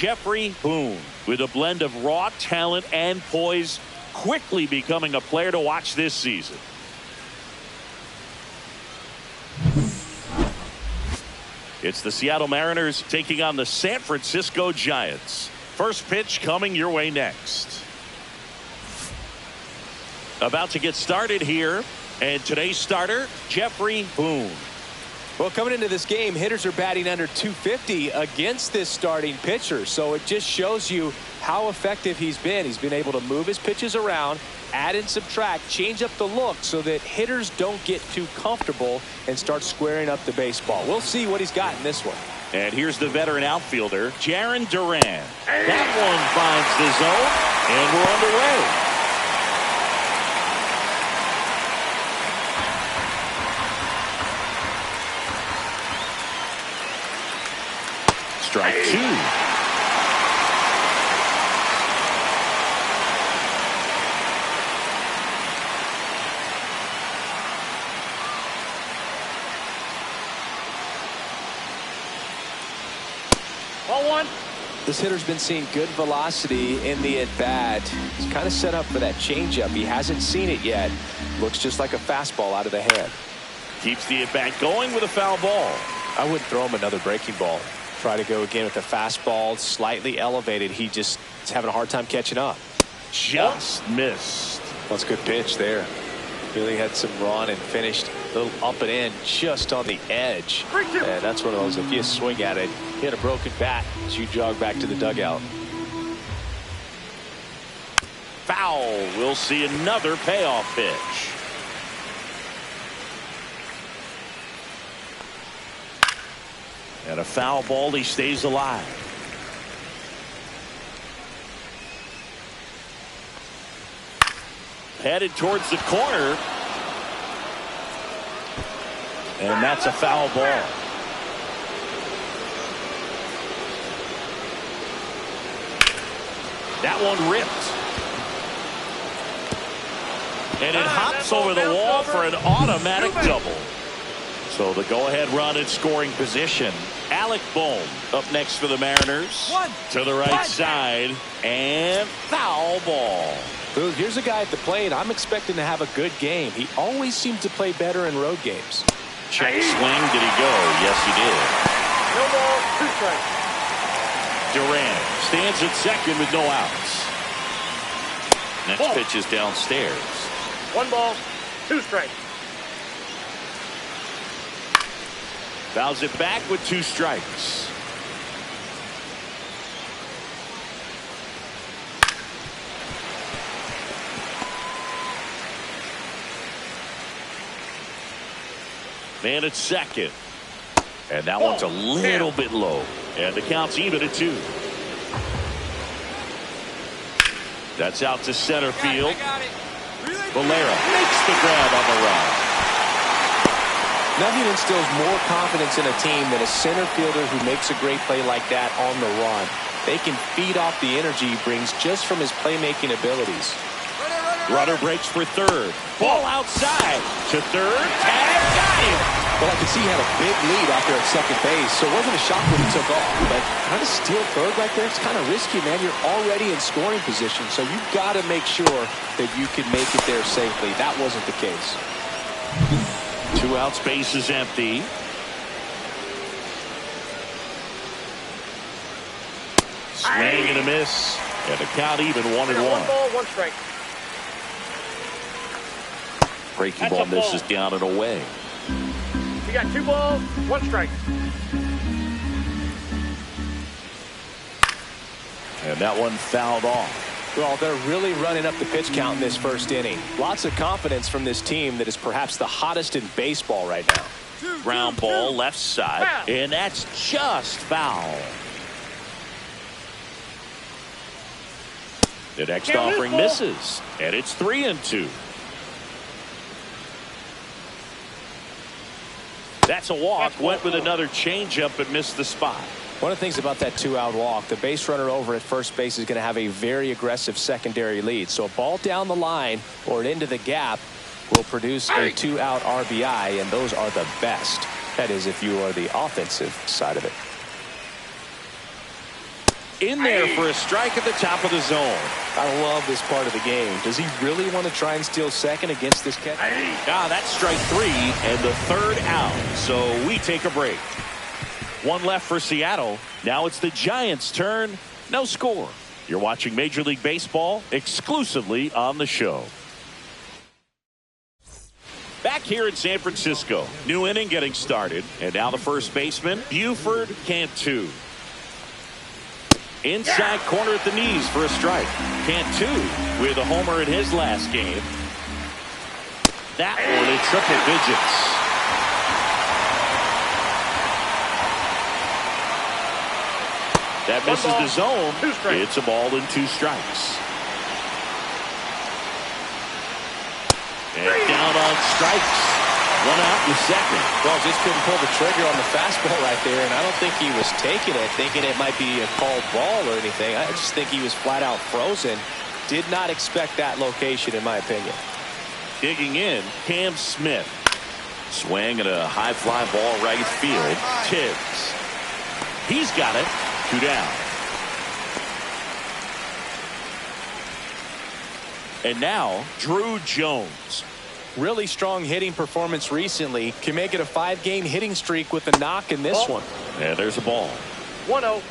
Jeffrey Boone, with a blend of raw talent and poise, quickly becoming a player to watch this season. It's the Seattle Mariners taking on the San Francisco Giants. First pitch coming your way next. About to get started here, and today's starter, Jeffrey Boone. Well, coming into this game, hitters are batting under 250 against this starting pitcher. So it just shows you how effective he's been. He's been able to move his pitches around, add and subtract, change up the look so that hitters don't get too comfortable and start squaring up the baseball. We'll see what he's got in this one. And here's the veteran outfielder, Jarren Duran. That one finds the zone, and we're underway. Strike two. Ball one. This hitter's been seeing good velocity in the at-bat. He's kind of set up for that changeup. He hasn't seen it yet. Looks just like a fastball out of the hand. Keeps the at-bat going with a foul ball. I wouldn't throw him another breaking ball. Try to go again with the fastball, slightly elevated. He just is having a hard time catching up. Just missed. That's a good pitch there. Really had some run and finished a little up and in just on the edge. And that's one of those, if you swing at it, hit a broken bat as you jog back to the dugout. Foul. We'll see another payoff pitch. And a foul ball. He stays alive. Headed towards the corner. And that's a foul ball. That one ripped. And it hops over the wall for an automatic double. So the go-ahead run in scoring position. Alec Bohm up next for the Mariners. To the right side. And foul ball. Boog, here's a guy at the plate. I'm expecting to have a good game. He always seems to play better in road games. Check swing. Did he go? Yes, he did. No ball, 2 strikes. Duran stands at second with no outs. Next pitch is downstairs. 1 ball, 2 strikes. Fouls it back with 2 strikes. Man at second. And that one's a little bit low. And the count's even at 2. That's out to center field. Valera makes the grab on the run. Nothing instills more confidence in a team than a center fielder who makes a great play like that on the run. They can feed off the energy he brings just from his playmaking abilities. Runner breaks for third. Ball outside to third. Tag, got him. Well, I could see he had a big lead out there at second base, so it wasn't a shock when he took off. But trying to steal third right there, it's kind of risky, man. You're already in scoring position, so you've got to make sure that you can make it there safely. That wasn't the case. 2 outs, base is empty. Swing and a miss. And the count even 1-1. 1 ball, 1 strike. Breaking That's ball a ball. misses down and away. You got 2 balls, 1 strike. And that one fouled off. Well, they're really running up the pitch count in this first inning. Lots of confidence from this team that is perhaps the hottest in baseball right now. Ground ball left side. Foul. And that's just foul. The next Can't lose offering ball. misses. And it's 3-2. That's a walk. Went with another changeup but missed the spot. One of the things about that 2-out walk, the base runner over at first base is going to have a very aggressive secondary lead. So a ball down the line or into the gap will produce a 2-out RBI, and those are the best. That is, if you are the offensive side of it. in there for a strike at the top of the zone. I love this part of the game. Does he really want to try and steal second against this catch? That's strike 3 and the third out. So we take a break. One left for Seattle. Now it's the Giants' turn. No score. You're watching Major League Baseball exclusively on the show. Back here in San Francisco. New inning getting started. And now the first baseman, Buford Cantu. Inside corner at the knees for a strike. Cantu with a homer in his last game. That one in triple digits. That misses the zone. It's a ball and 2 strikes. And down on strikes. 1 out in the second. Well, just couldn't pull the trigger on the fastball right there, and I don't think he was taking it, thinking it might be a called ball or anything. I just think he was flat out frozen. Did not expect that location, in my opinion. Digging in, Cam Smith. Swing at a high fly ball right field. Tibbs. He's got it. 2 down. And now, Drew Jones. Really strong hitting performance recently. Can make it a 5-game hitting streak with a knock in this one. And there's a ball. 1-0.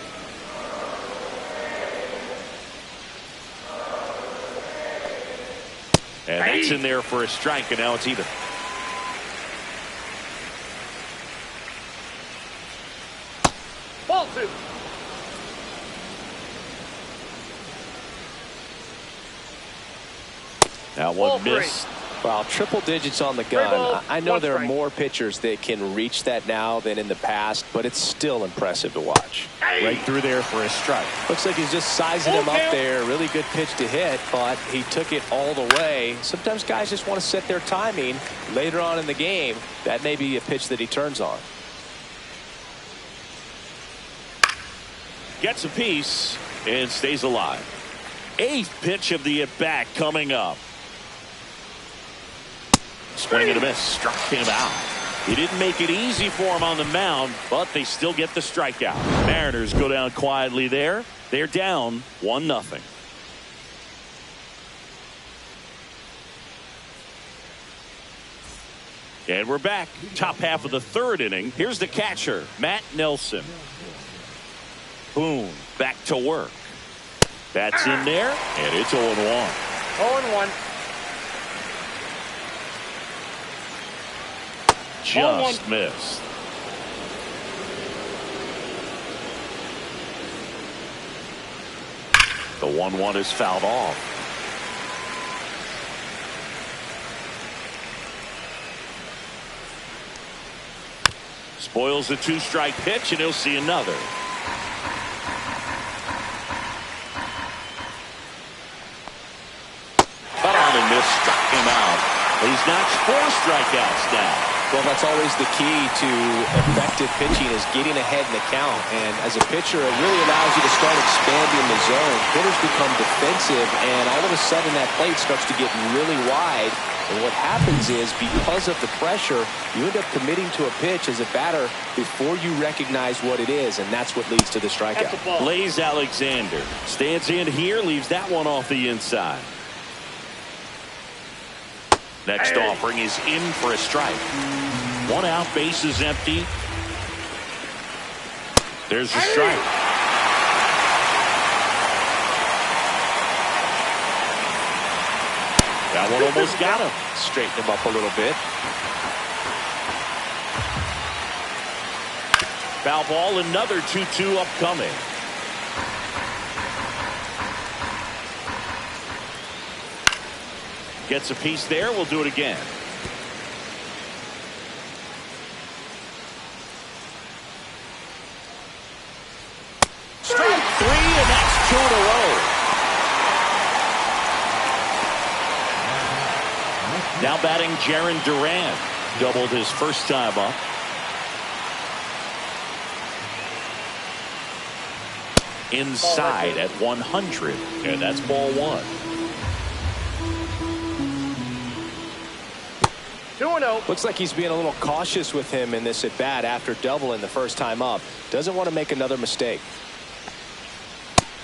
And that's in there for a strike, and now it's even. Ball 2. That one missed. Wow, triple digits on the gun. I know there are more pitchers that can reach that now than in the past, but it's still impressive to watch. Right through there for a strike. Looks like he's just sizing him up there. Really good pitch to hit, but he took it all the way. Sometimes guys just want to set their timing later on in the game. That may be a pitch that he turns on. Gets a piece and stays alive. 8th pitch of the at-bat coming up. Swing and a miss. Struck him out. He didn't make it easy for him on the mound, but they still get the strikeout. Mariners go down quietly there. They're down 1-0. And we're back. Top half of the 3rd inning. Here's the catcher, Matt Nelson. Boone back to work. That's in there, and it's 0-1. 0-1. Just missed. The 1-1 is fouled off. Spoils the 2-strike pitch, and he'll see another. Cut on and miss, struck him out. He's notched 4 strikeouts now. Well, that's always the key to effective pitching, is getting ahead in the count. And as a pitcher, it really allows you to start expanding the zone. Hitters become defensive, and all of a sudden that plate starts to get really wide. And what happens is, because of the pressure, you end up committing to a pitch as a batter before you recognize what it is, and that's what leads to the strikeout. Blaze Alexander stands in here, leaves that one off the inside. Next offering is in for a strike. 1 out, base is empty. There's the strike. That one almost got him. Straighten him up a little bit. Foul ball, another 2-2 upcoming. Gets a piece there. We'll do it again. Strike 3, and that's 2 in a row. Now batting Jarren Duran. Doubled his first time up. Inside at 100, and that's ball 1. 2-0. Looks like he's being a little cautious with him in this at bat after doubling the first time up. Doesn't want to make another mistake.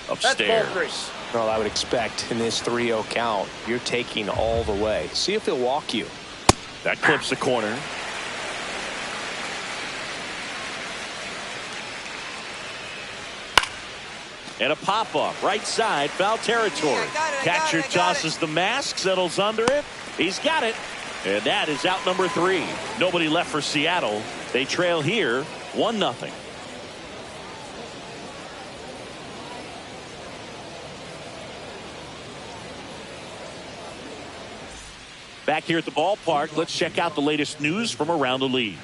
upstairs. Well, I would expect in this 3-0 count, you're taking all the way. See if he'll walk you. That clips the corner. And a pop-up, right side, foul territory. Catcher tosses the mask, settles under it. He's got it. And that is out number 3. Nobody left for Seattle. They trail here 1-0. Back here at the ballpark, let's check out the latest news from around the league.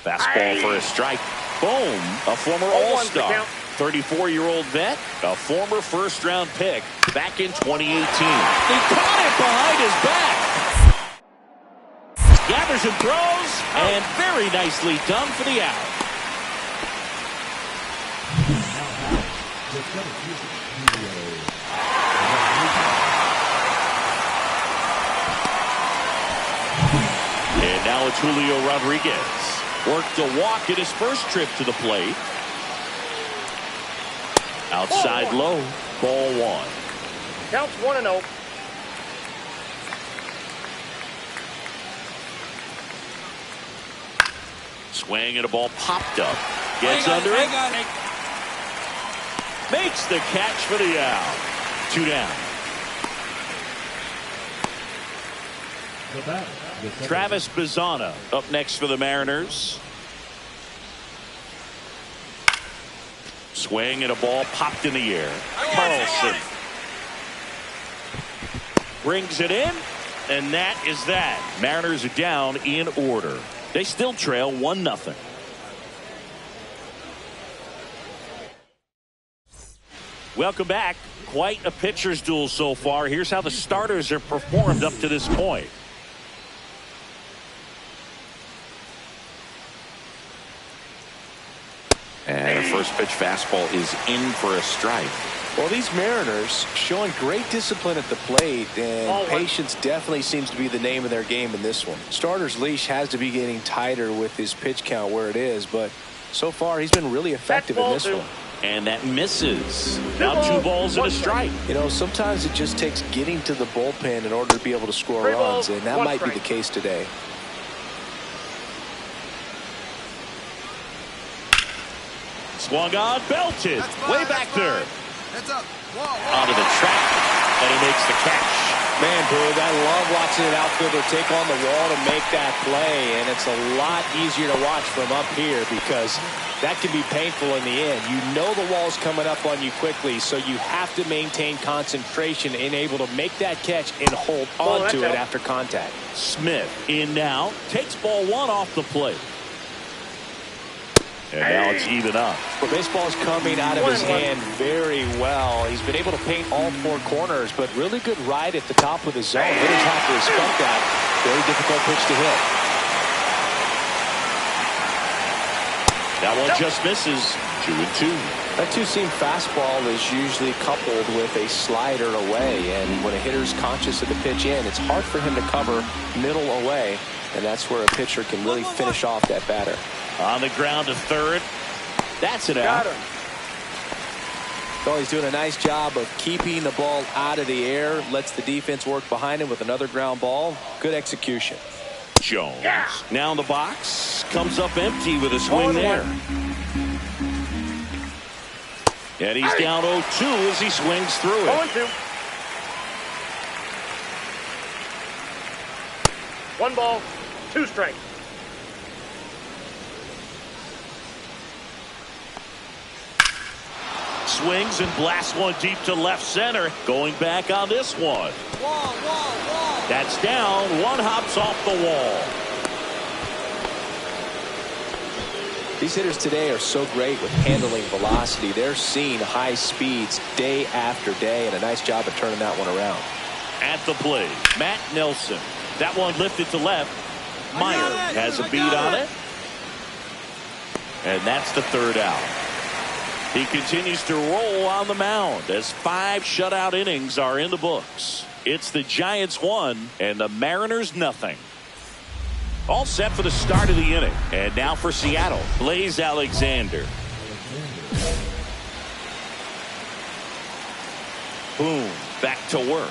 Fastball for a strike. Boom, a former All-Star. 34-year-old vet, a former first-round pick back in 2018. He caught it behind his back. Gathers and throws, and very nicely done for the out. And now it's Julio Rodriguez. Worked a walk at his first trip to the plate. Outside low, ball 1. Counts 1-0. Swing and a ball popped up. Gets under it. Makes the catch for the out. 2 down. Travis Bazzana up next for the Mariners. Swing and a ball popped in the air. Carlson brings it in, and that is that. Mariners are down in order. They still trail 1-0. Welcome back. Quite a pitcher's duel so far. Here's how the starters have performed up to this point. And a first pitch fastball is in for a strike. Well, these Mariners showing great discipline at the plate, and patience definitely seems to be the name of their game in this one. Starter's leash has to be getting tighter with his pitch count where it is, but so far he's been really effective in this one. And that misses. Now 2 balls and a strike. You know, sometimes it just takes getting to the bullpen in order to be able to score runs, and that might be the case today. Swung on, belted. Way back there. Heads up. Onto the track, and he makes the catch. Man, dude, I love watching an outfielder take on the wall to make that play, and it's a lot easier to watch from up here because that can be painful in the end. You know the wall's coming up on you quickly, so you have to maintain concentration and able to make that catch and hold on to it after contact. Smith in now, takes ball 1 off the plate. And now it's even up. Well, baseball's coming out of his hand very well. He's been able to paint all 4 corners, but really good ride at the top of the zone. Hitters have to respect that. Very difficult pitch to hit. That one just misses. 2-2. That 2-seam fastball is usually coupled with a slider away, and when a hitter's conscious of the pitch in, it's hard for him to cover middle away, and that's where a pitcher can really finish off that batter. On the ground to third. That's it out. So he's doing a nice job of keeping the ball out of the air. Lets the defense work behind him with another ground ball. Good execution. Jones now in the box. Comes up empty with a swing there. And he's down 0-2 as he swings through it. 0-2. 1 ball, 2 strikes. Swings and blasts one deep to left center. Going back on this one. Wall. That's down. 1 hops off the wall. These hitters today are so great with handling velocity. They're seeing high speeds day after day, and a nice job of turning that one around. At the plate, Matt Nelson. That one lifted to left. Meyer has a beat on it. And that's the 3rd out. He continues to roll on the mound as 5 shutout innings are in the books. It's the Giants 1 and the Mariners nothing. All set for the start of the inning. And now for Seattle, Blaze Alexander. Boom, back to work.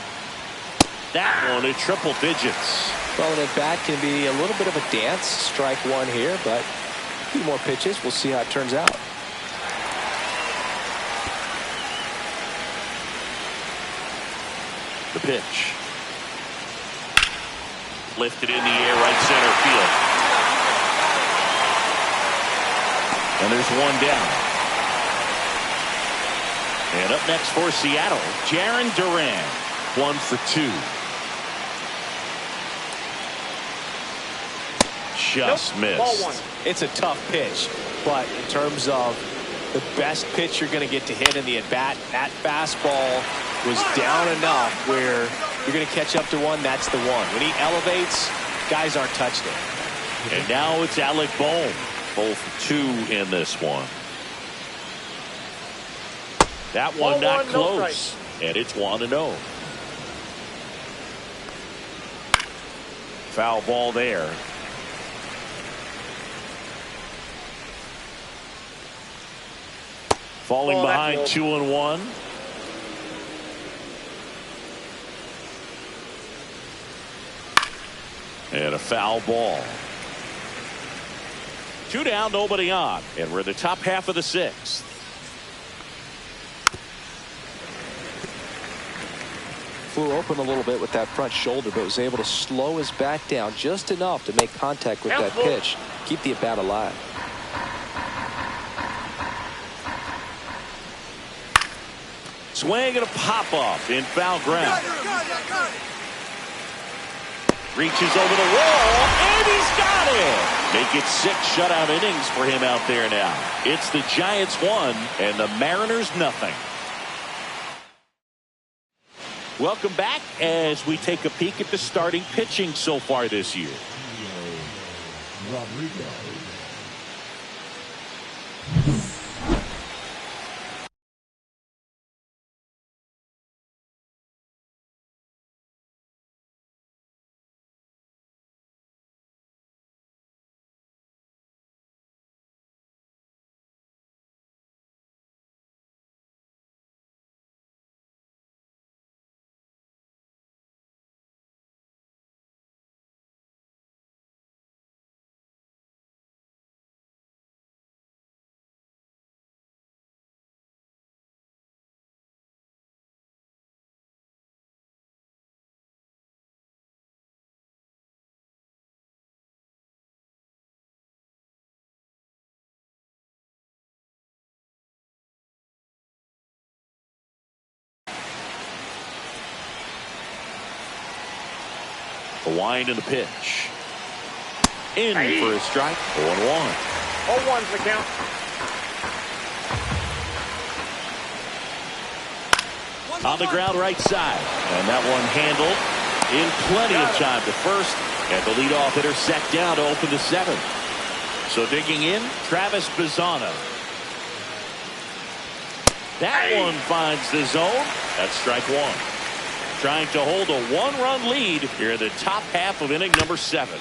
That one at triple digits. Well, an at-bat can be a little bit of a dance. Strike one here, but a few more pitches. We'll see how it turns out. The pitch. Lifted in the air, right center field. And there's one down. And up next for Seattle, Jarren Duran. 1 for 2. Just missed. Ball 1. It's a tough pitch, but in terms of the best pitch you're going to get to hit in the at-bat, that fastball was down enough where you're going to catch up to one. That's the one. When he elevates, guys aren't touching it. And now it's Alec Bohm. 0 for 2 in this one. That one not close. And it's 1-0. Foul ball there. Falling behind 2-1. And a foul ball. 2 down, nobody on. And we're in the top half of the 6th. Flew open a little bit with that front shoulder, but was able to slow his bat down just enough to make contact with that pitch. Keep the at-bat alive. Swing and a pop-off in foul ground. Reaches over the wall, and he's got it! Make it 6 shutout innings for him out there now. It's the Giants 1 and the Mariners nothing. Welcome back as we take a peek at the starting pitching so far this year. The wind and the pitch. In for a strike. 0-1. 0-1's the count. On the ground right side. And that one handled in plenty of time to first. And the leadoff hitter set down to open the 7th. So digging in, Travis Bazzana. That one finds the zone. That's strike 1. Trying to hold a 1-run lead here in the top half of inning number 7.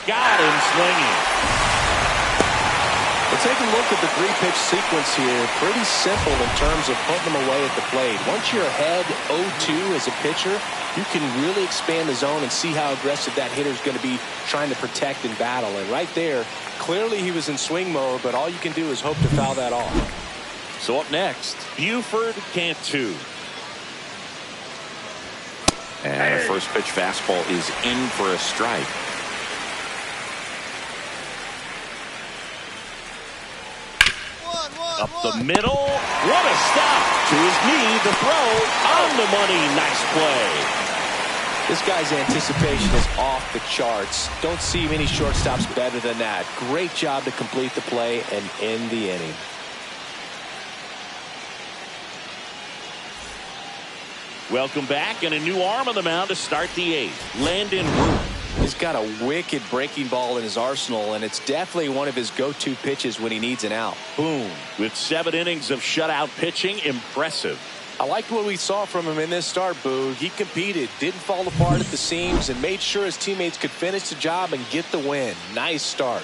Got him swinging. Well, take a look at the 3-pitch sequence here. Pretty simple in terms of putting them away at the plate. Once you're ahead 0-2 as a pitcher, you can really expand the zone and see how aggressive that hitter is going to be trying to protect and battle. And right there, clearly he was in swing mode, but all you can do is hope to foul that off. So up next, Buford Cantu. And a first pitch fastball is in for a strike. Up the middle. What a stop. To his knee. The throw on the money. Nice play. This guy's anticipation is off the charts. Don't see many shortstops better than that. Great job to complete the play and end the inning. Welcome back, and a new arm on the mound to start the 8th. Landon Root. He's got a wicked breaking ball in his arsenal, and it's definitely one of his go-to pitches when he needs an out. Boom. With 7 innings of shutout pitching, impressive. I liked what we saw from him in this start, Boo. He competed, didn't fall apart at the seams, and made sure his teammates could finish the job and get the win. Nice start.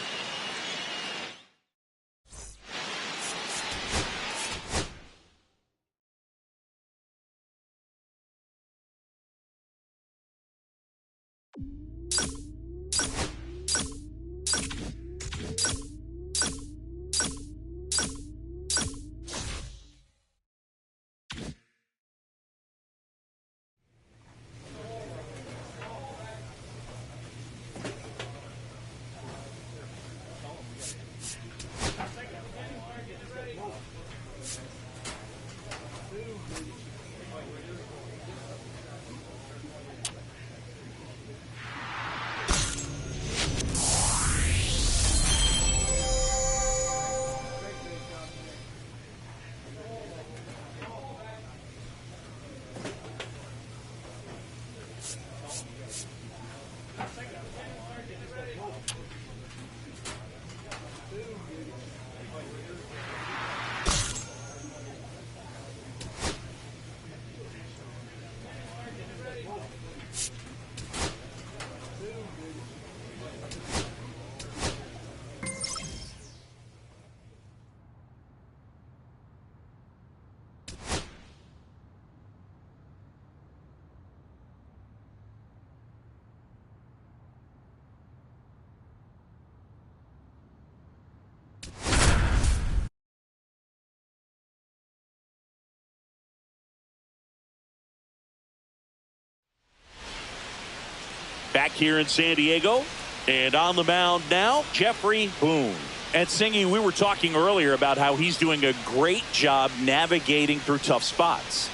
Back here in San Diego, and on the mound now, Jeffrey Boone. And Singy, we were talking earlier about how he's doing a great job navigating through tough spots.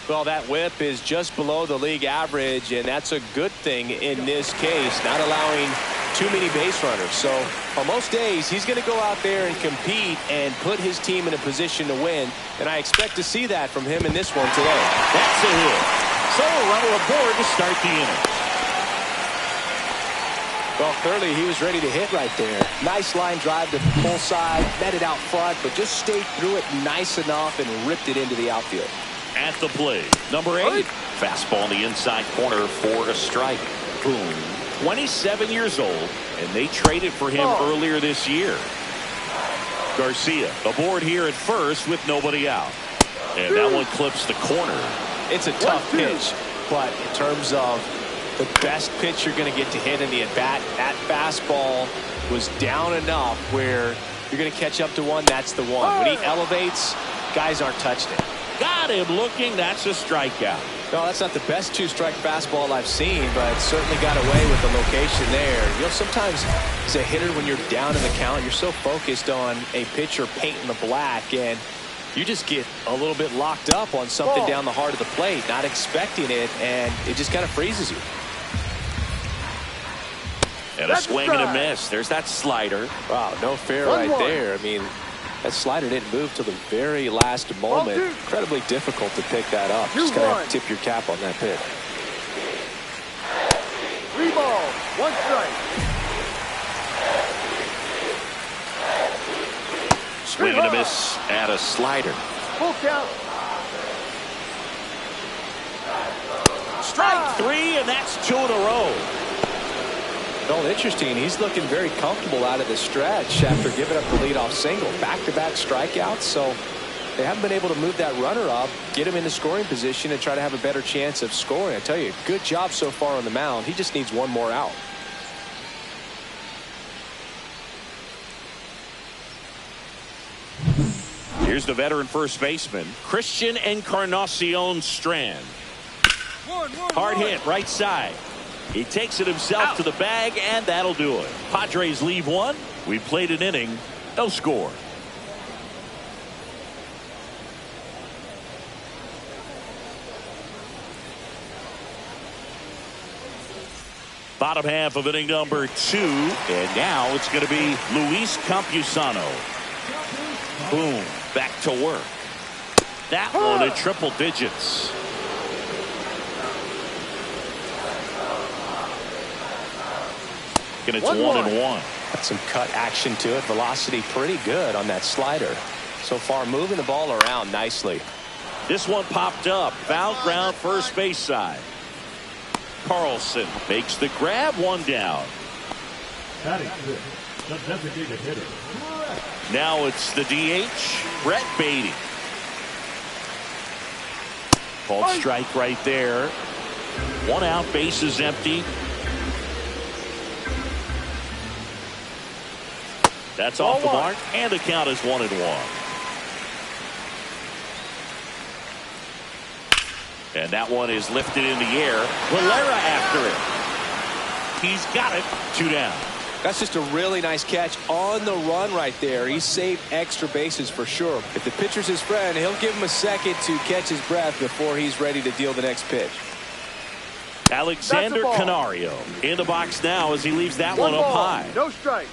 Well, that whip is just below the league average, and that's a good thing in this case, not allowing too many base runners. So on most days, he's going to go out there and compete and put his team in a position to win, and I expect to see that from him in this one today. That's a hit. So a runner aboard to start the inning. Well, clearly he was ready to hit right there. Nice line drive to the pull side, met it out front, but just stayed through it nice enough and ripped it into the outfield. At the plate, number 8. Fastball in the inside corner for a strike. Boom. 27 years old, and they traded for him earlier this year. Garcia aboard here at first with nobody out. And that one clips the corner. It's a tough pitch, but in terms of the best pitch you're going to get to hit in the at-bat, that fastball was down enough where you're going to catch up to one, that's the one. When he elevates, guys aren't touching it. Got him looking, that's a strikeout. No, that's not the best 2-strike fastball I've seen, but certainly got away with the location there. You know, sometimes as a hitter, when you're down in the count, you're so focused on a pitcher painting the black, and you just get a little bit locked up on something down the heart of the plate, not expecting it, and it just kind of freezes you. And a swing and a miss. There's that slider. Wow, no fair right there. I mean, that slider didn't move till the very last moment. Incredibly difficult to pick that up. Just going to have to tip your cap on that pitch. 3 balls, 1 strike. Swing and a miss at a slider. Full count. Strike 3, and that's 2 in a row. Well, interesting. He's looking very comfortable out of the stretch after giving up the leadoff single. Back-to-back strikeouts, so they haven't been able to move that runner up, get him into scoring position, and try to have a better chance of scoring. I tell you, good job so far on the mound. He just needs one more out. Here's the veteran first baseman, Christian Encarnacion Strand. Hard hit, right side. He takes it himself to the bag, and that'll do it. Padres leave 1. We played an inning, no score. Bottom half of inning number 2, and now it's going to be Luis Campusano. Boom, back to work. That one in triple digits. and it's 1-1. 1-1. Got some cut action to it. Velocity pretty good on that slider. So far, moving the ball around nicely. This one popped up. Foul ground, first base side. Carlson makes the grab, one down. Batting fifth, the designated hitter. Now it's the DH, Brett Beatty. Called strike right there. One out, bases empty. That's off the mark, and the count is 1-1. And that one is lifted in the air. Valera after it. He's got it. 2 down. That's just a really nice catch on the run right there. He saved extra bases for sure. If the pitcher's his friend, he'll give him a second to catch his breath before he's ready to deal the next pitch. Alexander Canario in the box now as he leaves that one up high. No strike.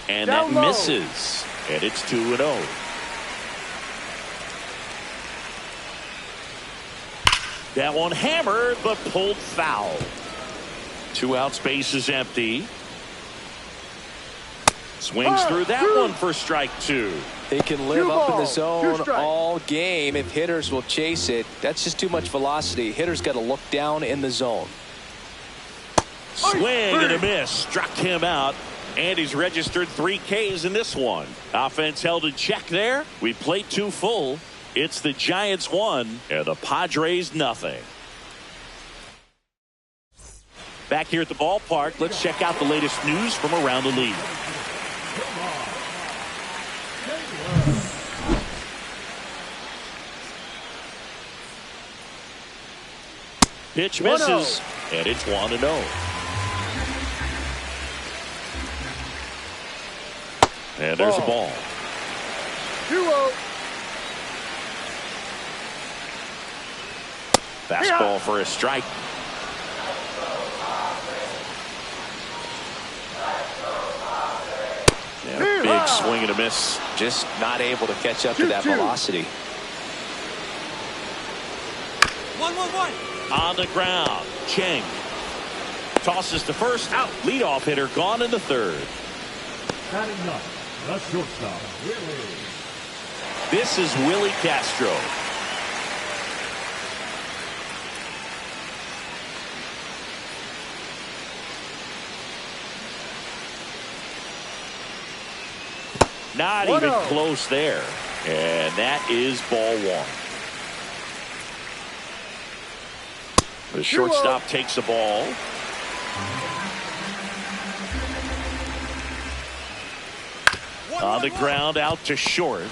And Down that low. misses. And it's 2-0. That one hammered, but pulled foul. 2 outs, bases empty. Swings through that one for strike 2. They can live up in the zone all game if hitters will chase it. That's just too much velocity. Hitters got to look down in the zone. Swing and a miss. Struck him out. And he's registered 3 Ks in this one. Offense held in check there. We played 2 full. It's the Giants 1 and the Padres nothing. Back here at the ballpark, let's check out the latest news from around the league. Pitch misses, and it's 1-0. And there's a ball. 2-0. Fastball for a strike. And a big swing and a miss. Just not able to catch up to that velocity. 1-1-1. On the ground, Cheng tosses to first. Out. Leadoff hitter gone in the third. Batting ninth, the shortstop, Willie. This is Willie Castro. Not even close there. And that is ball 1. The shortstop takes the ball. On the ground, out to short.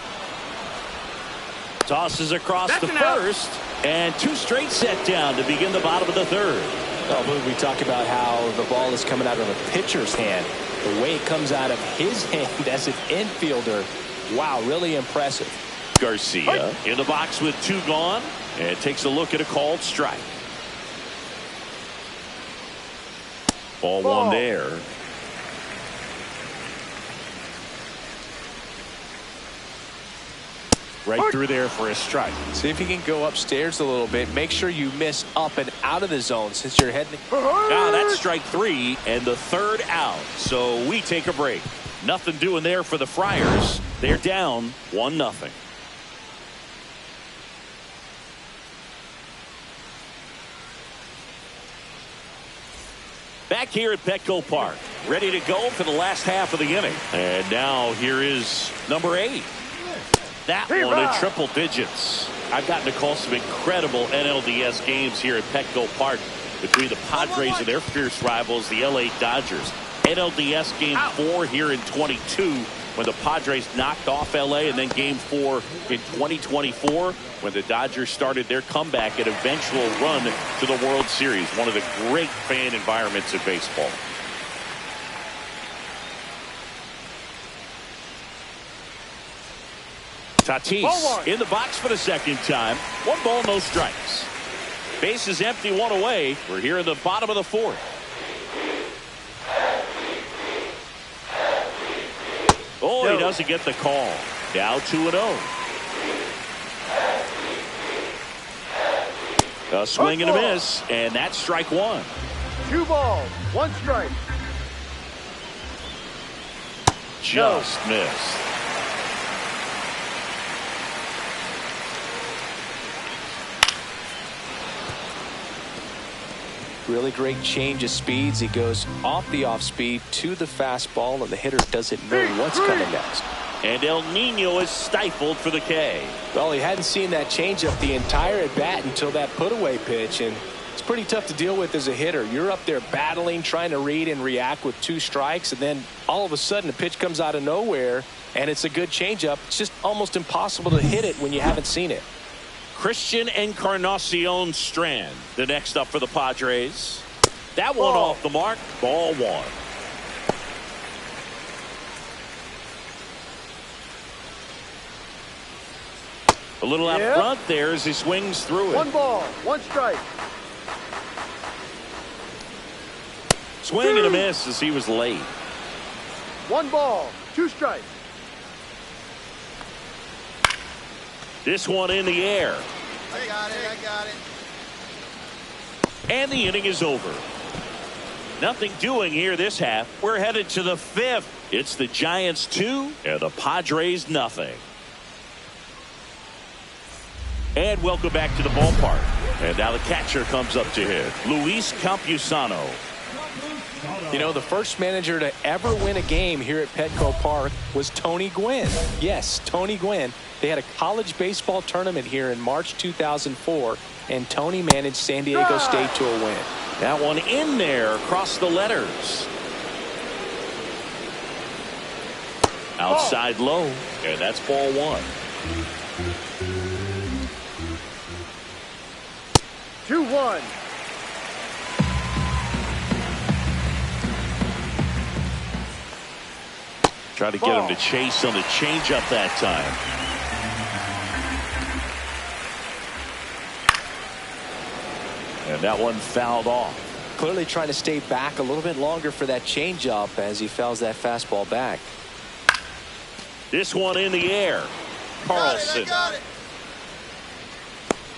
Tosses across to first. And 2 straight set down to begin the bottom of the third. Oh, we talk about how the ball is coming out of a pitcher's hand. The way it comes out of his hand as an infielder. Wow, really impressive. Garcia in the box with 2 gone. And takes a look at a called strike. Ball 1 there. Right through there for a strike. See if you can go upstairs a little bit. Make sure you miss up and out of the zone since you're heading. Now that's strike 3 and the third out. So we take a break. Nothing doing there for the Friars. They're down 1-0. Back here at Petco Park, ready to go for the last half of the inning. And now here is number 8. That one in triple digits. I've gotten to call some incredible NLDS games here at Petco Park between the Padres and their fierce rivals, the LA Dodgers. NLDS game 4 here in 22 when the Padres knocked off LA, and then game 4 in 2024 when the Dodgers started their comeback and eventual run to the World Series. One of the great fan environments in baseball. Tatis in the box for the second time. 1 ball, no strikes. Base is empty, 1 away. We're here in the bottom of the 4th. Oh, he doesn't get the call. Now 2-0. A swing and a miss, and that's strike 1. 2 balls, 1 strike. Just missed. Really great change of speeds. He goes off the off speed to the fastball, and the hitter doesn't know what's coming next. And El Nino is stifled for the K. Well, he hadn't seen that changeup the entire at bat until that put away pitch, and it's pretty tough to deal with as a hitter. You're up there battling, trying to read and react with 2 strikes, and then all of a sudden a pitch comes out of nowhere, and it's a good changeup. It's just almost impossible to hit it when you haven't seen it. Christian Encarnacion Strand, the next up for the Padres. That one off the mark. Ball 1. A little out front there as he swings through it. 1 ball, 1 strike. Swing and a miss as he was late. 1 ball, 2 strikes. This one in the air. I got it. And the inning is over. Nothing doing here this half. We're headed to the 5th. It's the Giants 2 and the Padres nothing. And welcome back to the ballpark. And now the catcher comes up to hit. Luis Campusano. You know, the first manager to ever win a game here at Petco Park was Tony Gwynn. Yes, Tony Gwynn. They had a college baseball tournament here in March 2004, and Tony managed San Diego State to a win. That one in there across the letters. Outside low, and that's ball 1. 2-1. Try to get him to chase on the changeup that time. And that one fouled off. Clearly trying to stay back a little bit longer for that changeup as he fouls that fastball back. This one in the air. Carlson. Got it.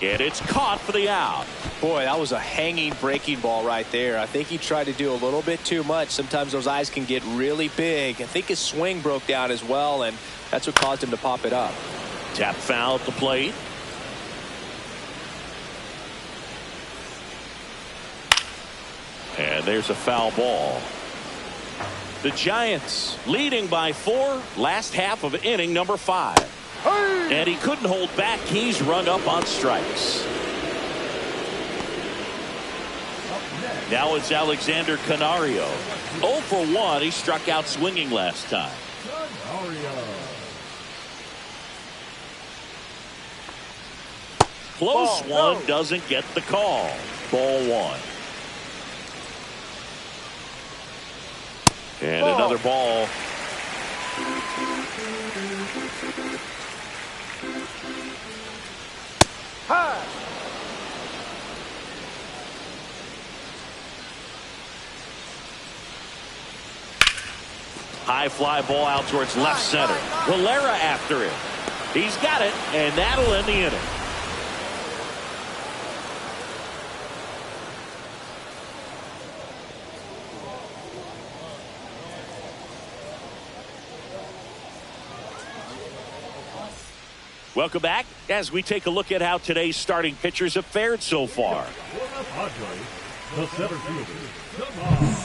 And it's caught for the out. Boy, that was a hanging breaking ball right there. I think he tried to do a little bit too much. Sometimes those eyes can get really big. I think his swing broke down as well, and that's what caused him to pop it up. Tap foul at the plate. And there's a foul ball. The Giants leading by 4, last half of inning number 5. And he couldn't hold back. He's run up on strikes. Now it's Alexander Canario. 0 for 1. He struck out swinging last time. Close one, doesn't get the call. Ball 1. And another ball. High fly ball out towards left center. Valera after it. He's got it, and that'll end the inning. Welcome back as we take a look at how today's starting pitchers have fared so far. The center fielder, Taylor.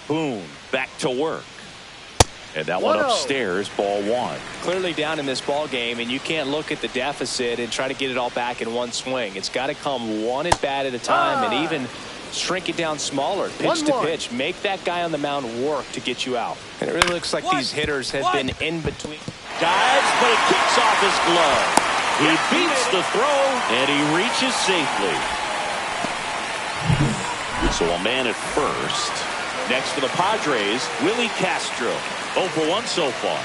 Boone back to work. And that one upstairs, ball 1. Clearly down in this ball game, and you can't look at the deficit and try to get it all back in one swing. It's got to come one at bat at a time, and even shrink it down smaller, pitch to pitch. Make that guy on the mound work to get you out. And it really looks like these hitters have been in between. Dives, but it kicks off his glove. He beats the throw, and he reaches safely. So a man at first. Next for the Padres, Willie Castro. 0 for 1 so far.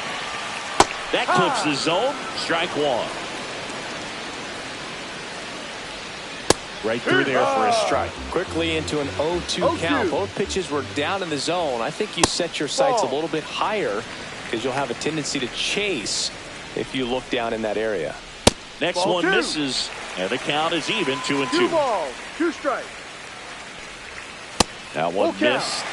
That clips the zone. Strike 1. Right through there for a strike. Quickly into an 0-2 count. Both pitches were down in the zone. I think you set your sights a little bit higher because you'll have a tendency to chase if you look down in that area. Next one misses And the count is even, 2-2. 2 balls, 2 strikes. That one missed.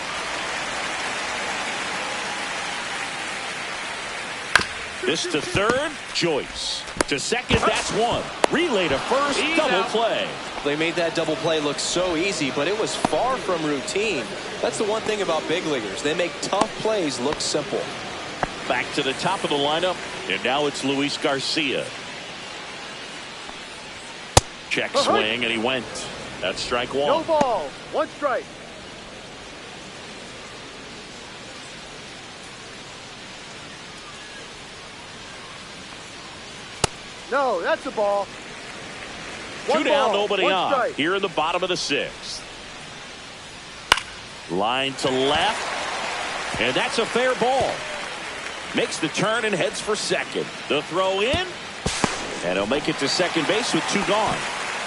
This to third, Joyce. To second, that's one. Relay to first, double play. They made that double play look so easy, but it was far from routine. That's the one thing about big leaguers. They make tough plays look simple. Back to the top of the lineup, and now it's Luis Garcia. Check swing, and he went. That's strike one. No balls, 1 strike. No, that's a ball. 2 down, ball, nobody 1 on. strike. Here in the bottom of the 6th. Line to left, and that's a fair ball. Makes the turn and heads for second. The throw in, and he'll make it to second base with 2 gone.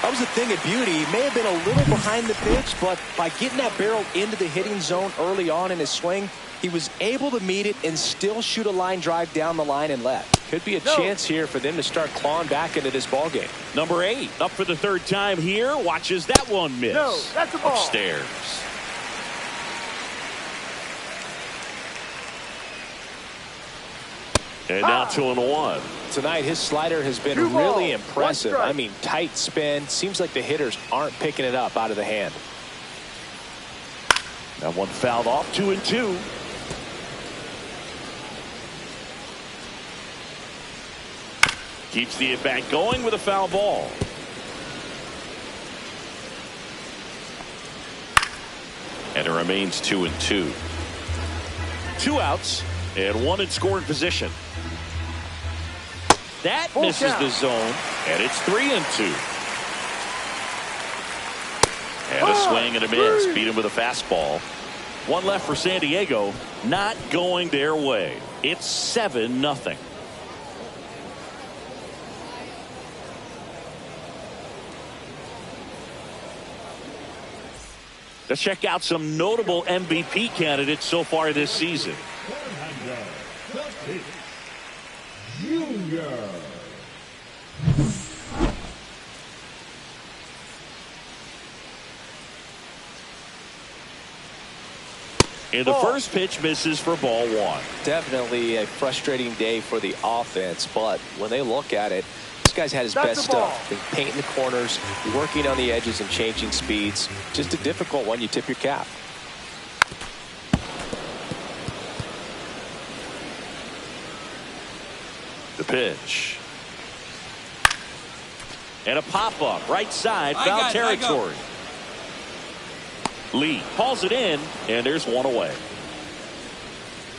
That was a thing of beauty. He may have been a little behind the pitch, but by getting that barrel into the hitting zone early on in his swing, he was able to meet it and still shoot a line drive down the line and left. Could be a chance here for them to start clawing back into this ball game. Number 8 up for the 3rd time here. Watches that one miss. No, that's a ball. Upstairs. And now 2-1. Tonight, his slider has been 2 balls, really 1 impressive. strike. I mean, tight spin. Seems like the hitters aren't picking it up out of the hand. That one fouled off, 2-2. Keeps the at-bat going with a foul ball. And it remains 2-2. 2 outs and 1 in scoring position. That misses the zone, and it's 3-2. And a swing and a miss. Beat him with a fastball. 1 left for San Diego. Not going their way. It's 7-0. Let's check out some notable MVP candidates so far this season. Junior. And the first pitch misses for ball 1. Definitely a frustrating day for the offense, but when they look at it, this guy's had his best stuff. Been painting the corners, working on the edges and changing speeds. Just a difficult one. You tip your cap. The pitch. And a pop-up right side, foul territory. Lee hauls it in, and there's 1 away.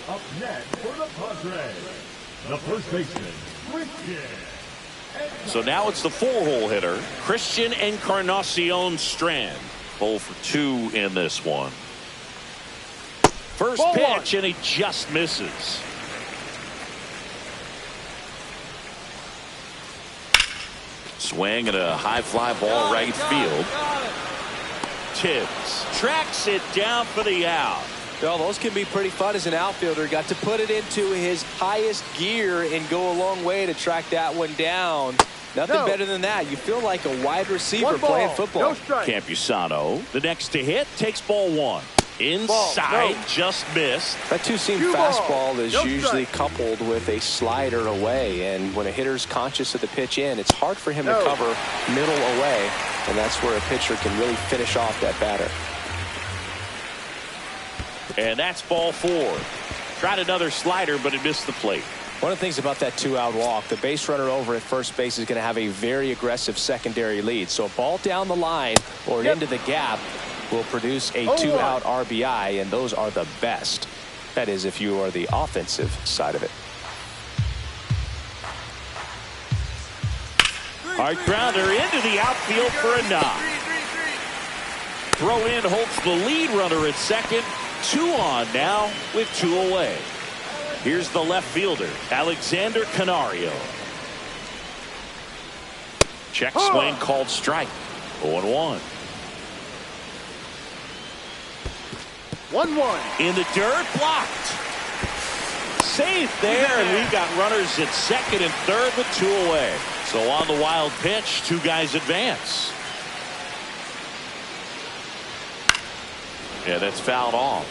Up next for the Padres, the first baseman, Christian. So now it's the 4-hole hitter, Christian Encarnacion Strand. 0 for 2 in this one. First pitch, and he just misses. Swing and a high fly ball right field. Tibbs tracks it down for the out. Well, those can be pretty fun as an outfielder. Got to put it into his highest gear and go a long way to track that one down. Nothing better than that. You feel like a wide receiver playing football. No strike. Campusano, the next to hit, takes ball 1. Inside, just missed. That two-seam fastball is usually coupled with a slider away, and when a hitter's conscious of the pitch in, it's hard for him to cover middle away, and that's where a pitcher can really finish off that batter. And that's ball 4. Tried another slider, but it missed the plate. One of the things about that 2-out walk, the base runner over at first base is going to have a very aggressive secondary lead. So a ball down the line or into the gap will produce a 2-out RBI, and those are the best. That is, if you are the offensive side of it. Hard grounder into the outfield for a knock. Throw in holds the lead runner at second. 2 on now with 2 away. Here's the left fielder, Alexander Canario. Check swing called strike. 0-1. 1-1. In the dirt, blocked. Safe there, and we've got runners at second and third with 2 away. So on the wild pitch, two guys advance. Yeah, that's fouled off.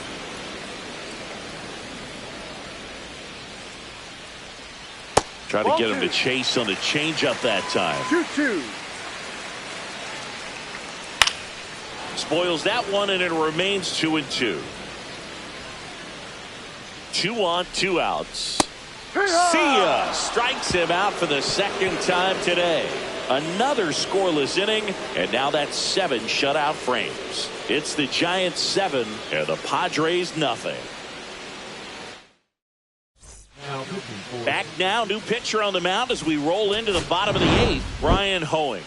Try to get him to chase on the changeup that time. 2-2. Spoils that one, and it remains 2-2. 2 on, 2 outs. See ya! Strikes him out for the second time today. Another scoreless inning, and now that's 7 shutout frames. It's the Giants 7 and the Padres nothing. Back now, new pitcher on the mound as we roll into the bottom of the 8th, Brian Hoeing.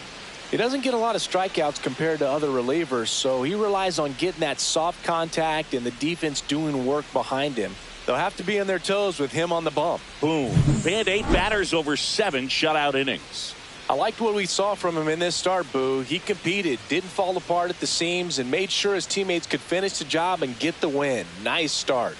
He doesn't get a lot of strikeouts compared to other relievers, so he relies on getting that soft contact and the defense doing work behind him. They'll have to be on their toes with him on the bump. Boom. And 8 batters over 7 shutout innings. I liked what we saw from him in this start, Boo. He competed, didn't fall apart at the seams, and made sure his teammates could finish the job and get the win. Nice start.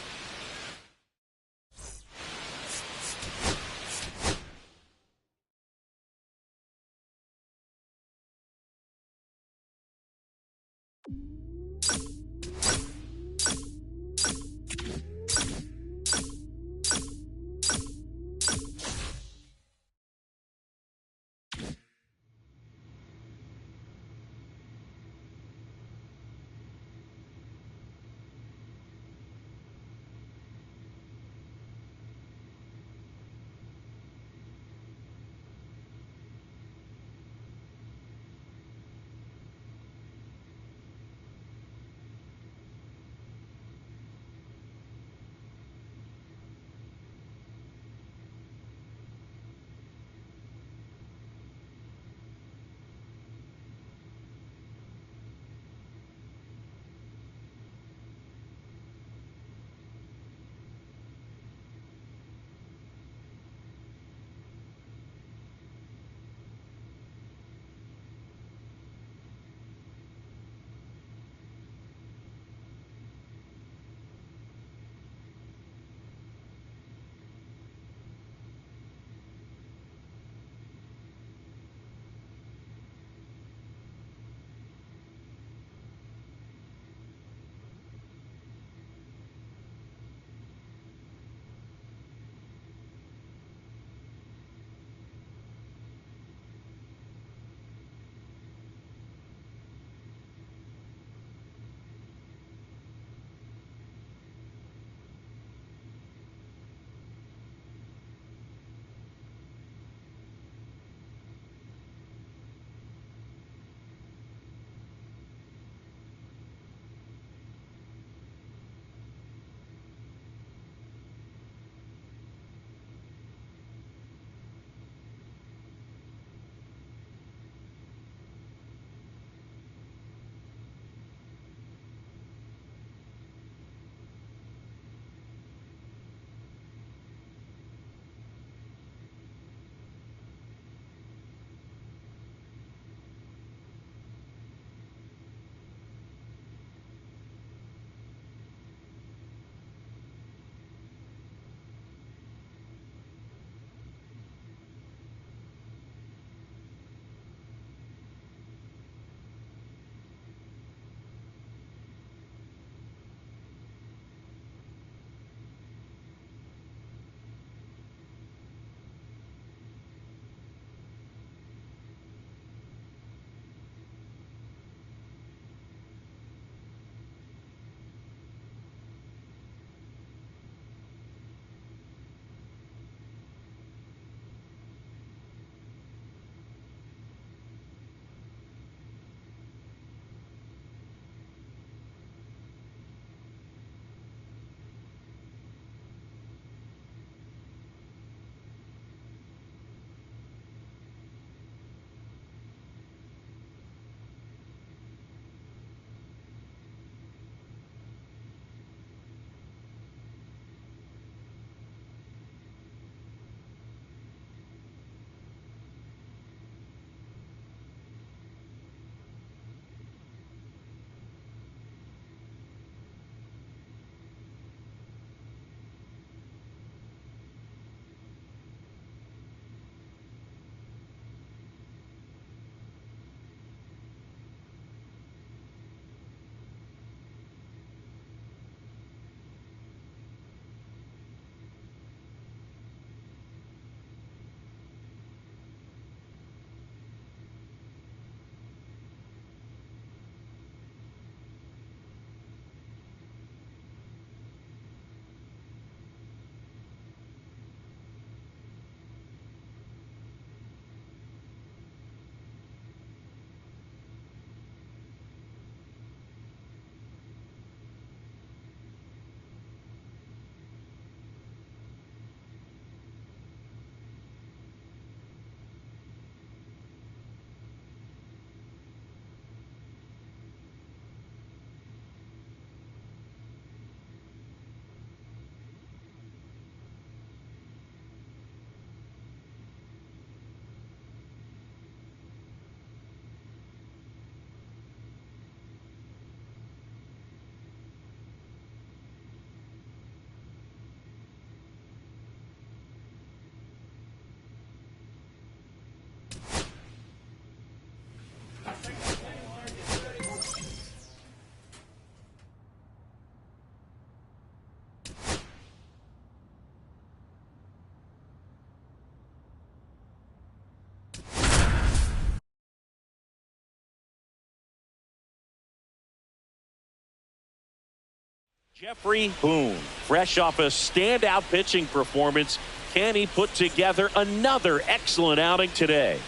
Jeffrey Boone, fresh off a standout pitching performance. Can he put together another excellent outing today?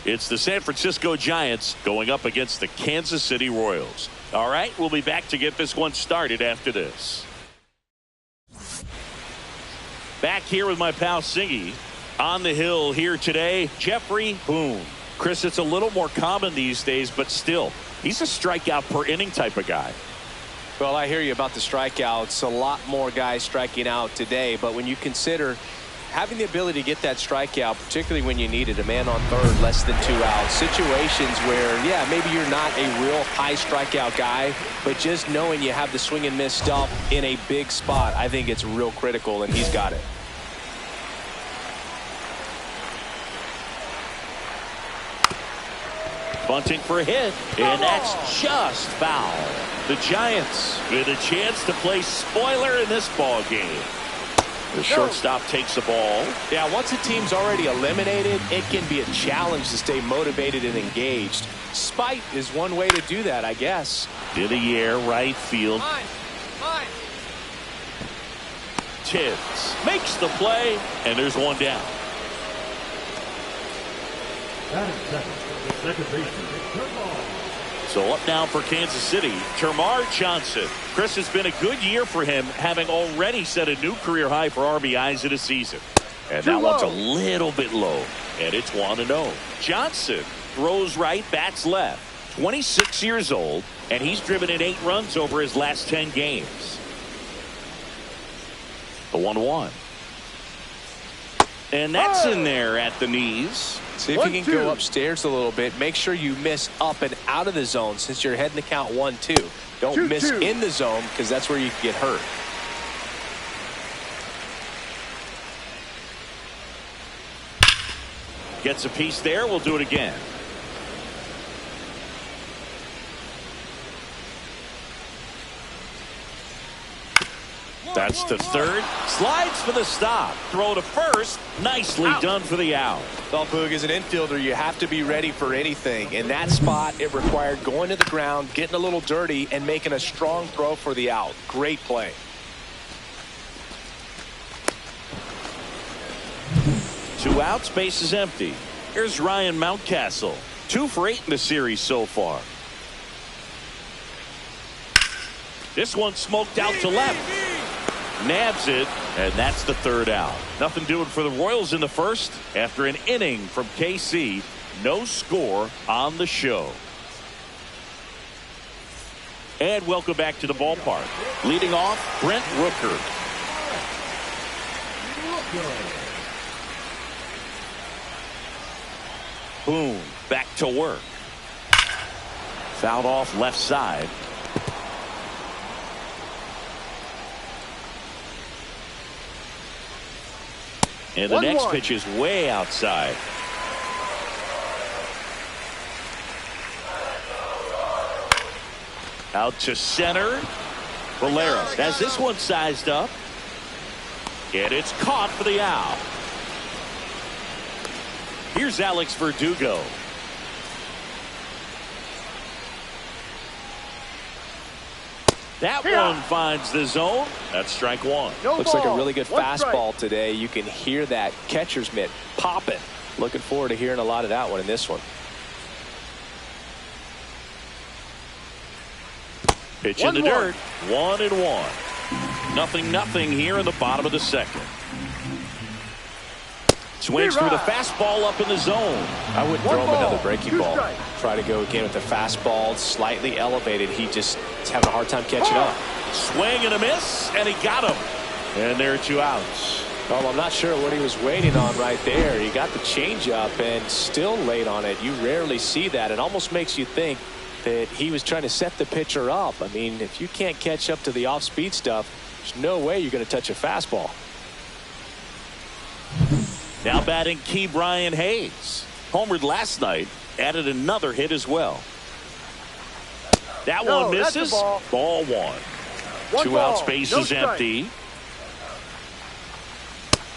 It's the San Francisco Giants going up against the Kansas City Royals. All right, we'll be back to get this one started after this. Back here with my pal Singy. On the hill here today, Jeffrey Boone. Chris, it's a little more common these days, but still, he's a strikeout per inning type of guy. Well, I hear you about the strikeouts. A lot more guys striking out today, but when you consider having the ability to get that strikeout, particularly when you need it, a man on third, less than 2 outs, situations where, yeah, maybe you're not a real high strikeout guy, but just knowing you have the swing and miss stuff in a big spot, I think it's real critical, and he's got it. Bunting for a hit, and that's just foul. The Giants with a chance to play spoiler in this ball game. The shortstop takes the ball. Yeah, once a team's already eliminated, it can be a challenge to stay motivated and engaged. Spite is one way to do that, I guess. In the air, right field. Tibbs makes the play, and there's one down. Second baseman, Termarr. So up now for Kansas City, Termarr Johnson. Chris, has been a good year for him, having already set a new career high for RBIs in a season. And that one's a little bit low, and it's 1-0. Johnson throws right, bats left. 26 years old, and he's driven in 8 runs over his last 10 games. The 1-1. And that's in there at the knees. See if you can go upstairs a little bit. Make sure you miss up and out of the zone since you're heading to count 1-2. Don't miss in the zone because that's where you can get hurt. Gets a piece there. We'll do it again. That's to third. Slides for the stop. Throw to first. Nicely done for the out. Well, Boog, as an infielder, you have to be ready for anything. In that spot, it required going to the ground, getting a little dirty, and making a strong throw for the out. Great play. Two outs, base is empty. Here's Ryan Mountcastle. 2 for 8 in the series so far. This one smoked out to left. Nabs it, and that's the 3rd out. Nothing doing for the Royals in the first. After an inning from KC, no score on the show. And welcome back to the ballpark. Leading off, Brent Rooker. Boone back to work. Fouled off left side. And the next pitch is way outside. Out to center. Valera has this one sized up. And it's caught for the out. Here's Alex Verdugo. That one finds the zone. That's strike 1. Looks like a really good fastball today. You can hear that catcher's mitt popping. Looking forward to hearing a lot of that one in this one. Pitch in the dirt. 1-1. Nothing here in the bottom of the second. Swings through the fastball up in the zone. I wouldn't throw him another breaking ball. Try to go again with the fastball slightly elevated. He just is having a hard time catching up. Swing and a miss, and he got him. And there are 2 outs. Well, I'm not sure what he was waiting on right there. He got the changeup and still late on it. You rarely see that. It almost makes you think that he was trying to set the pitcher up. I mean, if you can't catch up to the off-speed stuff, there's no way you're going to touch a fastball. Now batting Key Brian Hayes. Homered last night, added another hit as well. That one that's a misses. ball. Ball one. One Two ball, outs, base no is strike. empty.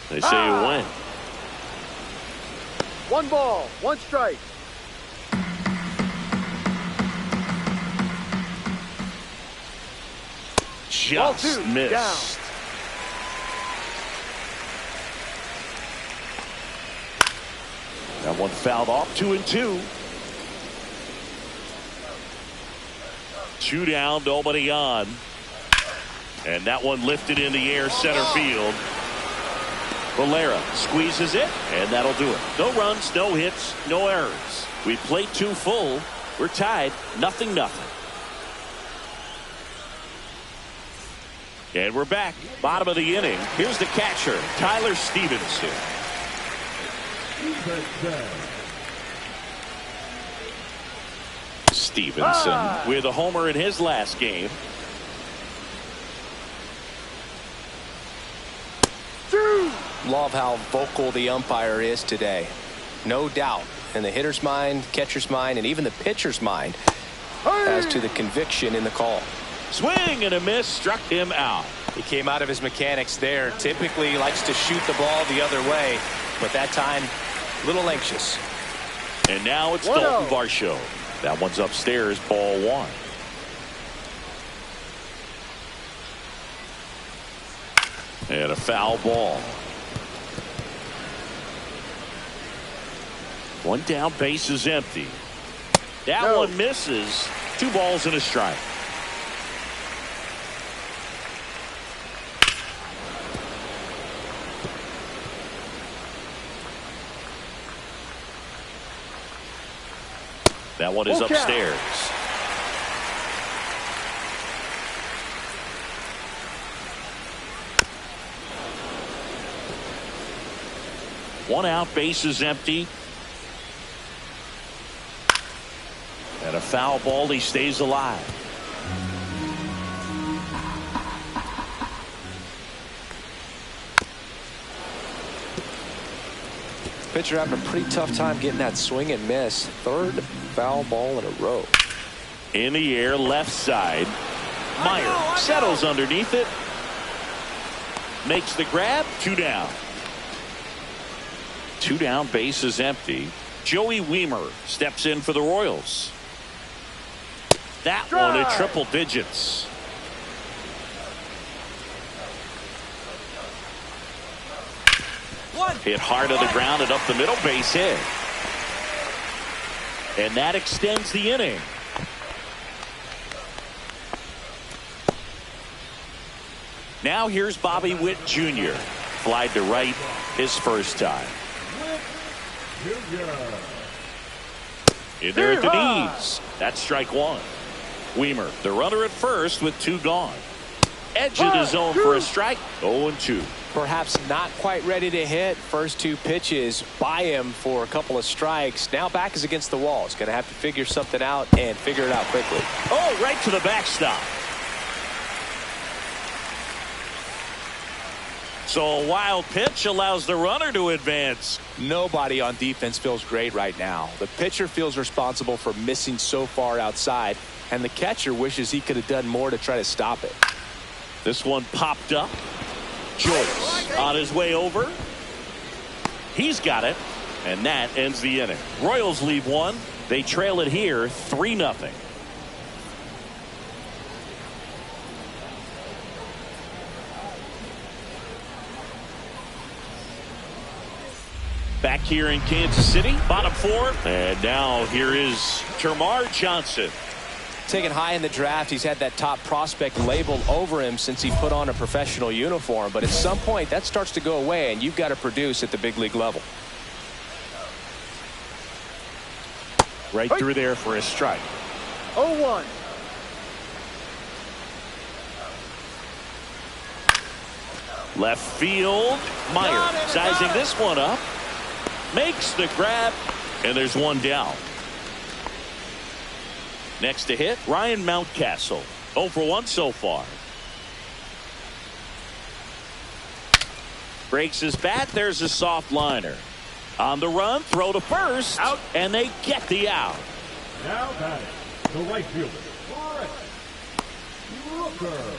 They say you win. 1 ball, 1 strike. Ball Just 2, missed. down. That one fouled off. 2-2. 2 down, nobody on. And that one lifted in the air, center field. Valera squeezes it, and that'll do it. No runs, no hits, no errors. We played 2 full. We're tied, 0-0. And we're back, bottom of the inning. Here's the catcher, Tyler Stevenson. Stevenson with a homer in his last game. 2. Love how vocal the umpire is today. No doubt in the hitter's mind, catcher's mind, and even the pitcher's mind as to the conviction in the call. Swing and a miss, struck him out. He came out of his mechanics there. Typically he likes to shoot the ball the other way, but that time a little anxious. And now it's 1-0. Dalton Varsho. That one's upstairs, ball 1. And a foul ball. 1 down, base is empty. That No. one misses. 2 balls and a strike. That one is Full count. upstairs. One out, base is empty. And a foul ball, he stays alive. Pitcher having a pretty tough time getting that swing and miss. 3rd foul ball in a row. In the air, left side. Meyer settles underneath it. Makes the grab. 2 down. 2 down, base is empty. Joey Wiemer steps in for the Royals. That one at triple digits. Hit hard on the ground and up the middle, base hit. And that extends the inning. Now here's Bobby Witt Jr. Flied to right his first time. In there at the knees. That's strike 1. Wiemer, the runner at first with 2 gone. Edge of the zone for a strike. 0-2. Perhaps not quite ready to hit. First 2 pitches by him for a couple of strikes. Now back is against the wall. He's going to have to figure something out and figure it out quickly. Oh, right to the backstop. So a wild pitch allows the runner to advance. Nobody on defense feels great right now. The pitcher feels responsible for missing so far outside, and the catcher wishes he could have done more to try to stop it. This one popped up. Joyce on his way over. He's got it, and that ends the inning. Royals leave 1. They trail it here 3-0. Back here in Kansas City, bottom 4. And now here is Termarr Johnson. Taken high in the draft, he's had that top prospect label over him since he put on a professional uniform. But at some point, that starts to go away, and you've got to produce at the big league level. Right through there for a strike. 0-1. Left field. Meyer sizing this one up. Makes the grab, and there's 1 down. Next to hit, Ryan Mountcastle. 0 for 1 so far. Breaks his bat. There's a soft liner. On the run, throw to first. Out. And they get the out. Now batting, the right fielder, Brent Rooker.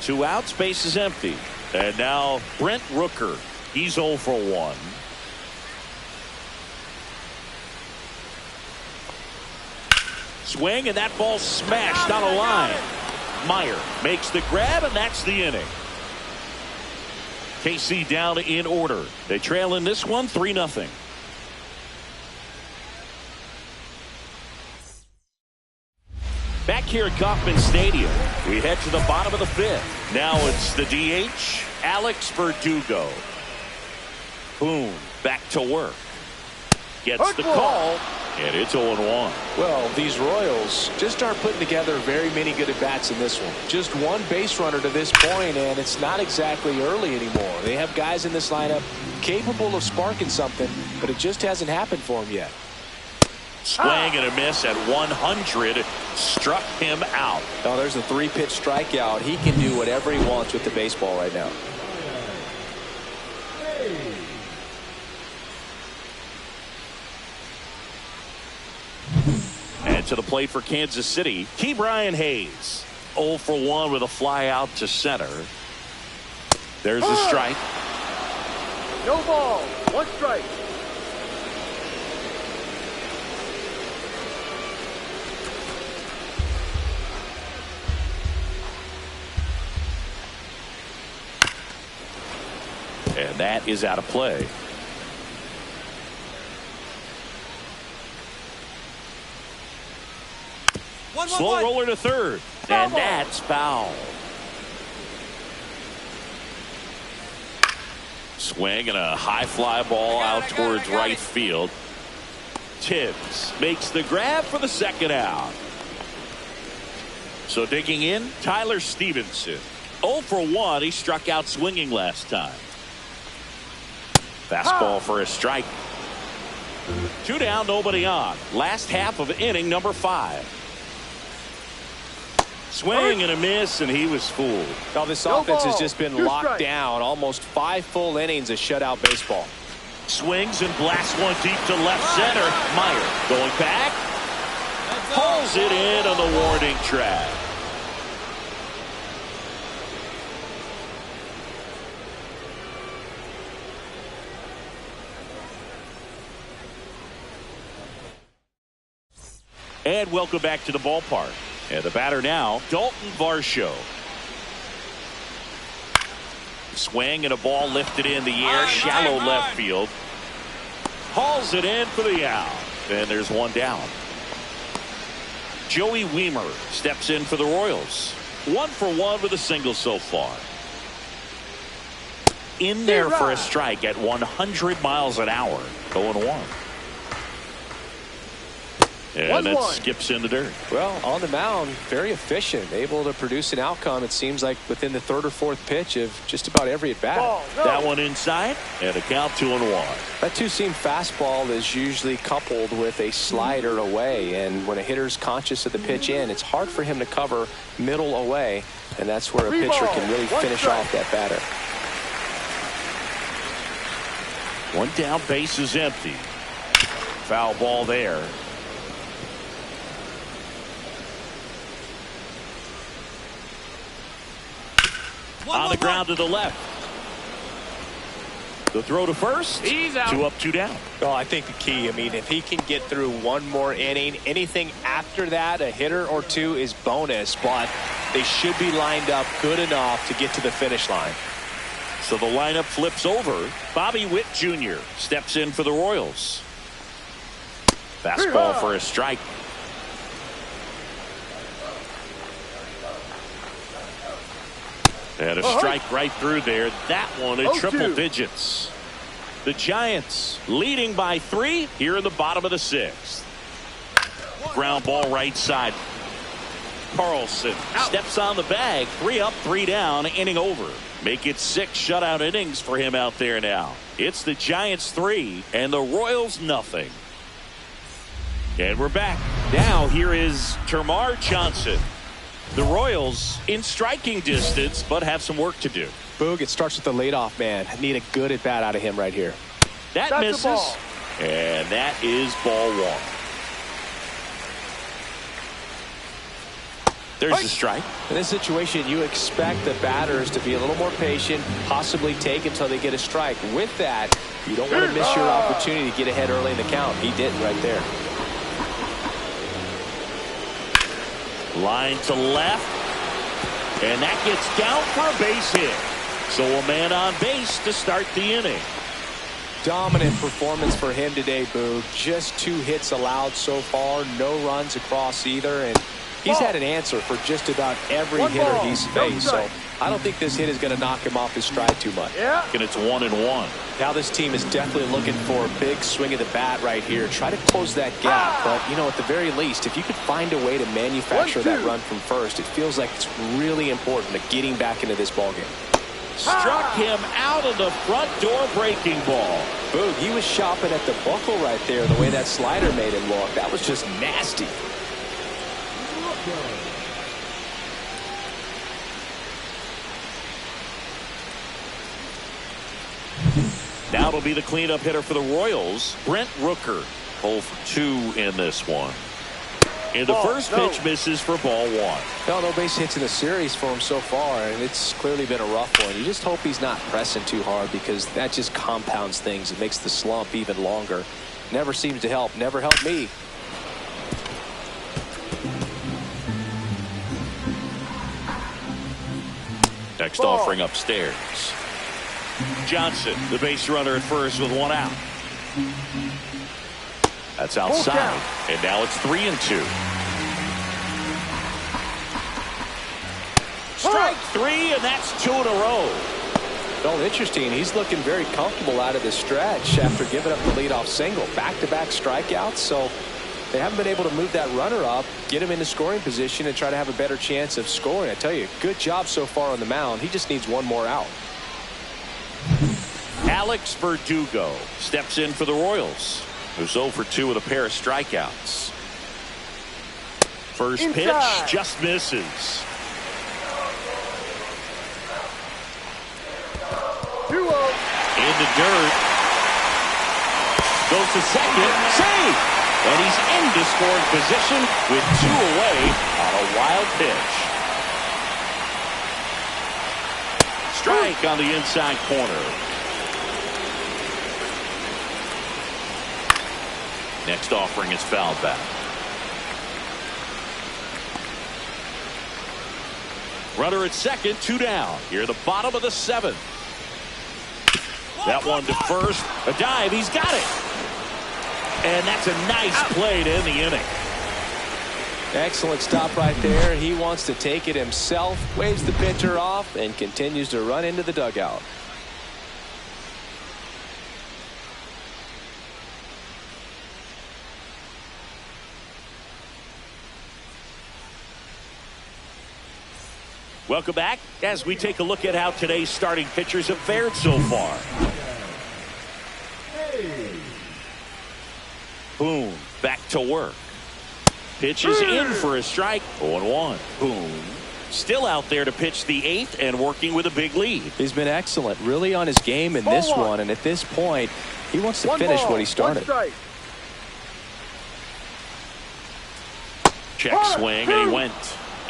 2 outs, base is empty. And now Brent Rooker. He's 0 for 1. Swing, and that ball smashed on a line. Meyer makes the grab, and that's the inning. KC down in order. They trail in this one 3-0. Back here at Kauffman Stadium, we head to the bottom of the 5th. Now it's the DH, Alex Verdugo. Boone back to work. Gets the call, and it's 0-1. Well, these Royals just aren't putting together very many good at-bats in this one. Just one base runner to this point, and it's not exactly early anymore. They have guys in this lineup capable of sparking something, but it just hasn't happened for them yet. Swing and a miss at 100. Struck him out. Now there's a 3-pitch strikeout. He can do whatever he wants with the baseball right now. And to the plate for Kansas City, Ke'Bryan Hayes. 0 for 1 with a fly out to center. There's a strike. No ball. 1 strike. And that is out of play. Slow roller to third. And that's foul. Swing and a high fly ball out towards right field. Tibbs makes the grab for the second out. So digging in, Tyler Stevenson. 0 for 1. He struck out swinging last time. Fastball for a strike. 2 down, nobody on. Last half of inning number 5. Swing and a miss, and he was fooled. Now this offense has just been locked down. Almost 5 full innings of shutout baseball. Swings and blasts one deep to left center. Meyer going back. Pulls it in on the warning track. And welcome back to the ballpark. And the batter now, Dalton Varsho. Swing and a ball lifted in the air, shallow left field. Hauls it in for the out. And there's 1 down. Joey Weimer steps in for the Royals. 1 for 1 with a single so far. In there for a strike at 100 miles an hour. 0-1. And that skips in the dirt. Well, on the mound, very efficient, able to produce an outcome, it seems like, within the 3rd or 4th pitch of just about every at-bat. That one inside, and a count 2-1. That 2-seam fastball is usually coupled with a slider away, and when a hitter's conscious of the pitch in, it's hard for him to cover middle away, and that's where a pitcher can really finish off that batter. 1 down, base is empty. Foul ball there. On the ground to the left. The throw to first. He's out. 2 up, 2 down. Well, I think the key, I mean, if he can get through 1 more inning, anything after that, a hitter or 2 is bonus, but they should be lined up good enough to get to the finish line. So the lineup flips over. Bobby Witt Jr. steps in for the Royals. Fastball for a strike. And a strike right through there. That one in triple digits. The Giants leading by 3 here in the bottom of the 6th. Ground ball right side. Carlson steps on the bag. 3 up, 3 down, inning over. Make it 6 shutout innings for him out there now. It's the Giants 3 and the Royals nothing. And we're back. Now here is Termarr Johnson. The Royals in striking distance, but have some work to do. Boog, it starts with the leadoff man. Need a good at-bat out of him right here. That misses, and that is ball one. There's the strike. In this situation, you expect the batters to be a little more patient, possibly take until they get a strike. With that, you don't want to miss your opportunity to get ahead early in the count. He didn't right there. Line to left, and that gets down for a base hit. So a man on base to start the inning. Dominant performance for him today, Boog. Just 2 hits allowed so far, no runs across either, and he's had an answer for just about every hitter he's faced. So I don't think this hit is going to knock him off his stride too much. And it's 1-1. Now this team is definitely looking for a big swing of the bat right here. Try to close that gap. But, you know, at the very least, if you could find a way to manufacture that run from first, it feels like it's really important to getting back into this ballgame. Struck him out of the front door breaking ball. Boog, he was shopping at the buckle right there, the way that slider made him look. That was just nasty. Now it'll be the cleanup hitter for the Royals, Brent Rooker. 0 for 2 in this one. And the first pitch misses for ball one. No base hits in the series for him so far, and it's clearly been a rough one. You just hope he's not pressing too hard, because that just compounds things. It makes the slump even longer. Never seems to help. Never helped me. Next offering upstairs. Johnson, the base runner at first with 1 out. That's outside. And now it's 3-2. Strike 3, and that's 2 in a row. Well, interesting. He's looking very comfortable out of this stretch after giving up the leadoff single. Back-to-back strikeouts, so they haven't been able to move that runner up, get him into scoring position, and try to have a better chance of scoring. I tell you, good job so far on the mound. He just needs 1 more out. Alex Verdugo steps in for the Royals, who's 0 for 2 with a pair of strikeouts. First pitch just misses. 2-0. Into dirt. Goes to second. Save! And he's into scoring position with 2 away on a wild pitch. Strike on the inside corner. Next offering is fouled back. Runner at second, 2 down. Here at the bottom of the 7th. That one to first. A dive. He's got it. And that's a nice play to end the inning. Excellent stop right there. He wants to take it himself, waves the pitcher off, and continues to run into the dugout. Welcome back as we take a look at how today's starting pitchers have fared so far. Boone back to work. Pitch is in for a strike. 0-1. Boone still out there to pitch the 8th and working with a big lead. He's been excellent, really on his game in this one, and at this point he wants to finish what he started. Check swing, and he went.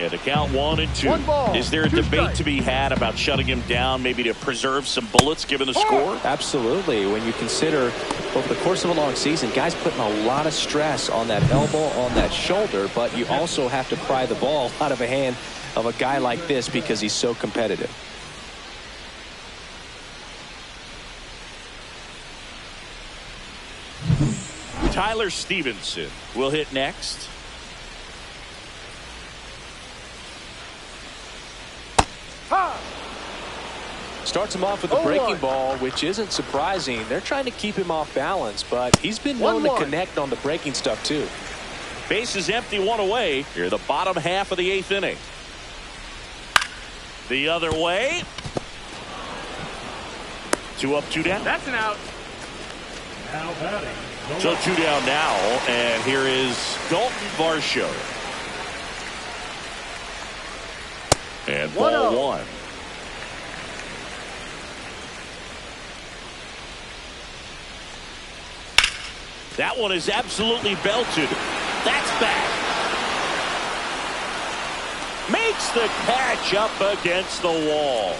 And the count 1-2. Is there a debate to be had about shutting him down, maybe to preserve some bullets given the score? Absolutely. When you consider over the course of a long season, guys putting a lot of stress on that elbow, on that shoulder, but you also have to pry the ball out of the hand of a guy like this because he's so competitive. Tyler Stevenson will hit next. Starts him off with a breaking ball, which isn't surprising. They're trying to keep him off balance, but he's been known to connect on the breaking stuff too. Base is empty, 1 away. Here the bottom half of the 8th inning. The other way. 2 up, 2 down. That's an out. Now batting. So 2 down now, and here is Dalton Varsho. And ball 1. That one is absolutely belted. That's back. Makes the catch up against the wall.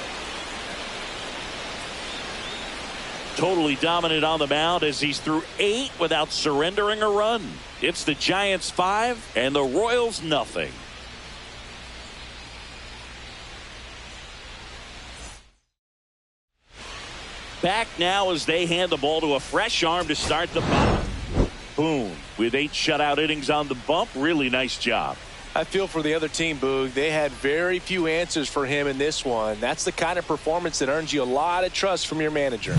Totally dominant on the mound as he's through 8 without surrendering a run. It's the Giants 5 and the Royals nothing. Back now as they hand the ball to a fresh arm to start the bottom. Boone with 8 shutout innings on the bump. Really nice job. I feel for the other team, Boog. They had very few answers for him in this one. That's the kind of performance that earns you a lot of trust from your manager.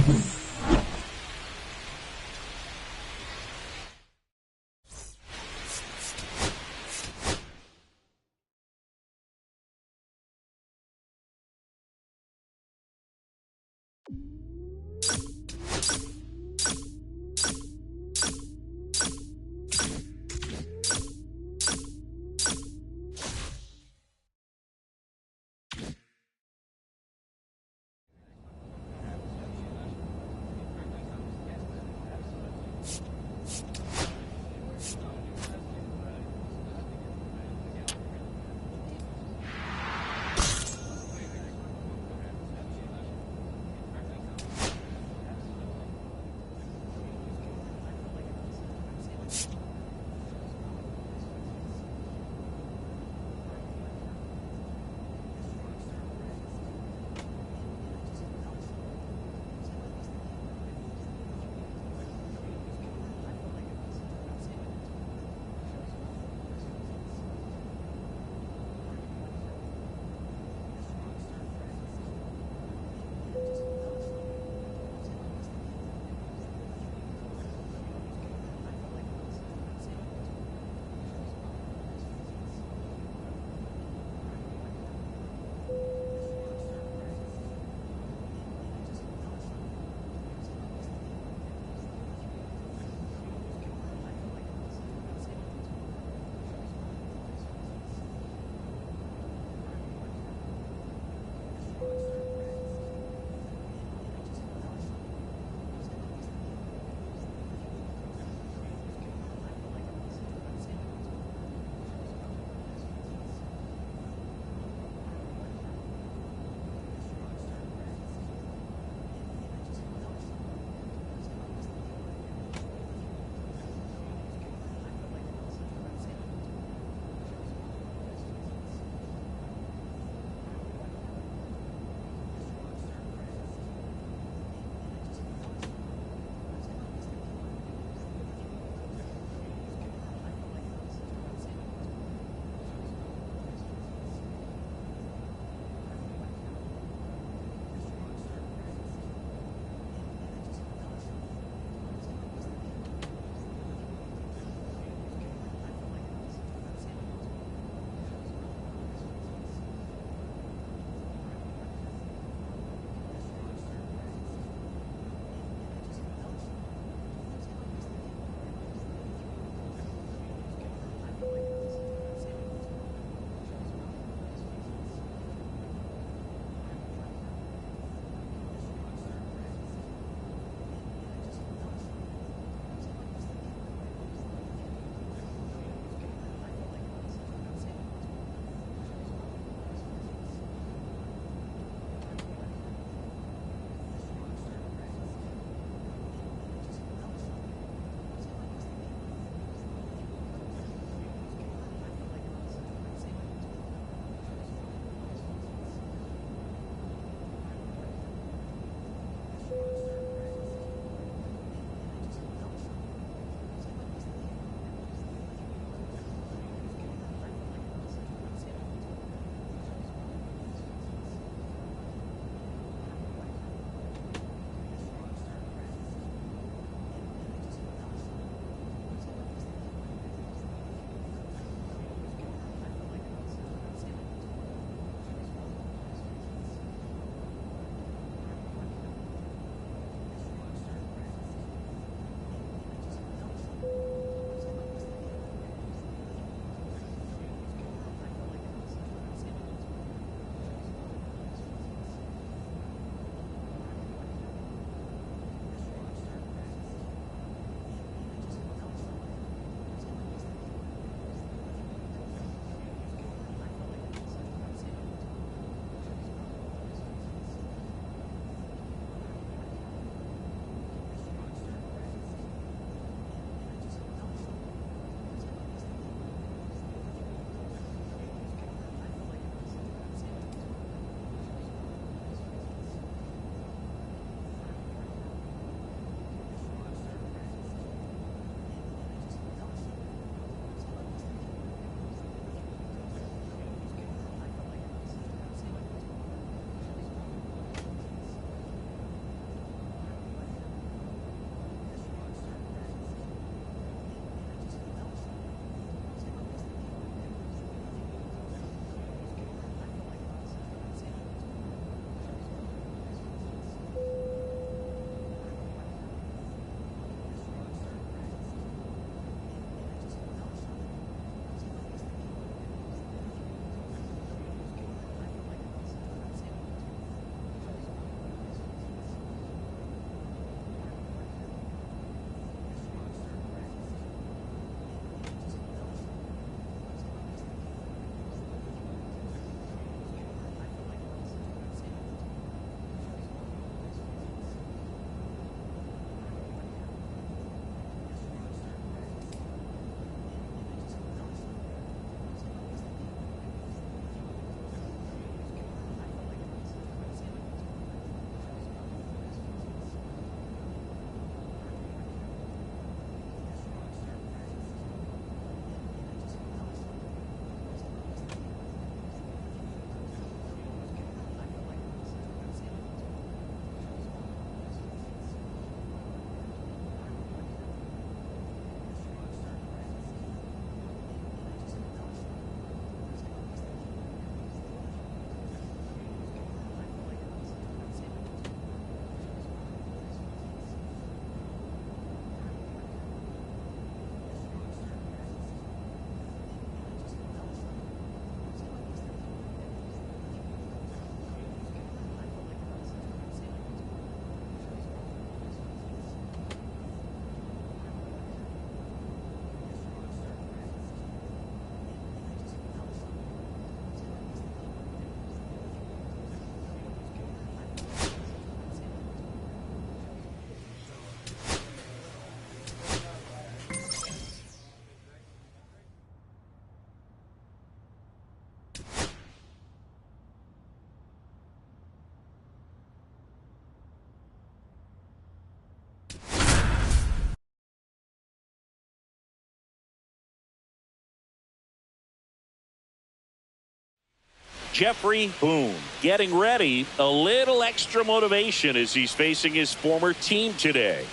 Jeffrey Boone getting ready. A little extra motivation as he's facing his former team today.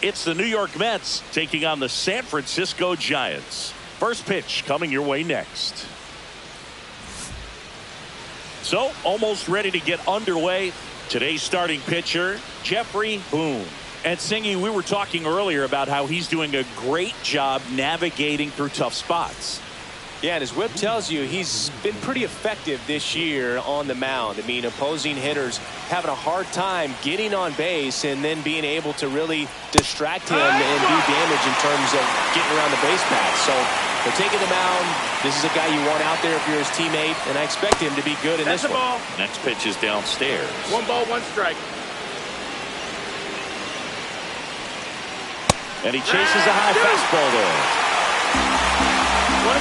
It's the New York Mets taking on the San Francisco Giants. First pitch coming your way next. So almost ready to get underway. Today's starting pitcher, Jeffrey Boone. And Singy, we were talking earlier about how he's doing a great job navigating through tough spots. Yeah, and his whip tells you he's been pretty effective this year on the mound. I mean, opposing hitters having a hard time getting on base and then being able to really distract him and do damage in terms of getting around the base path. So they're taking the mound. This is a guy you want out there if you're his teammate, and I expect him to be good in this one. Ball. Next pitch is downstairs. 1 ball, 1 strike. And he chases a high fastball there. 1-2.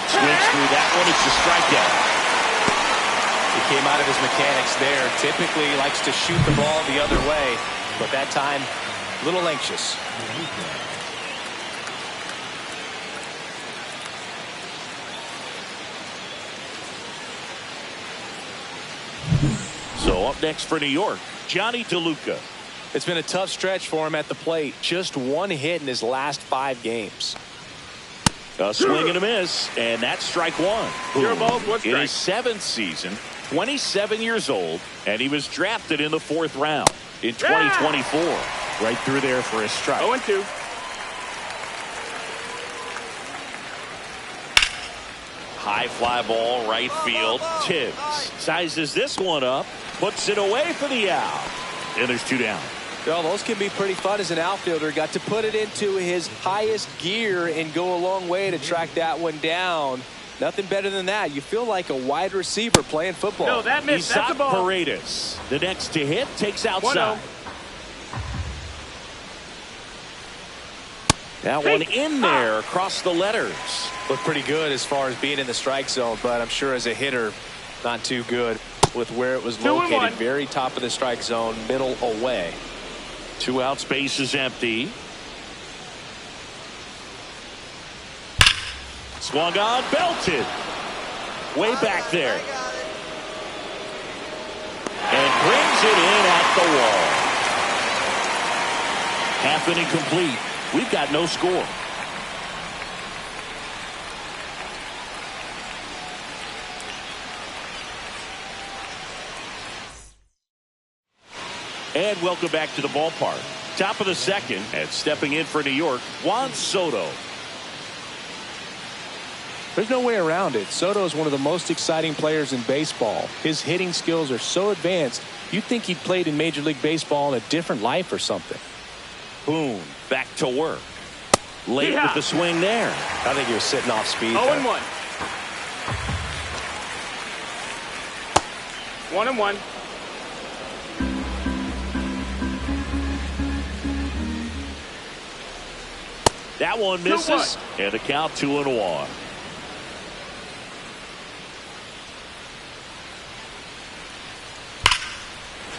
Swings through that one. It's a strikeout. He came out of his mechanics there. Typically likes to shoot the ball the other way, but that time a little anxious. So up next for New York, Johnny DeLuca. It's been a tough stretch for him at the plate. Just 1 hit in his last 5 games. A swing and a miss, and that's strike 1. 0 balls, 1 strike. In his 7th season, 27 years old, and he was drafted in the 4th round in 2024. Right through there for a strike. 0-2. High fly ball, right field. Tibbs sizes this one up, puts it away for the out. And there's 2 down. Well, those can be pretty fun as an outfielder. Got to put it into his highest gear and go a long way to track that one down. Nothing better than that. You feel like a wide receiver playing football. No, that missed. That's a Isaac ball. Paredes. The next to hit takes outside. 1-0. That one in there across the letters. Looked pretty good as far as being in the strike zone, but I'm sure as a hitter, not too good with where it was 2-1. located. Very top of the strike zone, middle away. 2 outs, base is empty. Swung on, belted. Way back there. And brings it in at the wall. Half inning complete. We've got no score. And welcome back to the ballpark. Top of the 2nd, and stepping in for New York, Juan Soto. There's no way around it. Soto is one of the most exciting players in baseball. His hitting skills are so advanced, you'd think he played in Major League Baseball in a different life or something. Boone back to work. Late with the swing there. I think he was sitting off speed. 0-1. 1-1. That one misses. And the count 2-1.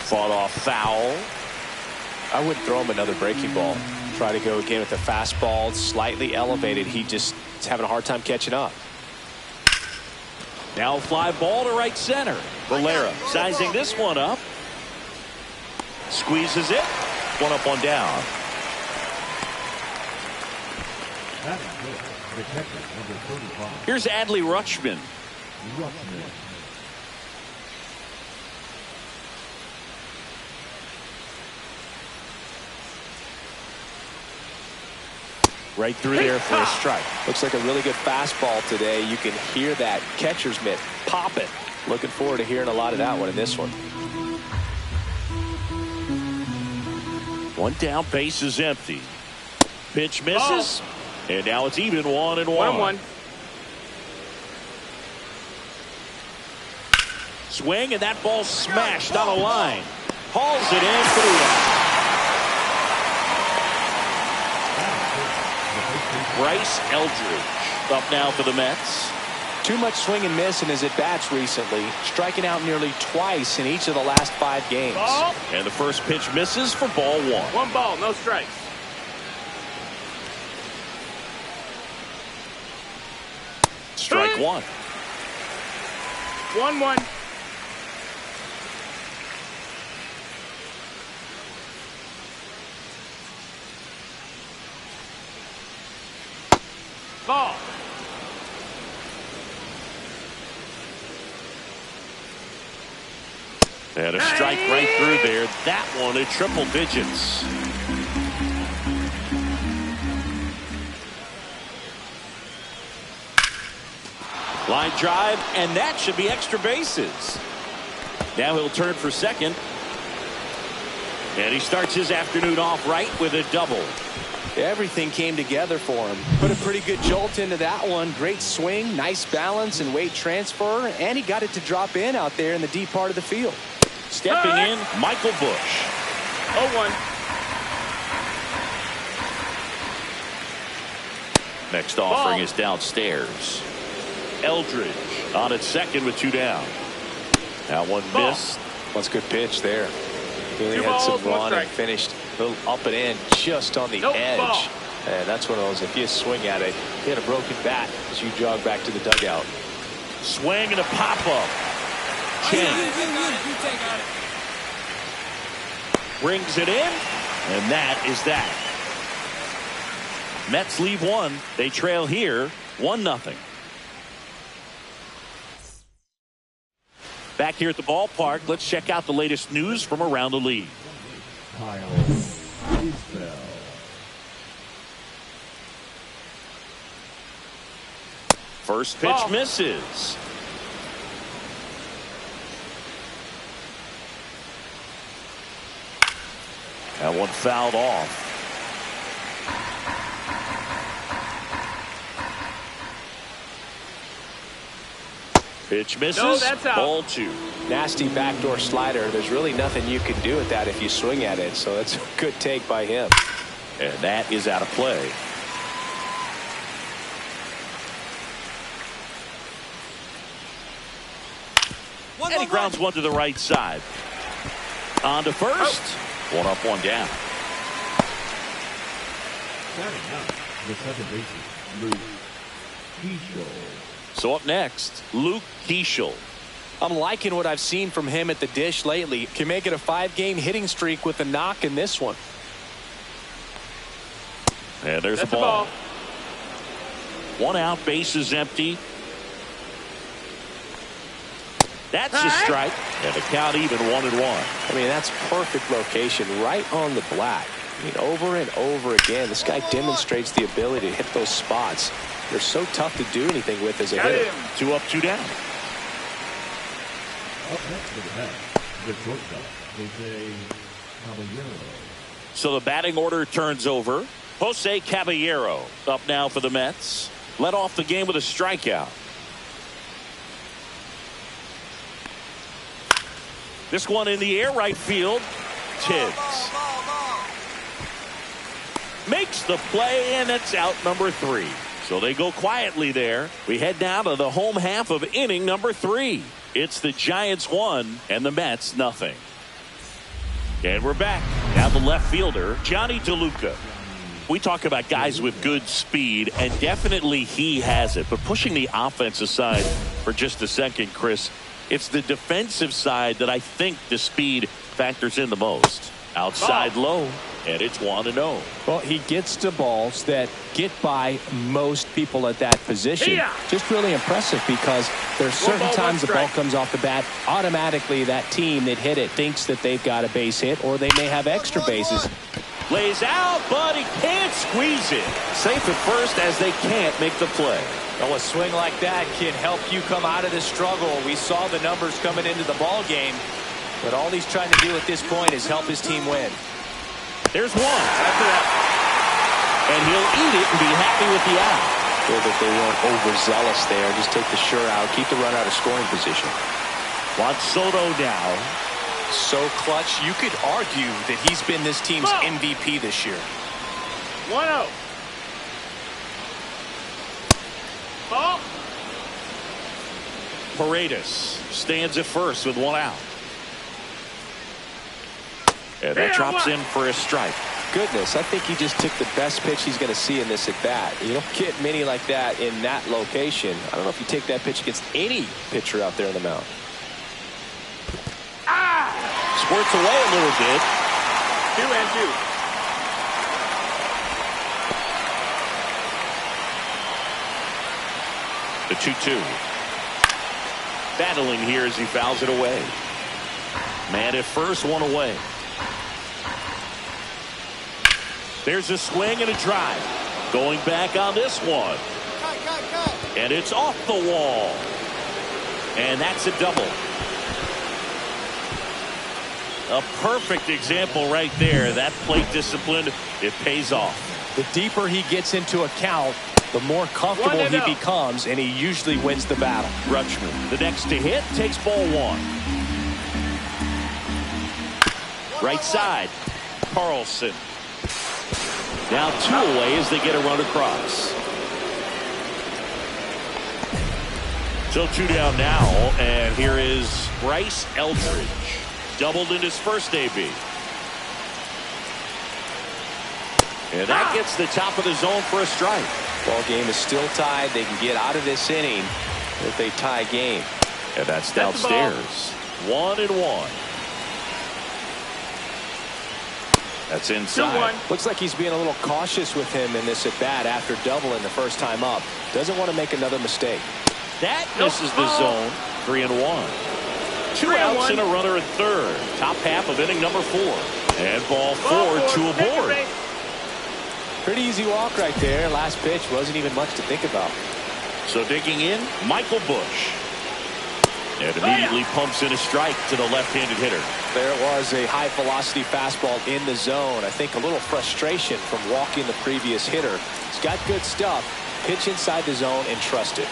Fought off foul. I wouldn't throw him another breaking ball. Try to go again with a fastball, slightly elevated. He just is having a hard time catching up. Now fly ball to right center. Valera sizing this one up. Squeezes it. 1 up, 1 down. Here's Adley Rutschman. Right through there for a strike. Looks like a really good fastball today. You can hear that catcher's mitt popping. Looking forward to hearing a lot of that one in this one. 1 down, base is empty. Pitch misses. And now it's even 1-1. 1-1. Swing, and that ball smashed on a line. Hauls it in for the out. Bryce Eldridge up now for the Mets. Too much swing and miss in his at-bats recently, striking out nearly twice in each of the last 5 games. Ball. And the first pitch misses for ball 1. 1 ball, no strikes. Strike 1. 1-1. Ball. And a strike right through there. That one at triple digits. Line drive, and that should be extra bases. Now he'll turn for second. And he starts his afternoon off right with a double. Everything came together for him. Put a pretty good jolt into that one. Great swing, nice balance and weight transfer, and he got it to drop in out there in the deep part of the field. Stepping in, Michael Busch. 0-1. Next offering is downstairs. Eldridge on at second with 2 down. That one missed. That's a good pitch there. Really 2 had some balls, 1 run and strike. finished a little up and in just on the edge. Ball. And that's one of those, if you swing at it, you had a broken bat as you jog back to the dugout. Swing and a pop-up. Chen brings it in, and that is that. Mets leave 1. They trail here 1-0. Back here at the ballpark, let's check out the latest news from around the league. Kyle Isbell. First pitch misses. That one fouled off. Pitch misses. No, that's out. Ball 2. Nasty backdoor slider. There's really nothing you can do with that if you swing at it. So that's a good take by him. And that is out of play. And he grounds one to the right side. On to first. 1 up, 1 down. Batting out, the second baseman, Luke Keishel. So up next, Luke Keishel. I'm liking what I've seen from him at the dish lately. Can make it a 5-game hitting streak with a knock in this one. And there's That's a a ball. ball. 1 out, base is empty. That's a strike. And the count even 1-1. I mean, that's perfect location right on the black. I mean, over and over again, this guy demonstrates the ability to hit those spots. They're so tough to do anything with as a Got hitter. him. 2 up, 2 down. Up next for the Mets, the shortstop, Jose Caballero. So the batting order turns over. Jose Caballero up now for the Mets. Led off the game with a strikeout. This one in the air, right field. Tibbs makes the play, and it's out number 3. So they go quietly there. We head now to the home half of inning number 3. It's the Giants 1 and the Mets nothing. And we're back. Now the left fielder, Johnny DeLuca. We talk about guys with good speed, and definitely he has it. But pushing the offense aside for just a second, Chris, it's the defensive side that I think the speed factors in the most. Outside low, and it's 1-0. Well, he gets to balls that get by most people at that position. Yeah. Just really impressive because there's certain ball, times the ball strike. comes off the bat. Automatically, that team that hit it thinks that they've got a base hit, or they may have extra bases. Lays out, but he can't squeeze it. Safe at first as they can't make the play. Well, a swing like that can help you come out of the struggle. We saw the numbers coming into the ball game, but all he's trying to do at this point is help his team win. There's one. And he'll eat it and be happy with the out. Feel that they weren't overzealous there. Just take the sure out. Keep the run out of scoring position. Juan Soto now. So clutch, you could argue that he's been this team's MVP this year. 1-0. Ball. Paredes stands at first with one out. And that drops in for a strike. Goodness, I think he just took the best pitch he's going to see in this at bat. You don't get many like that in that location. I don't know if you take that pitch against any pitcher out there on the mound. Squirts away a little bit. 2-2. The 2-2. Battling here as he fouls it away. Man at first, one away. There's a swing and a drive. Going back on this one. And it's off the wall. And that's a double. A perfect example right there. That plate discipline, it pays off. The deeper he gets into a count, the more comfortable he becomes, and he usually wins the battle. Rutschman, the next to hit, takes ball one. Right side, Carlson. Now 2 away as they get a run across. So 2 down now, and here is Bryce Eldridge. Doubled in his first AB. And that gets the top of the zone for a strike. Ball game is still tied. They can get out of this inning if they tie game. And that's downstairs. 1-1. That's inside. 2-1. Looks like he's being a little cautious with him in this at bat after doubling the first time up. Doesn't want to make another mistake. That misses the zone. 3-1. 2 outs and a runner at third. Top half of inning number 4. And ball 4, 2 aboard. Pretty easy walk right there. Last pitch wasn't even much to think about. So digging in, Michael Busch. And immediately pumps in a strike to the left-handed hitter. There it was, a high-velocity fastball in the zone. I think a little frustration from walking the previous hitter. He's got good stuff. Pitch inside the zone and trust it.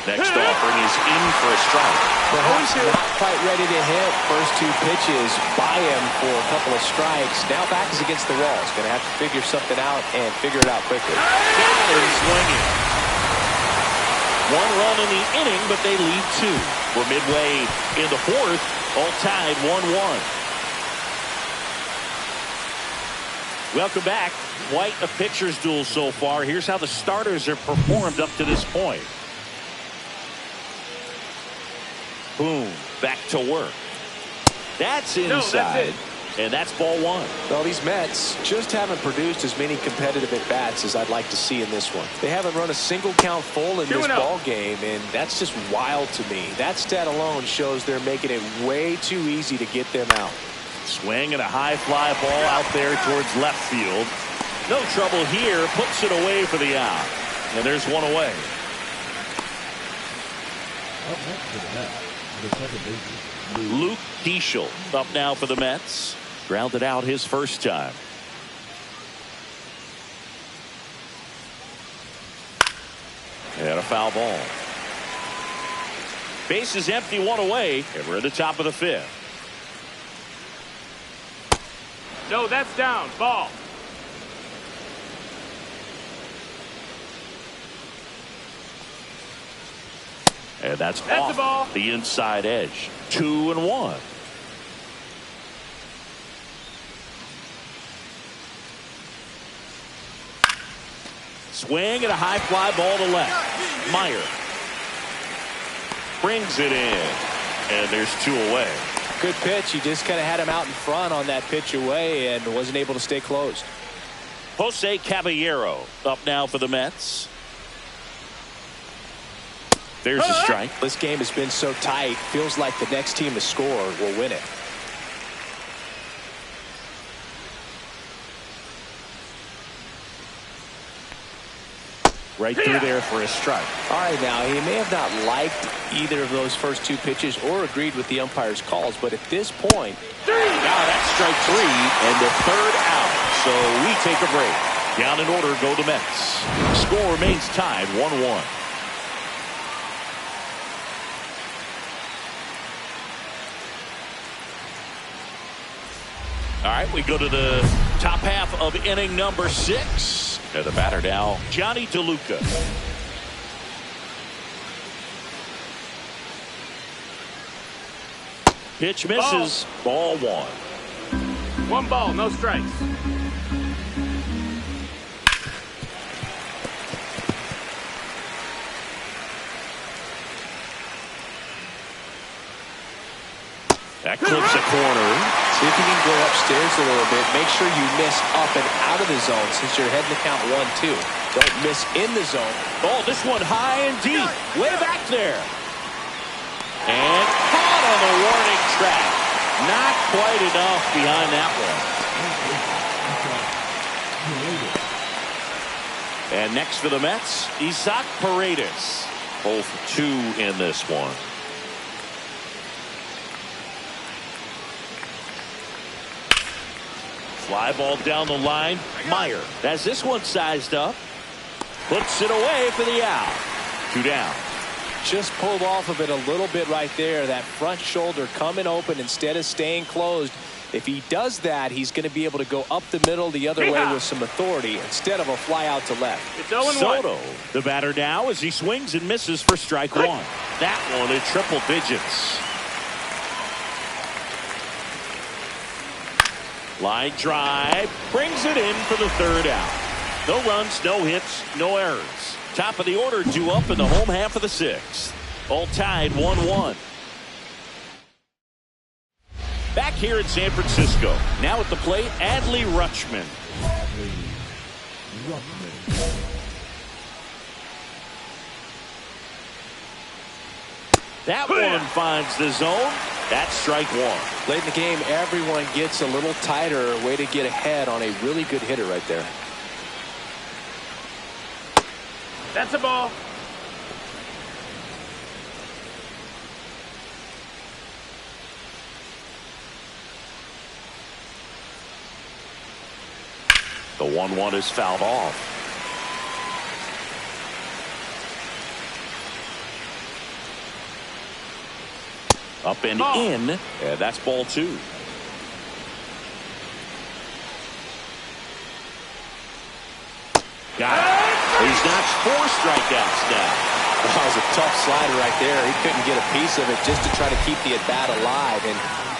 Next offering is in for a strike. Perhaps not quite ready to hit. First 2 pitches by him for a couple of strikes. Now back is against the wall. He's going to have to figure something out and figure it out quickly. And swinging. 1 run in the inning, but they lead 2. We're midway in the 4th. All tied 1-1. Welcome back. Quite a pitcher's duel so far. Here's how the starters have performed up to this point. Boom, back to work. That's inside. And that's ball 1. Well, these Mets just haven't produced as many competitive at-bats as I'd like to see in this one. They haven't run a single count full in this ball game, and that's just wild to me. That stat alone shows they're making it way too easy to get them out. Swing and a high fly ball out there towards left field. No trouble here. Puts it away for the out. And there's 1 away. Up next for the Mets, the second baseman, Luke Diesel up now for the Mets. Grounded out his first time. And a foul ball. Base is empty, 1 away, and we're at the top of the 5th. No, that's down. Ball. And that's That's off the ball. the inside edge. 2-1. Swing and a high fly ball to left. Meyer brings it in. And there's 2 away. Good pitch. He just kind of had him out in front on that pitch away and wasn't able to stay closed. Jose Caballero up now for the Mets. There's a strike. This game has been so tight. Feels like the next team to score will win it. Right through there for a strike. All right, now, he may have not liked either of those first 2 pitches or agreed with the umpire's calls, but at this point... Now that's strike 3 and the 3rd out. So we take a break. Down in order go the Mets. Score remains tied 1-1. All right, we go to the top half of inning number 6. And the batter now, Johnny DeLuca. Pitch misses. Ball 1. 1 ball, no strikes. That clips a corner. See if you can go upstairs a little bit. Make sure you miss up and out of the zone since you're heading to count 1-2. Don't miss in the zone. Oh, this one high and deep. Way back there. And caught on the warning track. Not quite enough behind that one. And next for the Mets, Isaac Paredes. 0 for 2 in this one. Fly ball down the line. Meyer has this one sized up. Puts it away for the out. 2 down. Just pulled off of it a little bit right there. That front shoulder coming open instead of staying closed. If he does that, he's going to be able to go up the middle the other way with some authority instead of a fly out to left. It's 0-1. Soto, the batter now, as he swings and misses for strike 1. That one in triple digits. Line drive, brings it in for the 3rd out. No runs, no hits, no errors. Top of the order due up in the home half of the 6th. All tied 1-1. Back here in San Francisco. Now at the plate, Adley Rutschman. That one finds the zone. That's strike 1. Late in the game, everyone gets a little tighter. Way to get ahead on a really good hitter right there. That's a ball. The 1-1 is fouled off. Up and in. Yeah, that's ball 2. Got it. He's notched 4 strikeouts now. That was a tough slider right there. He couldn't get a piece of it just to try to keep the at-bat alive. And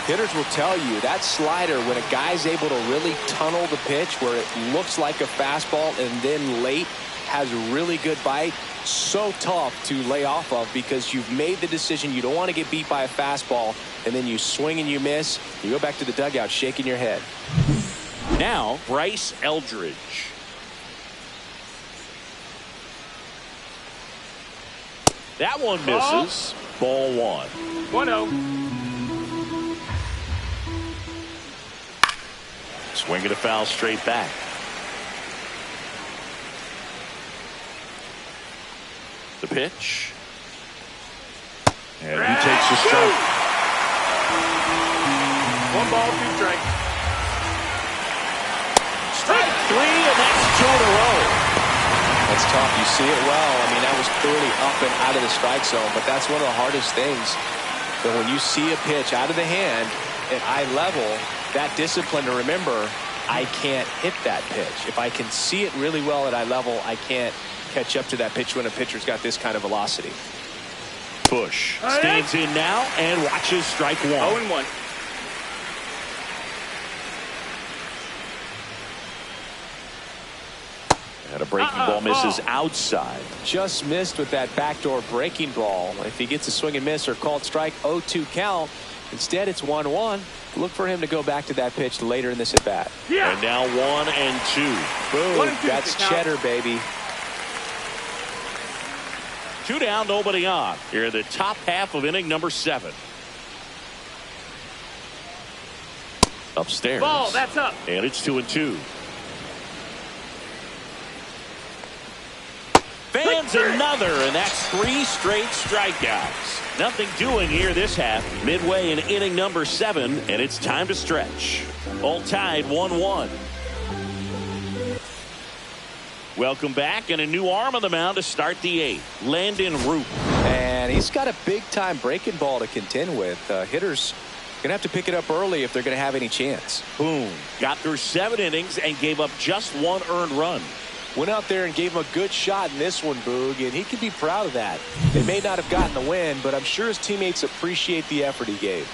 hitters will tell you that slider, when a guy's able to really tunnel the pitch where it looks like a fastball and then late has a really good bite, so tough to lay off of because you've made the decision you don't want to get beat by a fastball, and then you swing and you miss. You go back to the dugout shaking your head. Now Bryce Eldridge. That one misses. Ball 1. 1-0. Swinging a foul straight back. The pitch. And he takes a strike. 1 ball, 2 strikes. Strike 3, and that's 2 in a row. That's tough. You see it well. I mean, that was clearly up and out of the strike zone, but that's one of the hardest things. But when you see a pitch out of the hand at eye level, that discipline to remember, I can't hit that pitch. If I can see it really well at eye level, I can't catch up to that pitch when a pitcher's got this kind of velocity. Bush stands in now and watches strike 1. 0-1. And a breaking ball misses outside. Just missed with that backdoor breaking ball. If he gets a swing and miss or called strike, 0-2 count. Instead, it's 1-1. Look for him to go back to that pitch later in this at bat. And now 1 and 2. Boom. 1 and 2. That's cheddar, baby. 2 down, nobody on. Here in the top half of inning number 7. Upstairs. Ball, that's up. And it's 2 and 2. Fans another, and that's 3 straight strikeouts. Nothing doing here this half. Midway in inning number 7, and it's time to stretch. All tied 1-1. Welcome back, and a new arm on the mound to start the 8th. Landon Root. And he's got a big-time breaking ball to contend with. Hitters going to have to pick it up early if they're going to have any chance. Boom. Got through 7 innings and gave up just 1 earned run. Went out there and gave him a good shot in this one, Boog, and he can be proud of that. They may not have gotten the win, but I'm sure his teammates appreciate the effort he gave.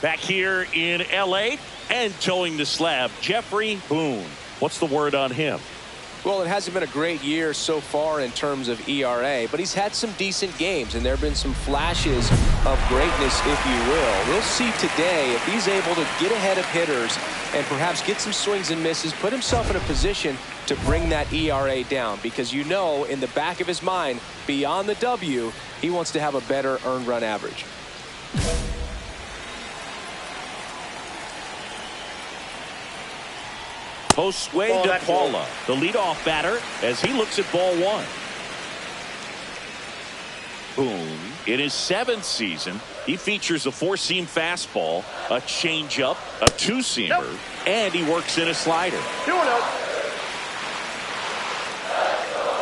Back here in L.A. and towing the slab, Jeffrey Boone. What's the word on him? Well, it hasn't been a great year so far in terms of ERA, but he's had some decent games, and there have been some flashes of greatness, if you will. We'll see today if he's able to get ahead of hitters and perhaps get some swings and misses, put himself in a position to bring that ERA down, because you know in the back of his mind, beyond the W, he wants to have a better earned run average. Josue De Paula, the leadoff batter, as he looks at ball one. Boone, in his 7th season, he features a four-seam fastball, a changeup, a two-seamer, and he works in a slider. 2-0.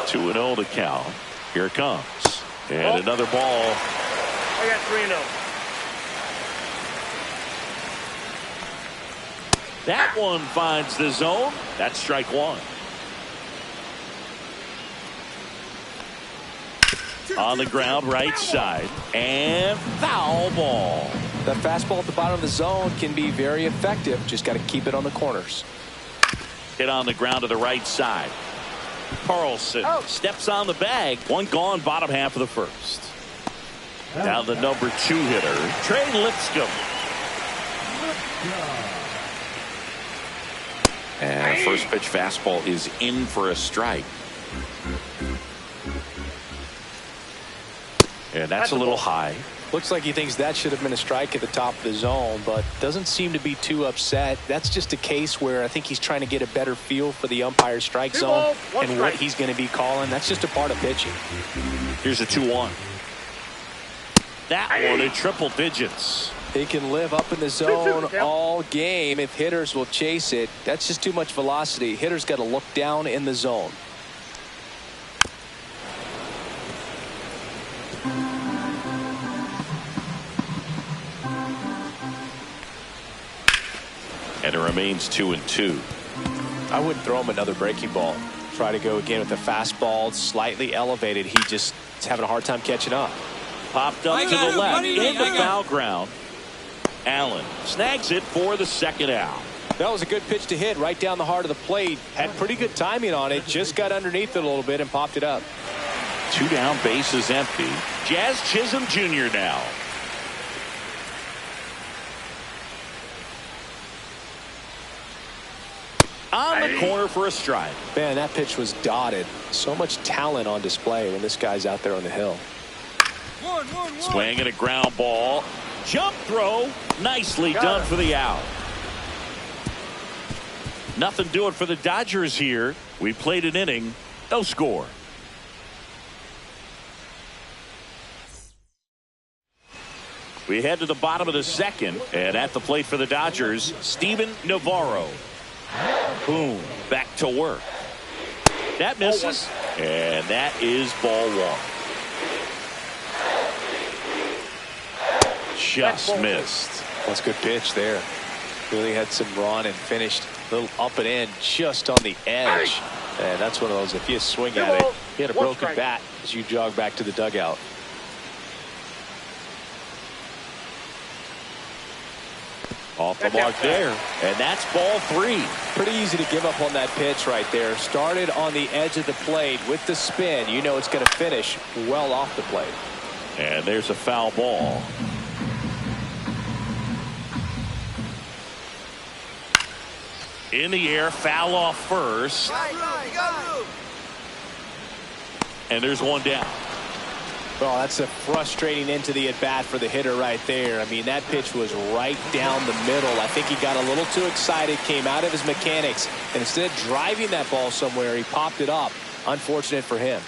2-0 to count. Here it comes. And another ball. I got 3-0. That one finds the zone. That's strike one. On the ground, right side, and foul ball. The fastball at the bottom of the zone can be very effective. Just got to keep it on the corners. Hit on the ground to the right side. Carlson steps on the bag. One gone, bottom half of the first. Now the number 2 hitter, Trey Lipscomb. And first pitch fastball is in for a strike. And that's a little high. Looks like he thinks that should have been a strike at the top of the zone, but doesn't seem to be too upset. That's just a case where I think he's trying to get a better feel for the umpire's strike zone and what he's going to be calling. That's just a part of pitching. Here's a 2-1. That one in triple digits. He can live up in the zone all game if hitters will chase it. That's just too much velocity. Hitters got to look down in the zone. And it remains 2-2. I wouldn't throw him another breaking ball. Try to go again with the fastball slightly elevated. He just is having a hard time catching up. Popped up to the left in the foul ground. Allen snags it for the second out. That was a good pitch to hit right down the heart of the plate. Had pretty good timing on it. Just got underneath it a little bit and popped it up. 2 down, bases empty. Jazz Chisholm Jr. now. On the corner for a strike. Man, that pitch was dotted. So much talent on display when this guy's out there on the hill. Swing and a ground ball. Jump throw. Nicely done for the out. Nothing doing for the Dodgers here. We played an inning. No score. We head to the bottom of the second. And at the plate for the Dodgers, Steven Navarro. Boom. Back to work. That misses. And that is ball one. Just missed. That's a good pitch there. Really had some run and finished a little up and in just on the edge. And that's one of those, if you swing at it, you had a broken bat as you jog back to the dugout. Off the mark there. And that's ball three. Pretty easy to give up on that pitch right there. Started on the edge of the plate with the spin. You know it's going to finish well off the plate. And there's a foul ball. In the air, foul off first. And there's one down. Well, that's a frustrating end to the at-bat for the hitter right there. I mean, that pitch was right down the middle. I think he got a little too excited, came out of his mechanics, and instead of driving that ball somewhere, he popped it up. Unfortunate for him.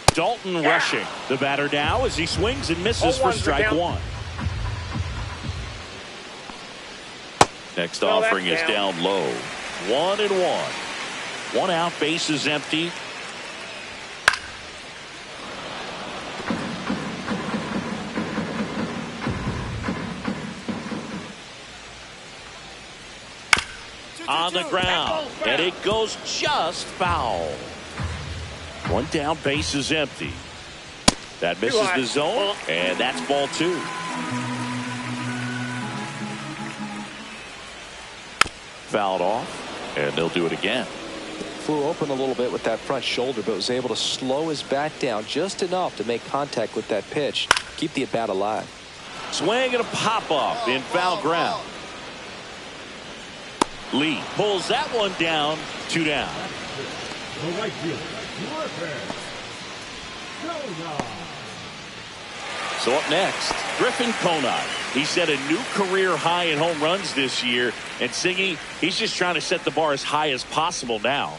Dalton rushing. The batter now as he swings and misses for strike one. Next offering is down low. 1-1. One out, base is empty. On the ground, and it goes just foul. One down, base is empty. That misses the zone, and that's ball two. Fouled off, and they'll do it again. Flew open a little bit with that front shoulder, but was able to slow his bat down just enough to make contact with that pitch, keep the at-bat alive. Swing and a pop-up in foul ground. Lee pulls that one down, 2 down. The right fielder, So up next, Griffin Conine. He set a new career high in home runs this year, and Singy, he's just trying to set the bar as high as possible now.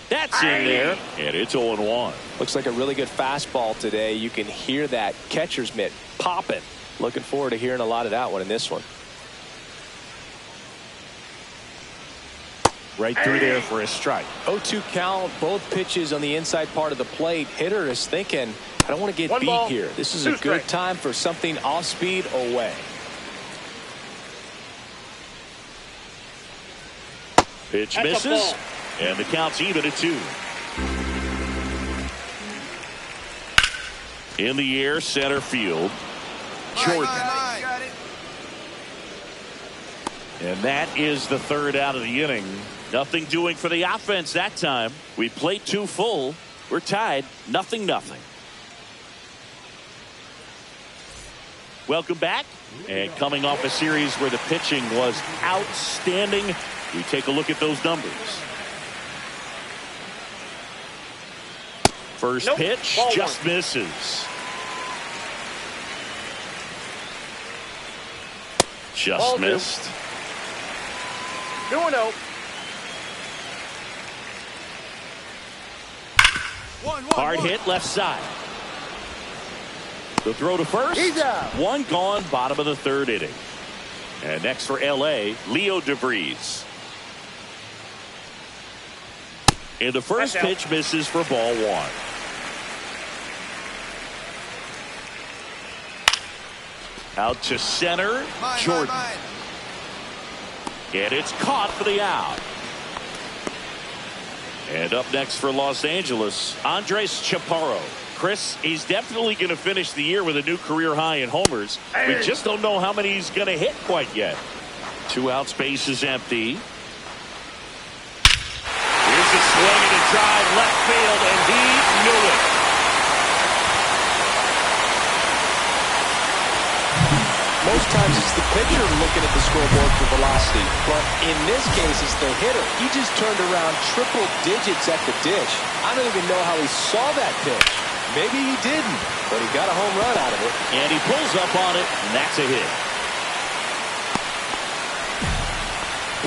That's in there, and it's 0-1. Looks like a really good fastball today. You can hear that catcher's mitt popping. Looking forward to hearing a lot of that one in this one. Right through there for a strike. 0-2 count, both pitches on the inside part of the plate. Hitter is thinking, I don't want to get beat here. This is a good time for something off speed away. Pitch misses, and the count's even at 2. In the air, center field. Jordan. And that is the third out of the inning. Nothing doing for the offense that time. We played 2 full. We're tied 0-0. Welcome back. And coming off a series where the pitching was outstanding, we take a look at those numbers. First pitch just misses. Just missed. 2-0. Hard hit left side. The throw to first. One gone, bottom of the third inning. And next for LA, Leo DeVries. And the first pitch misses for ball one. Out to center, Jordan. And it's caught for the out. And up next for Los Angeles, Andres Chaparro. Chris, he's definitely going to finish the year with a new career high in homers. We just don't know how many he's going to hit quite yet. 2 outs, base is empty. Here's a swing and a drive left field, and he knew it. Most times it's the pitcher looking at the scoreboard for velocity, but in this case it's the hitter. He just turned around triple digits at the dish. I don't even know how he saw that pitch. Maybe he didn't, but he got a home run out of it. And he pulls up on it, and that's a hit.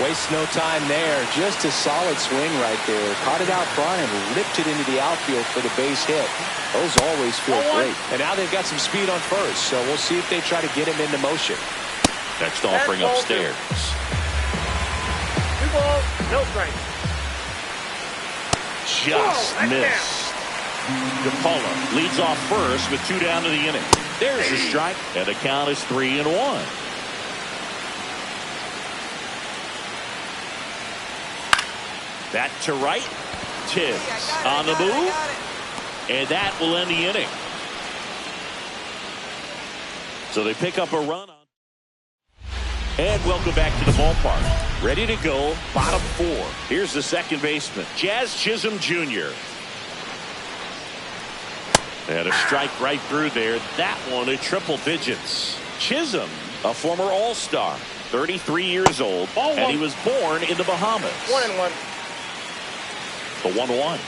Waste no time there. Just a solid swing right there. Caught it out front and ripped it into the outfield for the base hit. Those always feel great. And now they've got some speed on first, so we'll see if they try to get him into motion. Next offering upstairs. 2 balls, no strikes. Just missed. DePaula leads off first with 2 down to the inning. There's a strike, and the count is 3-1. Back to right. Tibbs on the move. And that will end the inning. So they pick up a run. And welcome back to the ballpark. Ready to go, bottom 4. Here's the second baseman, Jazz Chisholm Jr. And a strike right through there. That one at triple digits. Chisholm, a former All-Star, 33 years old, and he was born in the Bahamas. 1-1. The 1-1.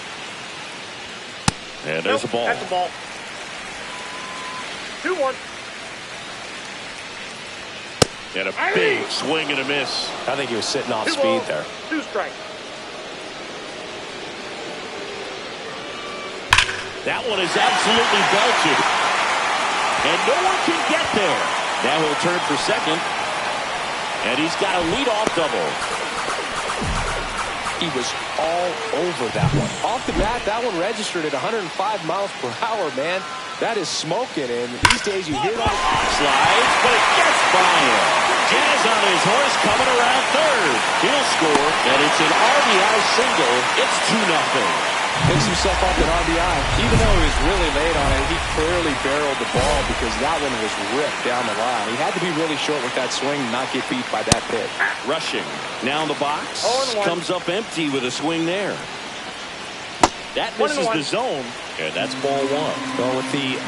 And there's a ball. That's the ball. 2-1. And a big swing and a miss. I think he was sitting off speed there. 2 strikes. That one is absolutely belted. And no one can get there. Now he'll turn for second. And he's got a leadoff double. He was all over that one. Off the bat, that one registered at 105 miles per hour, man. That is smoking, and these days you hear that. Slides, but it gets by him. Jazz on his horse coming around third. He'll score, and it's an RBI single. It's 2-0. Picks himself up an RBI. Even though he was really late on it, he clearly barreled the ball because that one was ripped down the line. He had to be really short with that swing and not get beat by that pitch. Rushing. Now in the box. Comes up empty with a swing there. That misses the zone, and that's ball 1. Well, with the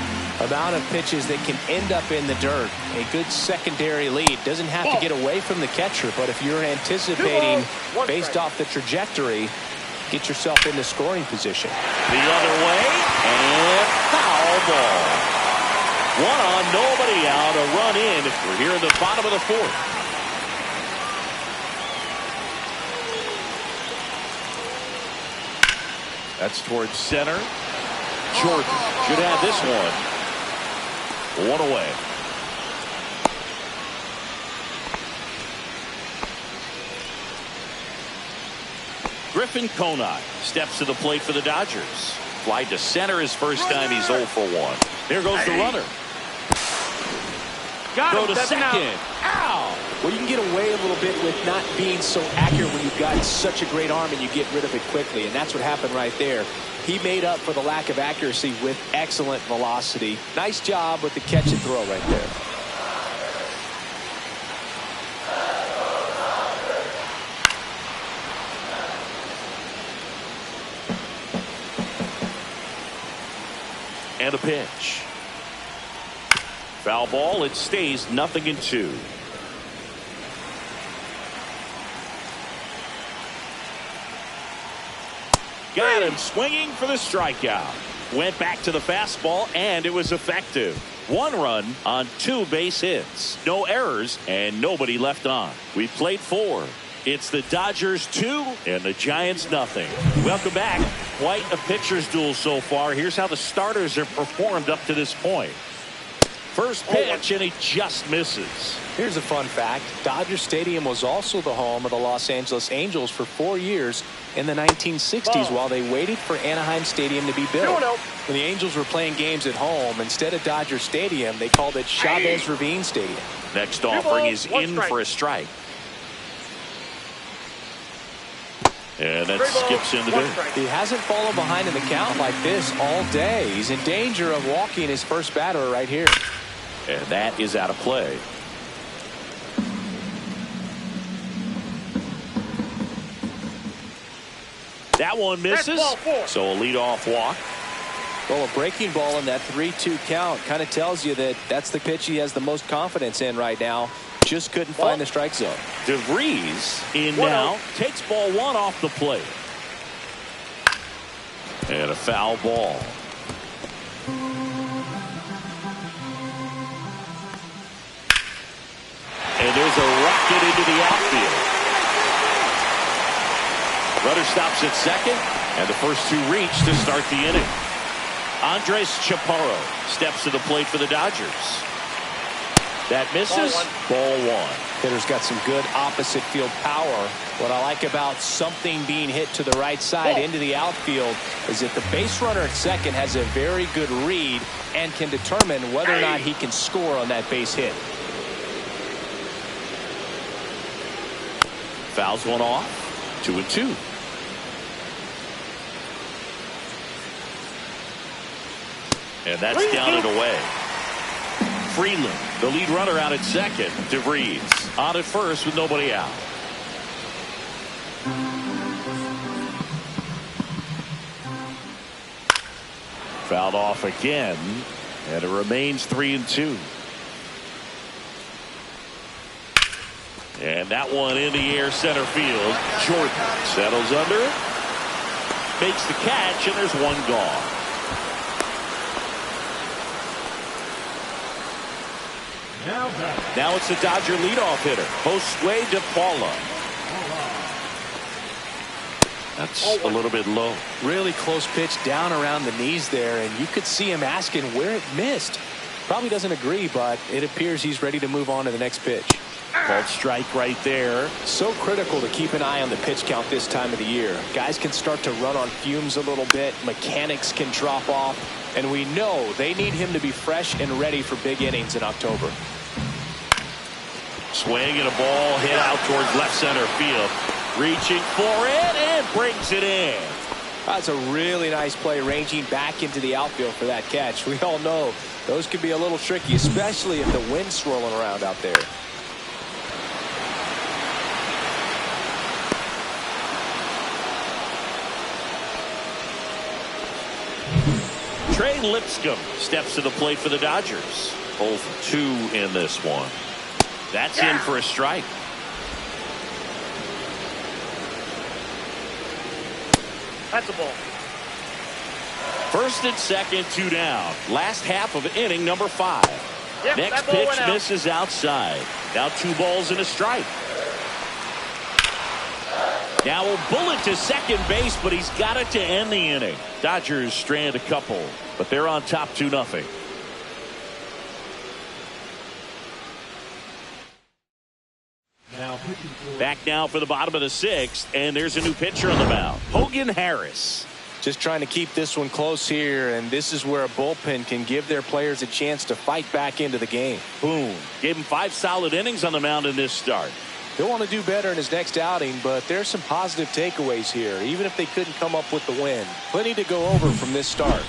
amount of pitches that can end up in the dirt, a good secondary lead. Doesn't have to get away from the catcher, but if you're anticipating based off the trajectory, get yourself into scoring position. The other way, and foul ball. 1 on, nobody out, a run in. We're here in the bottom of the 4th. That's towards center. Jordan should have this one. 1 away. Griffin Conine steps to the plate for the Dodgers. Fly to center his first time. He's 0 for 1. There goes the runner. Throw to second. Ow! Well, you can get away a little bit with not being so accurate when you've got such a great arm and you get rid of it quickly, and that's what happened right there. He made up for the lack of accuracy with excellent velocity. Nice job with the catch and throw right there. And a pitch. Foul ball. It stays 0-2. Got him swinging for the strikeout. Went back to the fastball, and it was effective. 1 run on 2 base hits. No errors, and nobody left on. We played 4. It's the Dodgers 2 and the Giants 0. Welcome back. Quite a pitcher's duel so far. Here's how the starters have performed up to this point. First pitch, and he just misses. Here's a fun fact. Dodger Stadium was also the home of the Los Angeles Angels for 4 years in the 1960s while they waited for Anaheim Stadium to be built. When the Angels were playing games at home, instead of Dodger Stadium, they called it Chavez Ravine Stadium. Next offering is in for a strike. And that skips into there. He hasn't fallen behind in the count like this all day. He's in danger of walking his first batter right here. And that is out of play. That one misses. So a leadoff walk. Well, a breaking ball in that 3-2 count kind of tells you that that's the pitch he has the most confidence in right now. Just couldn't find the strike zone. DeVries in now. Takes ball 1 off the plate. And a foul ball. And there's a rocket into the outfield. Runner stops at second, and the first two reach to start the inning. Andres Chaparro steps to the plate for the Dodgers. That misses. Ball one. Hitter's got some good opposite field power. What I like about something being hit to the right side into the outfield is that the base runner at second has a very good read and can determine whether or not he can score on that base hit. Fouls one off. 2-2. And that's down and away. Freeland, the lead runner, out at second. DeVries on at first with nobody out. Fouled off again, and it remains 3-2. And that one in the air center field. Jordan settles under it, makes the catch, and there's one gone. Now it's the Dodger leadoff hitter, Josue De Paula. That's a little bit low. Really close pitch down around the knees there, and you could see him asking where it missed. Probably doesn't agree, but it appears he's ready to move on to the next pitch. Called strike right there. So critical to keep an eye on the pitch count this time of the year. Guys can start to run on fumes a little bit. Mechanics can drop off. And we know they need him to be fresh and ready for big innings in October. Swing and a ball hit out towards left center field. Reaching for it and brings it in. That's a really nice play, ranging back into the outfield for that catch. We all know those can be a little tricky, especially if the wind's swirling around out there. Trey Lipscomb steps to the plate for the Dodgers. 0 for 2 in this one. That's in for a strike. That's a ball. First and second, 2 down. Last half of inning number 5. Yep, Next that ball pitch went out. misses outside. Now 2 balls and a strike. Now a bullet to second base, but he's got it to end the inning. Dodgers strand a couple, but they're on top 2-0. Back now for the bottom of the 6th, and there's a new pitcher on the mound, Hogan Harris. Just trying to keep this one close here, and this is where a bullpen can give their players a chance to fight back into the game. Boom. Gave him 5 solid innings on the mound in this start. He'll want to do better in his next outing, but there's some positive takeaways here, even if they couldn't come up with the win. Plenty to go over from this start.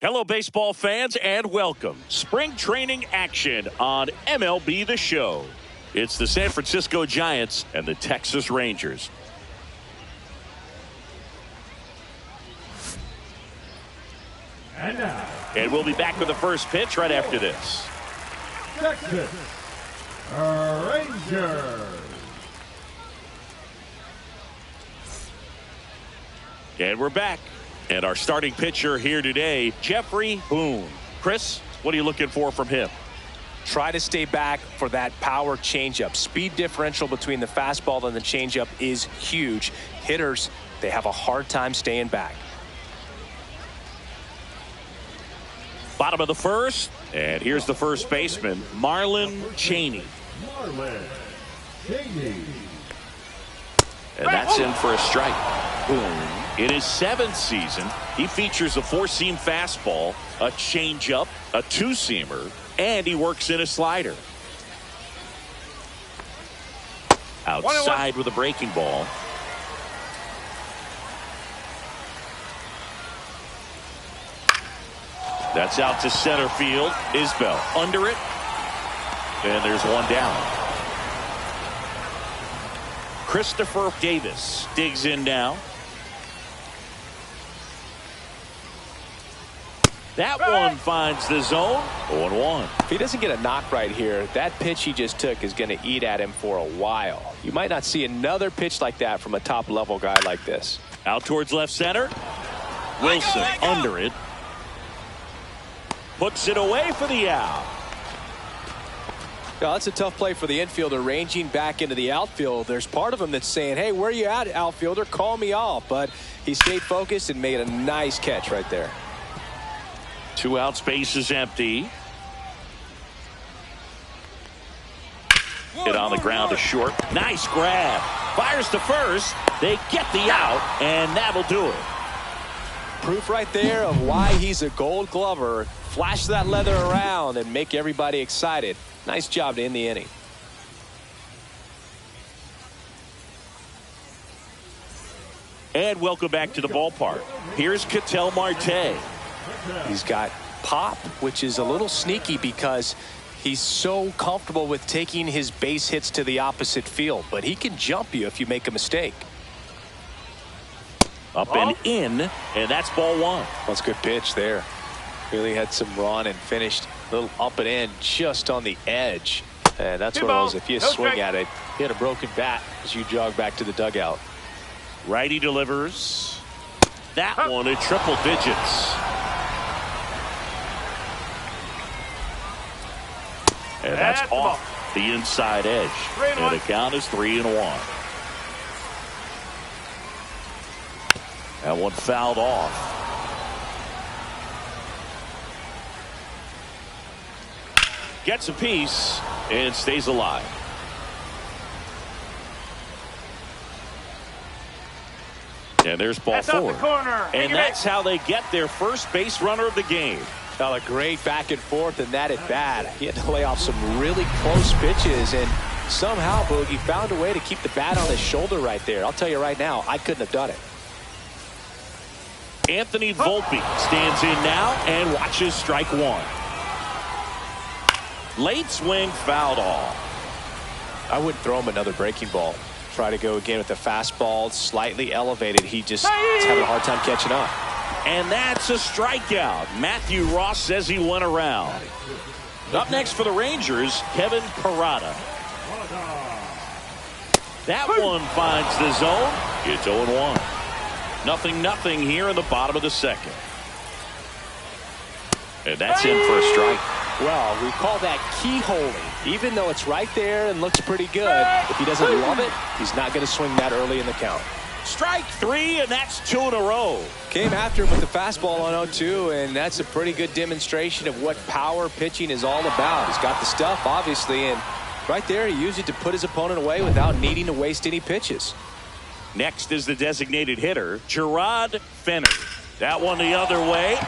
Hello, baseball fans, and welcome. Spring training action on MLB The Show. It's the San Francisco Giants and the Texas Rangers. And we'll be back with the first pitch right after this. Texas Rangers. And we're back. And our starting pitcher here today, Jeffrey Boone. Chris, what are you looking for from him? Try to stay back for that power changeup. Speed differential between the fastball and the changeup is huge. Hitters, they have a hard time staying back. Bottom of the first, and here's the first baseman, Marlon Cheney. And that's in for a strike. Boone, in his 7th season, he features a 4-seam fastball, a changeup, a 2-seamer, and he works in a slider. Outside with a breaking ball. That's out to center field. Isbell under it. And there's one down. Christopher Davis digs in now. That one finds the zone. 0-1. If he doesn't get a knock right here, that pitch he just took is going to eat at him for a while. You might not see another pitch like that from a top-level guy like this. Out towards left center. Wilson under it. Puts it away for the out. Now, that's a tough play for the infielder ranging back into the outfield. There's part of him that's saying, hey, where you at, outfielder? Call me off. But he stayed focused and made a nice catch right there. 2 outs, base is empty. Hit on the ground to short. Nice grab. Fires to first. They get the out, and that'll do it. Proof right there of why he's a Gold Glover. Flash that leather around and make everybody excited. Nice job to end the inning. And welcome back to the ballpark. Here's Ketel Marte. He's got pop, which is a little sneaky because he's so comfortable with taking his base hits to the opposite field. But he can jump you if you make a mistake. Up and in, and that's ball 1. That's a good pitch there. Really had some run and finished a little up and in just on the edge. And that's what it was. If you swing at it, hit a broken bat as you jog back to the dugout. Righty delivers. That one at triple digits. And that's off the inside edge. And the count is 3-1. That one fouled off. Gets a piece and stays alive. And there's ball 4. And that's how they get their first base runner of the game. Now, a great back and forth and that at bat. He had to lay off some really close pitches, and somehow Boogie found a way to keep the bat on his shoulder right there. I'll tell you right now, I couldn't have done it. Anthony Volpe stands in now and watches strike 1. Late swing fouled off. I wouldn't throw him another breaking ball. Try to go again with the fastball slightly elevated. He just is having a hard time catching up. And that's a strikeout. Matthew Ross says he went around. Up next for the Rangers, Kevin Parada. That one finds the zone. It's 0-1. 0-0 here in the bottom of the second. And that's in for a strike. Well, we call that keyholing. Even though it's right there and looks pretty good, if he doesn't love it, he's not going to swing that early in the count. Strike 3, and that's 2 in a row. Came after him with the fastball on 0-2, and that's a pretty good demonstration of what power pitching is all about. He's got the stuff, obviously, and right there he used it to put his opponent away without needing to waste any pitches. Next is the designated hitter, Gerard Fenner. That one the other way.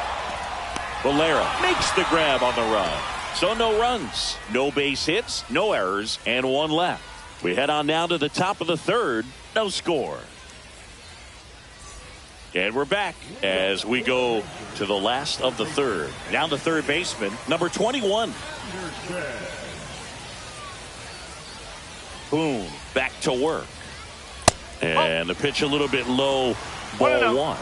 Valera makes the grab on the run. So no runs, no base hits, no errors, and 1 left. We head on down to the top of the third. No score. And we're back as we go to the last of the third. Down the third baseman, number 21. Boone back to work. And the pitch a little bit low, ball one.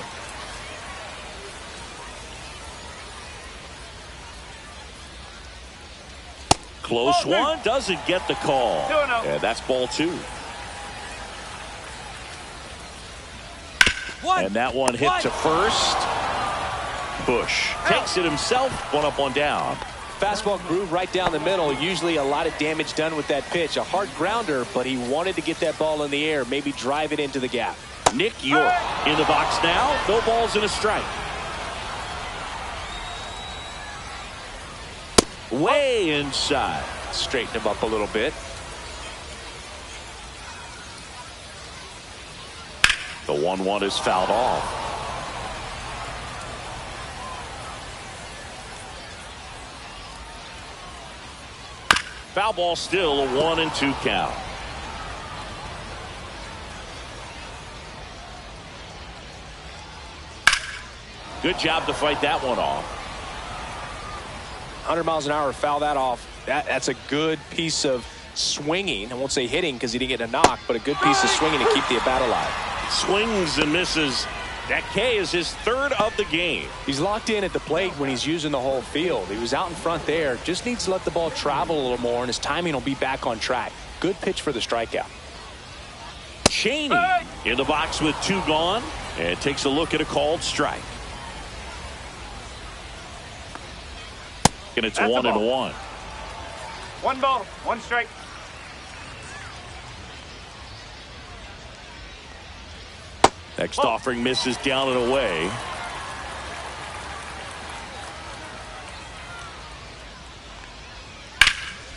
Close one, doesn't get the call. And that's ball two. And that one hit to first. Bush takes it himself, one up, one down. Fastball groove right down the middle. Usually a lot of damage done with that pitch. A hard grounder, but he wanted to get that ball in the air, maybe drive it into the gap. Nick York in the box now. No balls and a strike. Way inside. Straighten him up a little bit. The 1-1 is fouled off. Foul ball, still a 1-2 count. Good job to fight that one off. 100 miles an hour, foul that off. That's a good piece of swinging. I won't say hitting because he didn't get a knock, but a good piece of swinging to keep the at-bat alive. Swings and misses. That K is his third of the game. He's locked in at the plate when he's using the whole field. He was out in front there. Just needs to let the ball travel a little more, and his timing will be back on track. Good pitch for the strikeout. Cheney in the box with two gone, and takes a look at a called strike. And it's 1-1. 1 ball, 1 strike. Next offering misses down and away.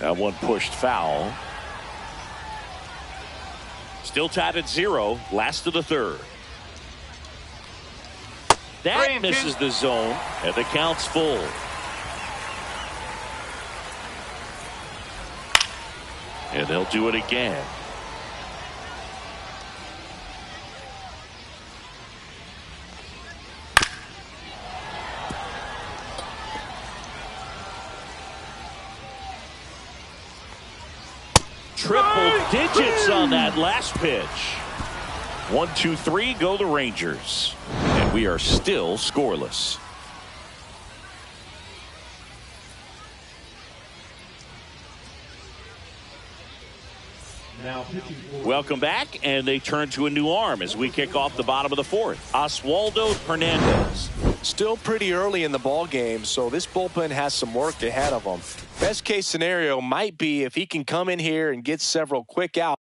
That one pushed foul. Still tied at 0. Last of the third. That misses the zone, and the count's full. And they'll do it again. Triple digits on that last pitch. 1, 2, 3 go the Rangers. And we are still scoreless. Welcome back, and they turn to a new arm as we kick off the bottom of the fourth. Oswaldo Hernandez. Still pretty early in the ball game, so this bullpen has some work ahead of them. Best case scenario might be if he can come in here and get several quick outs.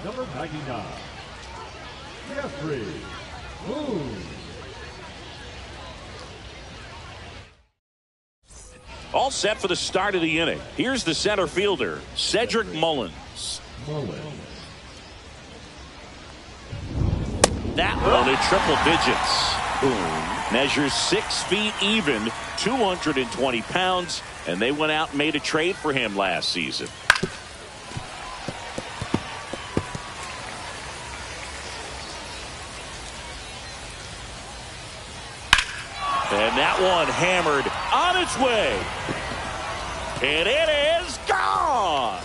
Number 99, Jeffrey Boone. All set for the start of the inning. Here's the center fielder, Cedric Mullins. That one at triple digits. Boone measures 6 feet even, 220 pounds, and they went out and made a trade for him last season. And that one hammered on its way. And it is gone.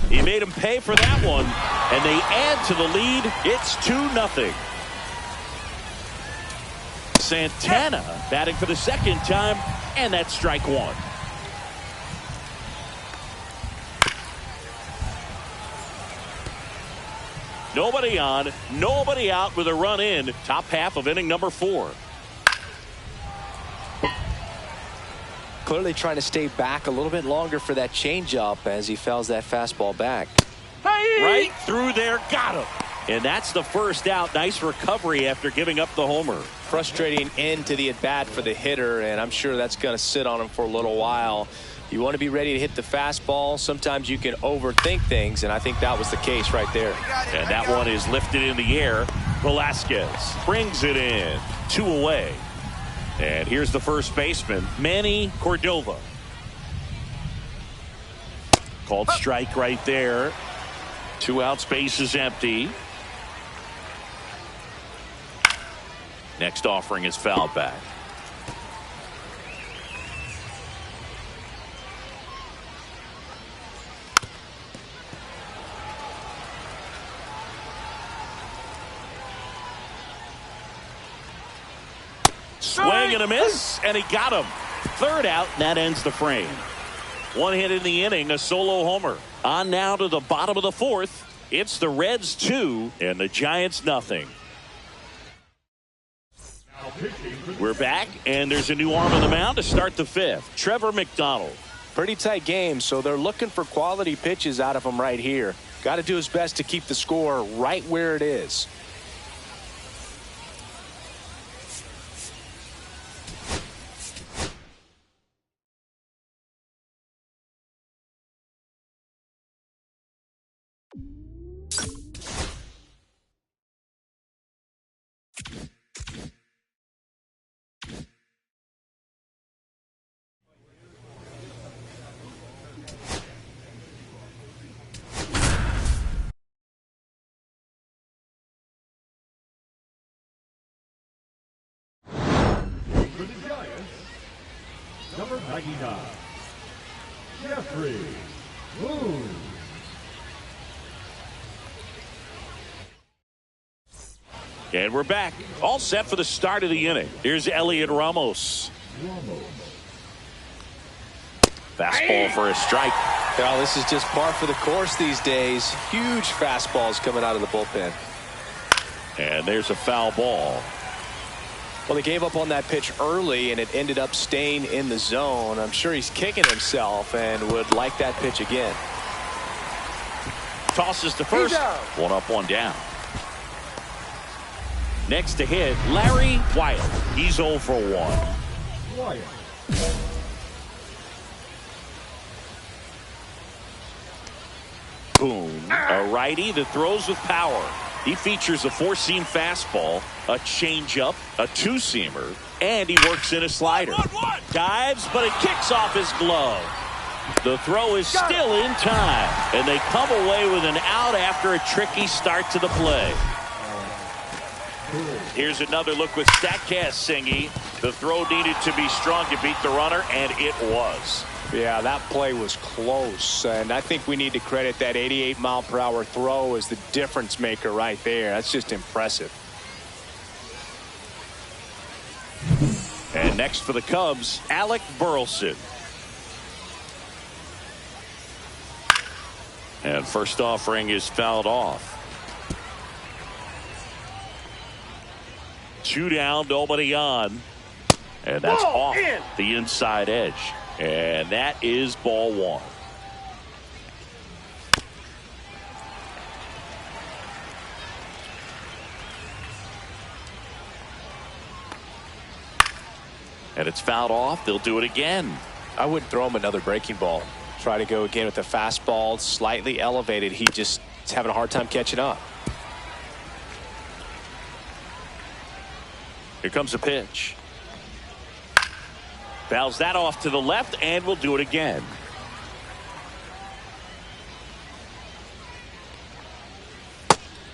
He made him pay for that one, and they add to the lead. It's 2-0. Santana batting for the second time, and that's strike one. Nobody on, nobody out with a run in. Top half of inning number 4. Clearly trying to stay back a little bit longer for that changeup as he fouls that fastball back. Right through there, got him. And that's the first out. Nice recovery after giving up the homer. Frustrating end to the at-bat for the hitter, and I'm sure that's going to sit on him for a little while. You want to be ready to hit the fastball. Sometimes you can overthink things, and I think that was the case right there. And that one is lifted in the air. Velasquez brings it in. 2 away. And here's the first baseman, Manny Cordova. Called strike right there. 2 outs, base is empty. Next offering is fouled back. Swing and a miss, and he got him. 3rd out, and that ends the frame. 1 hit in the inning, a solo homer. On now to the bottom of the 4th. It's the Reds 2 and the Giants nothing. We're back, and there's a new arm on the mound to start the 5th. Trevor McDonald. Pretty tight game, so they're looking for quality pitches out of him right here. Got to do his best to keep the score right where it is. For the Giants, number 99, Jeffrey Boone. And we're back. All set for the start of the inning. Here's Elliot Ramos. Fastball for a strike. Well, this is just par for the course these days. Huge fastballs coming out of the bullpen. And there's a foul ball. Well, they gave up on that pitch early, and it ended up staying in the zone. I'm sure he's kicking himself and would like that pitch again. Tosses to first. 1 up, 1 down. Next to hit, Larry Wyatt. He's 0 for 1. Wyatt. Boone, a righty that throws with power. He features a 4-seam fastball, a changeup, a 2-seamer, and he works in a slider. Dives, but it kicks off his glove. The throw is still in time, and they come away with an out after a tricky start to the play. Here's another look with StatCast Singy. The throw needed to be strong to beat the runner, and it was. Yeah, that play was close, and I think we need to credit that 88-mile-per-hour throw as the difference maker right there. That's just impressive. And next for the Cubs, Alec Burleson. And first offering is fouled off. 2 down, nobody on. And that's off the inside edge. And that is ball 1. And it's fouled off. They'll do it again. I wouldn't throw him another breaking ball. Try to go again with the fastball, slightly elevated. He just is having a hard time catching up. Here comes a pitch. Fouls that off to the left, and we'll do it again.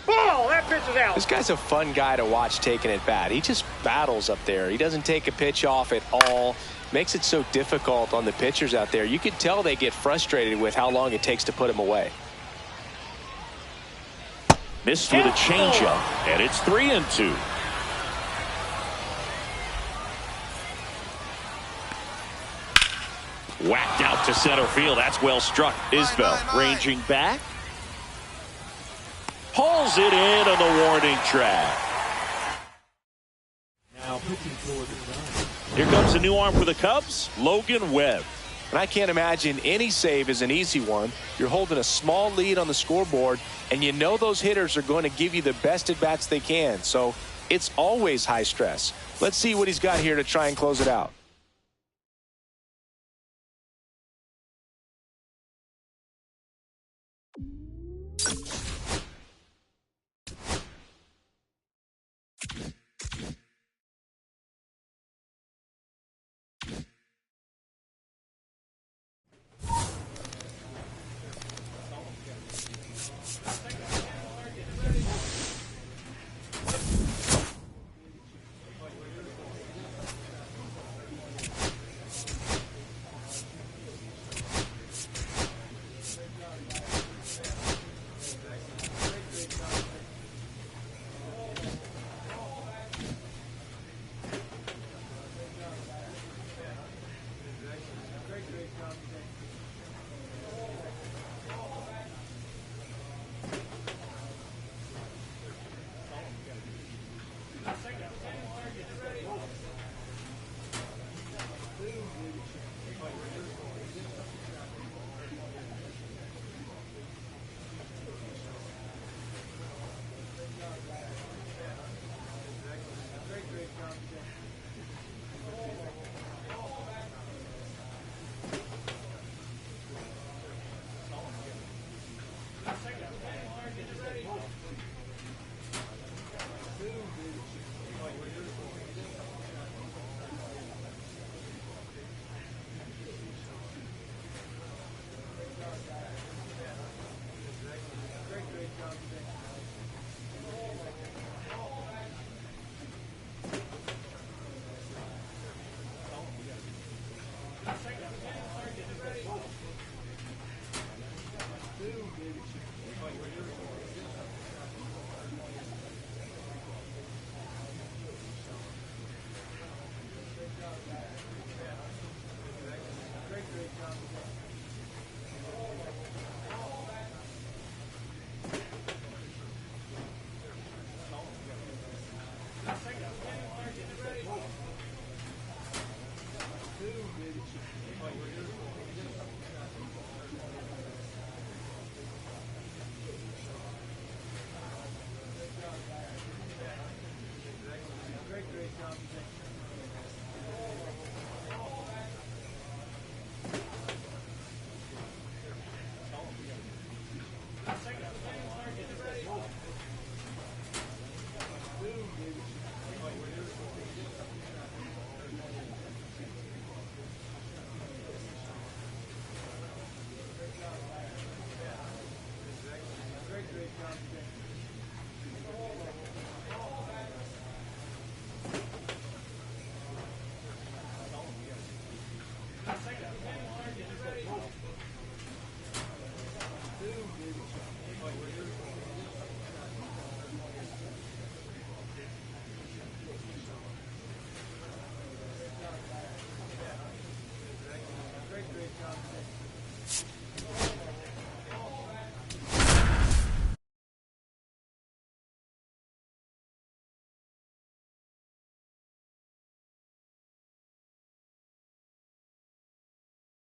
Ball! That pitch is out. This guy's a fun guy to watch taking at bat. He just battles up there. He doesn't take a pitch off at all. Makes it so difficult on the pitchers out there. You can tell they get frustrated with how long it takes to put him away. Missed with a changeup, and it's 3-2. Whacked out to center field. That's well struck. Isbell ranging back. Pulls it in on the warning track. Now pitching for the Giants. Here comes a new arm for the Cubs, Logan Webb. And I can't imagine any save is an easy one. You're holding a small lead on the scoreboard, and you know those hitters are going to give you the best at-bats they can. So it's always high stress. Let's see what he's got here to try and close it out.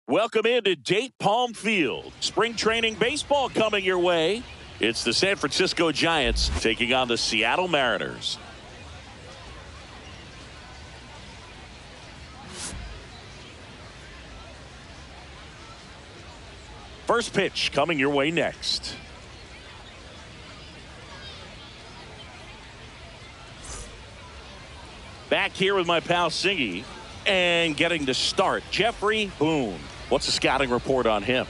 Welcome into Date Palm Field. Spring training baseball coming your way. It's the San Francisco Giants taking on the Seattle Mariners. First pitch coming your way next. Back here with my pal Singy, and getting to start, Jeffrey Boone. What's the scouting report on him?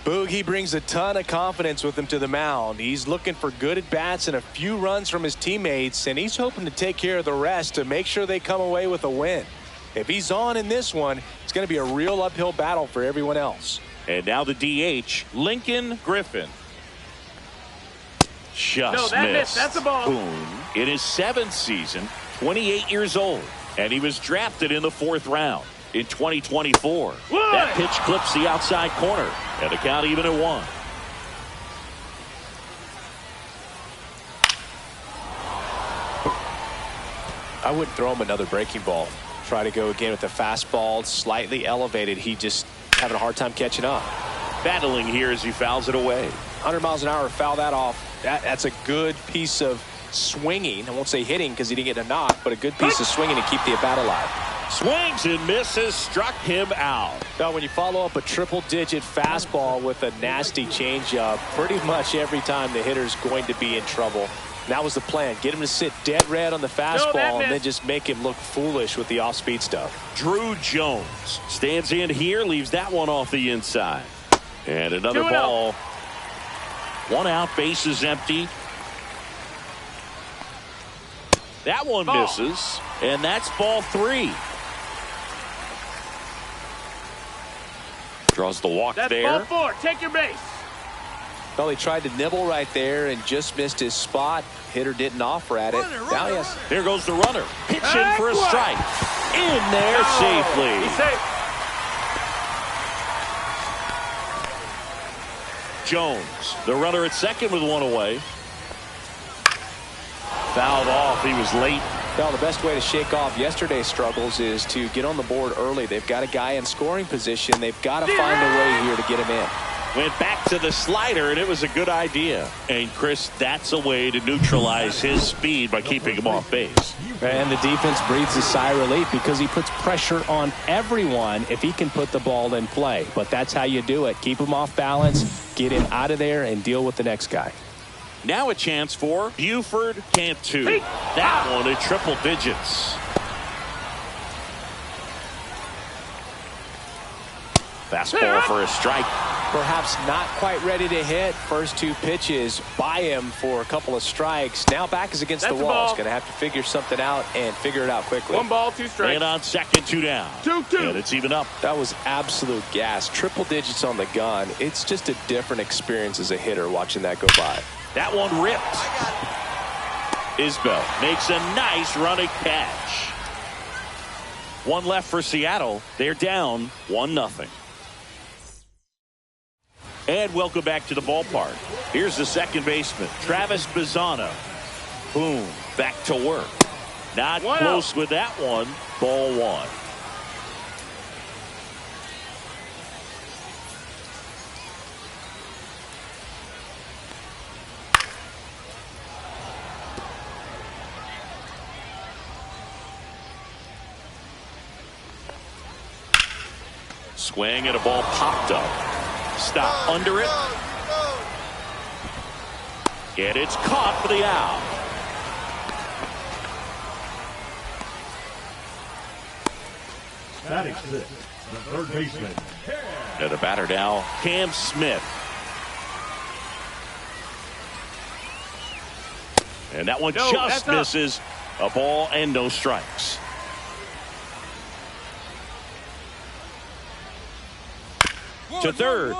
Boog, he brings a ton of confidence with him to the mound. He's looking for good at-bats and a few runs from his teammates, and he's hoping to take care of the rest to make sure they come away with a win. If he's on in this one, it's going to be a real uphill battle for everyone else. And now the DH, Lincoln Griffin. Just missed. That's a ball. Boone, in his 7th season, 28 years old, and he was drafted in the 4th round in 2024. That pitch clips the outside corner, and the count even at 1. I wouldn't throw him another breaking ball. Try to go again with the fastball, slightly elevated. He just having a hard time catching up. Battling here as he fouls it away. 100 miles an hour, foul that off. That's a good piece of swinging. I won't say hitting because he didn't get a knock, but a good piece of swinging to keep the at-bat alive. Swings and misses, struck him out. Now, when you follow up a triple-digit fastball with a nasty changeup, pretty much every time the hitter's going to be in trouble. That was the plan. Get him to sit dead red on the fastball and then just make him look foolish with the off-speed stuff. Drew Jones stands in here, leaves that one off the inside. And another ball. 1 out, base is empty. That one misses, and that's ball 3. Draws the walk there. That's ball 4. Take your base. Well, he tried to nibble right there and just missed his spot. Hitter didn't offer at it. Now, yes. Here goes the runner. Pitching for a strike. In there safely. He's safe. Jones, the runner at second with 1 away. Fouled off. He was late. Well, the best way to shake off yesterday's struggles is to get on the board early. They've got a guy in scoring position. They've got to find a way here to get him in. Went back to the slider, and it was a good idea. And, Chris, that's a way to neutralize his speed by keeping him off base. And the defense breathes a sigh of relief because he puts pressure on everyone if he can put the ball in play. But that's how you do it. Keep him off balance, get him out of there, and deal with the next guy. Now a chance for Buford Cantu. That one at triple digits. Fastball for a strike. Perhaps not quite ready to hit. First 2 pitches by him for a couple of strikes. Now back is against the wall. He's going to have to figure something out and figure it out quickly. 1 ball, 2 strikes. And on second, 2 down. 2-2. And it's even up. That was absolute gas. Triple digits on the gun. It's just a different experience as a hitter watching that go by. That one ripped. Isbell makes a nice running catch. 1 left for Seattle. They're down 1-0. And welcome back to the ballpark. Here's the second baseman, Travis Bazzano. Boom, back to work. Not close with that one. Ball 1. Swing and a ball popped up. Stop under it. And it's caught for the out. Batting 6, the third baseman. And the batter now, Cam Smith. And that one just misses. A ball and no strikes. To third.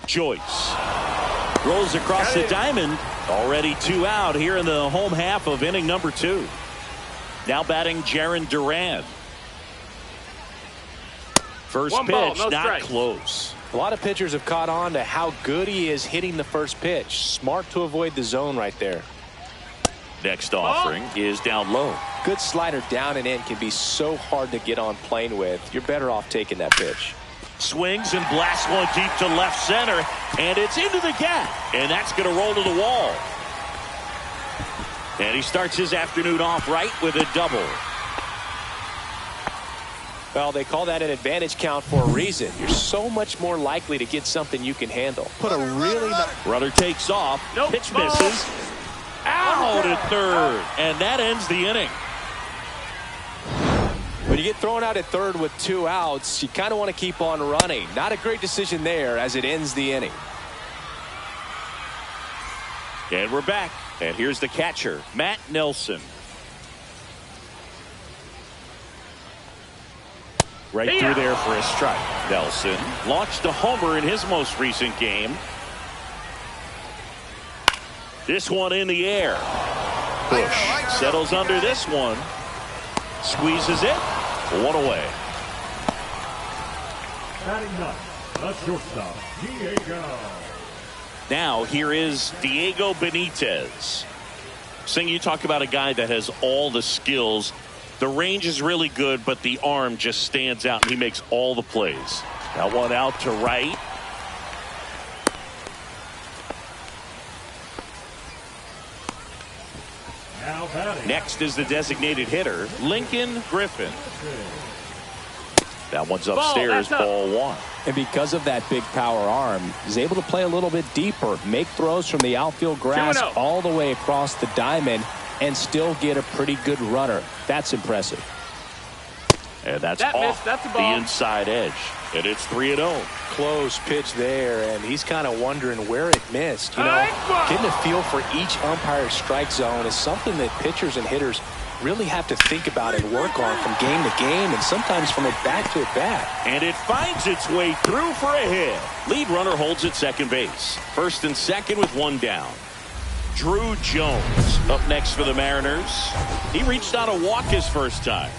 Joyce rolls across the diamond. Already 2 out here in the home half of inning number 2. Now batting Jarren Duran. First pitch, not close. A lot of pitchers have caught on to how good he is hitting the first pitch. Smart to avoid the zone right there. Next offering is down low. Good slider down and in can be so hard to get on plane with. You're better off taking that pitch. Swings and blasts one deep to left center, and it's into the gap, and that's going to roll to the wall. And he starts his afternoon off right with a double. Well, they call that an advantage count for a reason. You're so much more likely to get something you can handle. Put a really runner takes off. Pitch misses. Out at third, and that ends the inning. When you get thrown out at third with 2 outs, you kind of want to keep on running. Not a great decision there as it ends the inning. And we're back. And here's the catcher, Matt Nelson. Right through there for a strike. Nelson launched a homer in his most recent game. This one in the air. Bush settles under this one. Squeezes it. 1 away. Batting 9, the shortstop, Diego. Now here is Diego Benitez. Sing, you talk about a guy that has all the skills The range is really good, but the arm just stands out, and he makes all the plays. That one out to right. Next is the designated hitter, Lincoln Griffin. That one's upstairs, ball one. And because of that big power arm, he's able to play a little bit deeper, make throws from the outfield grass all the way across the diamond, and still get a pretty good runner. That's impressive. And that's off the inside edge. And it's 3-0. Close pitch there, and he's kind of wondering where it missed. You know, getting a feel for each umpire's strike zone is something that pitchers and hitters really have to think about and work on from game to game, and sometimes from at bat to at bat. And it finds its way through for a hit. Lead runner holds at second base. First and second with one down. Drew Jones up next for the Mariners. He reached on a walk his first time.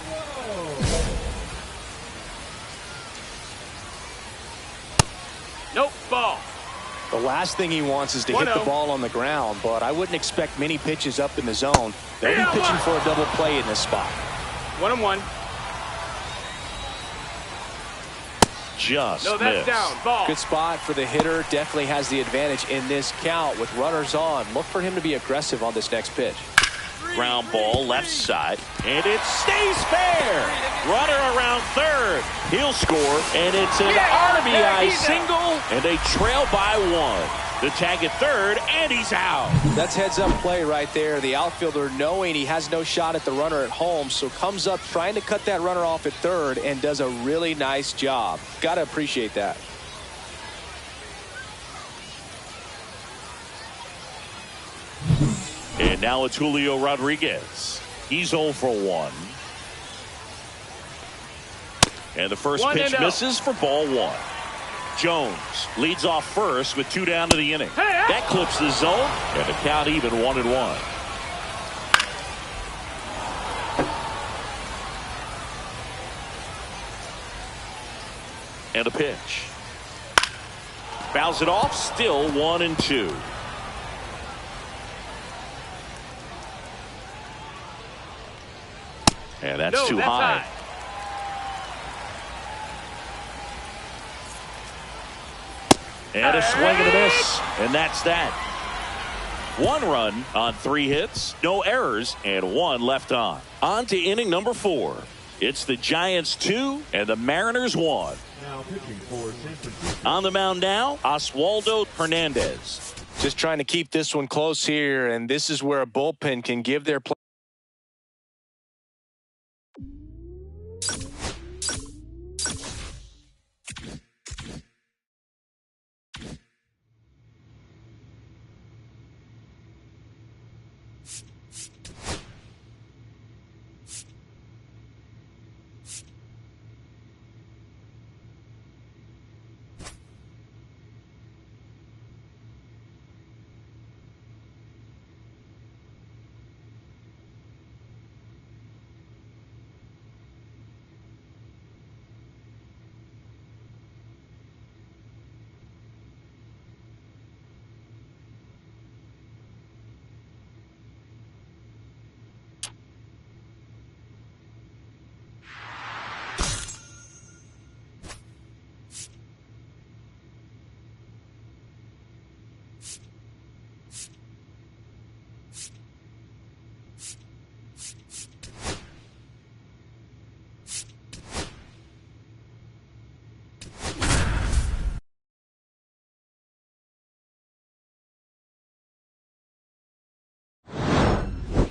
Nope, ball. The last thing he wants is to hit the ball on the ground, but I wouldn't expect many pitches up in the zone. They'll be pitching for a double play in this spot. 1-1. Just no, that's missed. Down. Ball. Good spot for the hitter. Definitely has the advantage in this count with runners on. Look for him to be aggressive on this next pitch. Ground ball left side, and it stays fair. Runner around third. He'll score, and it's an RBI single, and they trail by one. The tag at third, and he's out. That's heads-up play right there. The outfielder, knowing he has no shot at the runner at home, so comes up trying to cut that runner off at third and does a really nice job. Got to appreciate that. And now it's Julio Rodriguez. He's 0 for 1. And the first pitch misses for ball one. Jones leads off first with 2 down to the inning. That clips the zone, and the count even 1-1. And a pitch. Fouls it off, still 1-2. And that's too high. And a swing and a miss. And that's that. 1 run on 3 hits, no errors, and 1 left on. On to inning number 4. It's the Giants 2 and the Mariners 1. Now pitching for San Francisco. On the mound now, Oswaldo Hernandez. Just trying to keep this one close here, and this is where a bullpen can give their play.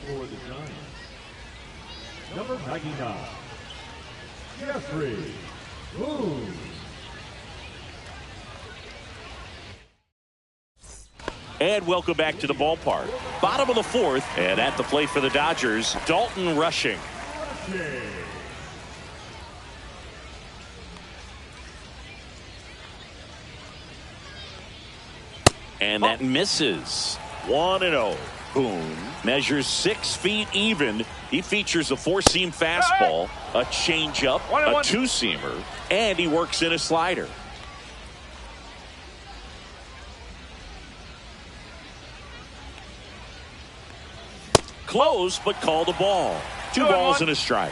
For the Giants, number 99, Jeffrey Boone. And welcome back to the ballpark. Bottom of the 4th, and at the plate for the Dodgers, Dalton Rushing. And that misses. 1-0. Boone measures 6 feet even. He features a 4-seam fastball, a changeup, a 2-seamer, and he works in a slider. Close, but called a ball. Two balls and a strike.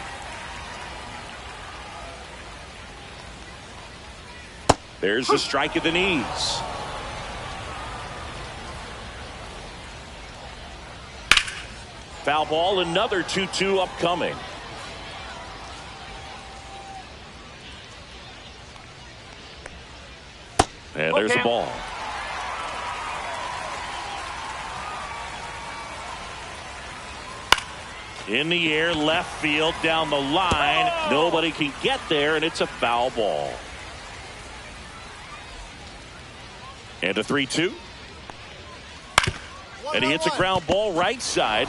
There's the strike at the knees. Foul ball, another 2-2 upcoming. And there's the ball. In the air, left field, down the line. Nobody can get there, and it's a foul ball. And a 3-2. And he hits a ground ball right side.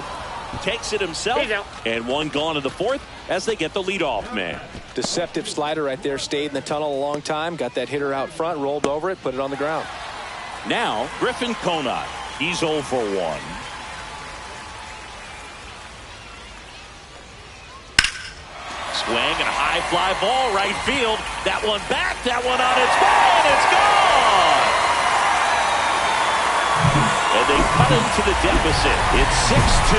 Takes it himself. And one gone in the fourth as they get the leadoff man. Deceptive slider right there. Stayed in the tunnel a long time. Got that hitter out front. Rolled over it. Put it on the ground. Now, Griffin Conant. He's 0 for 1. Swing and a high fly ball right field. That one back. That one on its way. And it's gone. And they cut into the deficit. It's 6-2.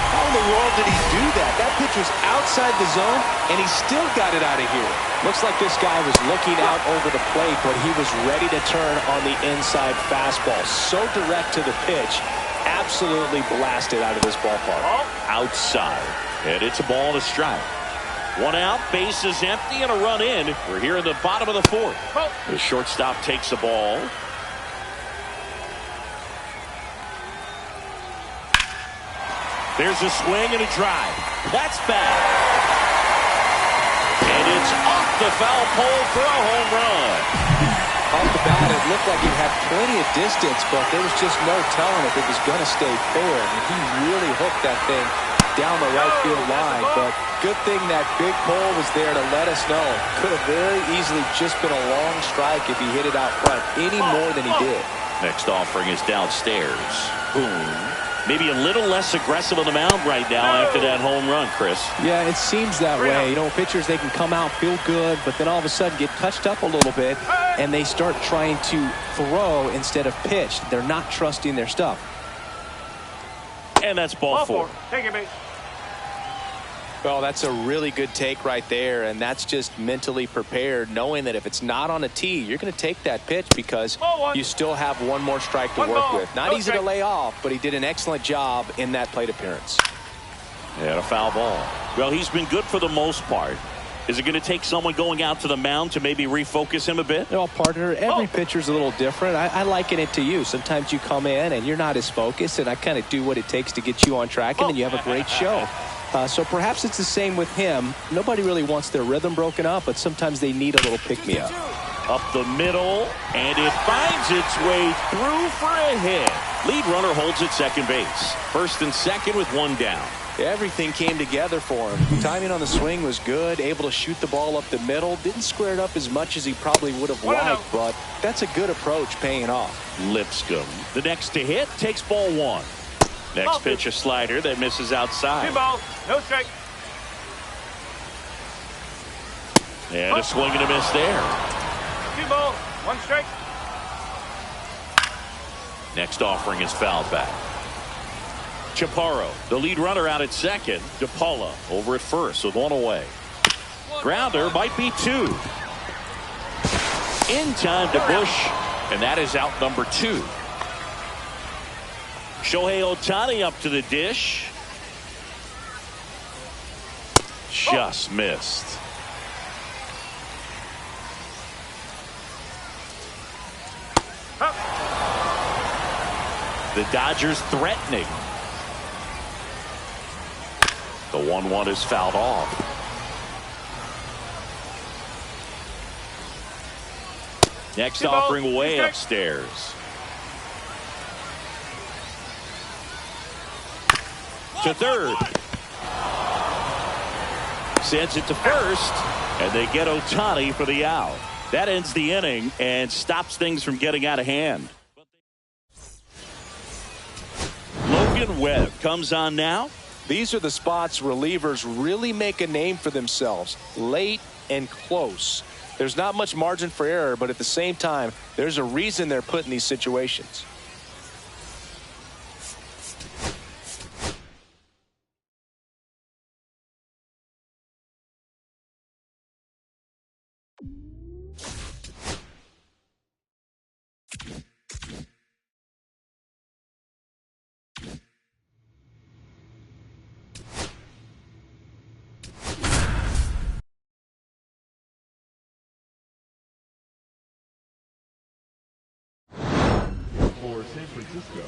How in the world did he do that? That pitch was outside the zone, and he still got it out of here. Looks like this guy was looking out over the plate, but he was ready to turn on the inside fastball. So direct to the pitch. Absolutely blasted out of this ballpark. Outside. And it's a ball and a strike. One out, base is empty, and a run in. We're here in the bottom of the fourth. The shortstop takes the ball. There's a swing and a drive. That's bad. And it's off the foul pole for a home run. Off the bat, it looked like he had plenty of distance, but there was just no telling if it was going to stay fair. I mean, he really hooked that thing down the right field line. But good thing that big pole was there to let us know. Could have very easily just been a long strike if he hit it out front any more than he did. Next offering is downstairs. Boom. Maybe a little less aggressive on the mound right now after that home run, Chris. Yeah, it seems that way. You know, pitchers, they can come out, feel good, but then all of a sudden get touched up a little bit, and they start trying to throw instead of pitch. They're not trusting their stuff. And that's ball four. Take it, mate. Well, that's a really good take right there, and that's just mentally prepared, knowing that if it's not on a tee, you're going to take that pitch because you still have one more strike to work with. Not easy to lay off, but he did an excellent job in that plate appearance. And a foul ball. Well, he's been good for the most part. Is it going to take someone going out to the mound to maybe refocus him a bit? Well, partner, every pitcher's a little different. I liken it to you. Sometimes you come in and you're not as focused, and I kind of do what it takes to get you on track, and then you have a great show. So perhaps it's the same with him. Nobody really wants their rhythm broken up, but sometimes they need a little pick-me-up. Up the middle, and it finds its way through for a hit. Lead runner holds at second base. First and second with one down. Everything came together for him. Timing on the swing was good, able to shoot the ball up the middle. Didn't square it up as much as he probably would have liked, but that's a good approach paying off. Lipscomb, the next to hit, takes ball one. Next pitch, a slider that misses outside. 2 balls, no strike. And a swing and a miss there. 2 balls, 1 strike. Next offering is fouled back. Chaparro, the lead runner out at second. DePaula over at first with one away. Grounder might be 2. In time to Bush, and that is out number 2. Shohei Ohtani up to the dish. Just missed. The Dodgers threatening. The 1-1 is fouled off. Next offering way upstairs. To third. Sends it to first, and they get Ohtani for the out. That ends the inning and stops things from getting out of hand. Logan Webb comes on now. These are the spots relievers really make a name for themselves. Late and close. There's not much margin for error, but at the same time, there's a reason they're put in these situations. For San Francisco,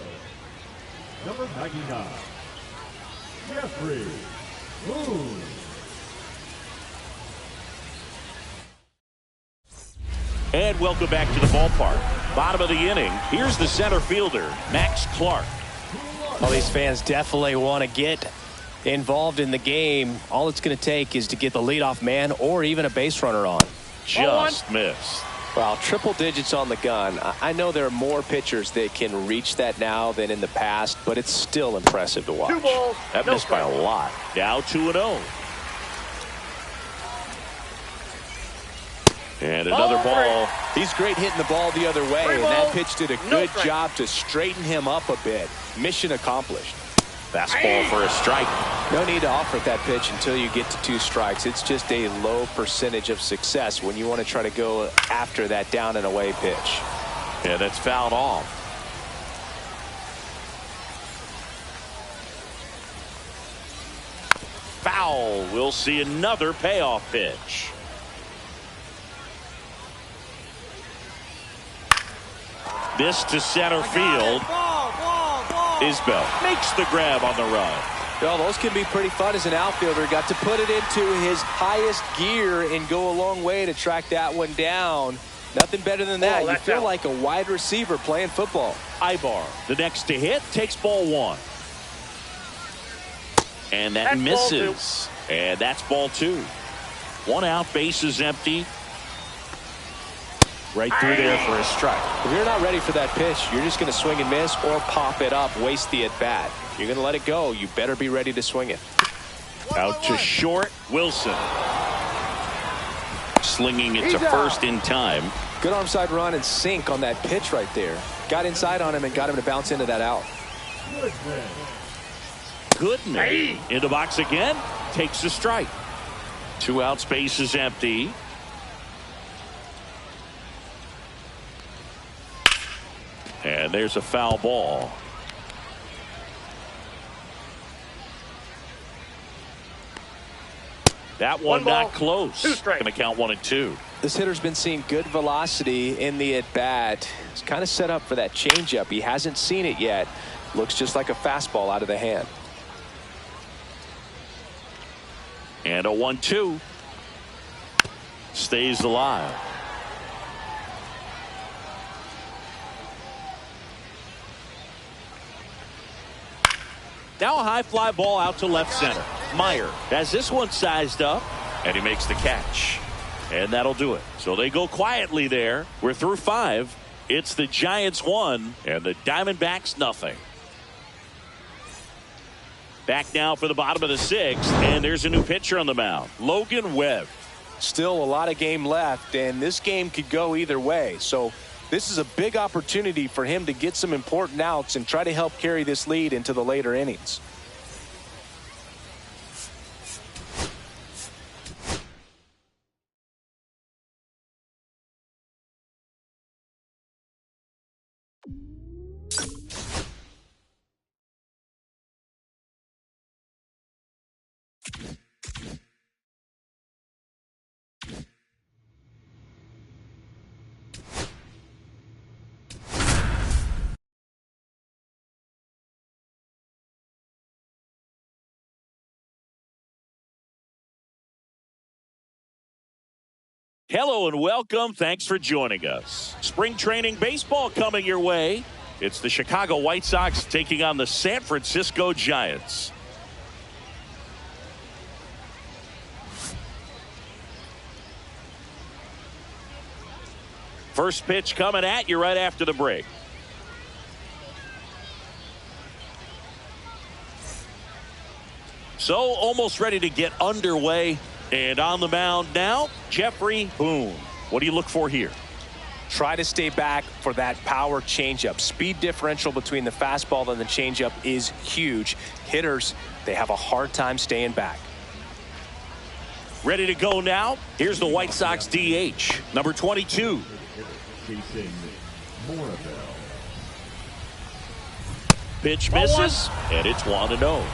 number 99, Jeffrey Boone. And welcome back to the ballpark. Bottom of the inning. Here's the center fielder, Max Clark. Well, these fans definitely want to get involved in the game. All it's going to take is to get the leadoff man or even a base runner on. Just missed. Well, triple digits on the gun. I know there are more pitchers that can reach that now than in the past, but it's still impressive to watch. 2 balls. That no missed by a strike. lot. Now 2-0. And another ball. He's great hitting the ball the other way, 3 and that balls, pitch did a no good strike. job to straighten him up a bit. Mission accomplished. Fastball for a strike. No need to offer that pitch until you get to 2 strikes. It's just a low percentage of success when you want to try to go after that down and away pitch. And that's fouled off. Foul. We'll see another payoff pitch. This to center field. Isbell makes the grab on the run. Well, those can be pretty fun as an outfielder. Got to put it into his highest gear and go a long way to track that one down. Nothing better than that. You feel like a wide receiver playing football. Ibar, the next to hit, takes ball 1. And that That's misses. And that's ball 2. 1 out, base is empty. Right through there for a strike. If you're not ready for that pitch, you're just going to swing and miss or pop it up, waste the at-bat. If you're going to let it go, you better be ready to swing it. Out to short, Wilson. Slinging it to first in time. Good arm side run and sink on that pitch right there. Got inside on him and got him to bounce into that out. Goodman in the box again. Takes the strike. 2 outs, base is empty. And there's a foul ball. That one not close. 2 strikes. Going to count 1 and 2. This hitter's been seeing good velocity in the at-bat. He's kind of set up for that changeup. He hasn't seen it yet. Looks just like a fastball out of the hand. And a 1-2. Stays alive. Now a high fly ball out to left center. Meyer has this one sized up, and he makes the catch. And that'll do it. So they go quietly there. We're through 5. It's the Giants 1 and the Diamondbacks nothing. Back now for the bottom of the 6th, and there's a new pitcher on the mound, Logan Webb. Still a lot of game left, and this game could go either way. So this is a big opportunity for him to get some important outs and try to help carry this lead into the later innings. Hello and welcome. Thanks for joining us. Spring training baseball coming your way. It's the Chicago White Sox taking on the San Francisco Giants. First pitch coming at you right after the break. So almost ready to get underway. And on the mound now, Jeffrey Boone. What do you look for here? Try to stay back for that power changeup. Speed differential between the fastball and the changeup is huge. Hitters, they have a hard time staying back. Ready to go now. Here's the White Sox DH, number 22. Facing Morabel. Pitch misses, and it's 1-0.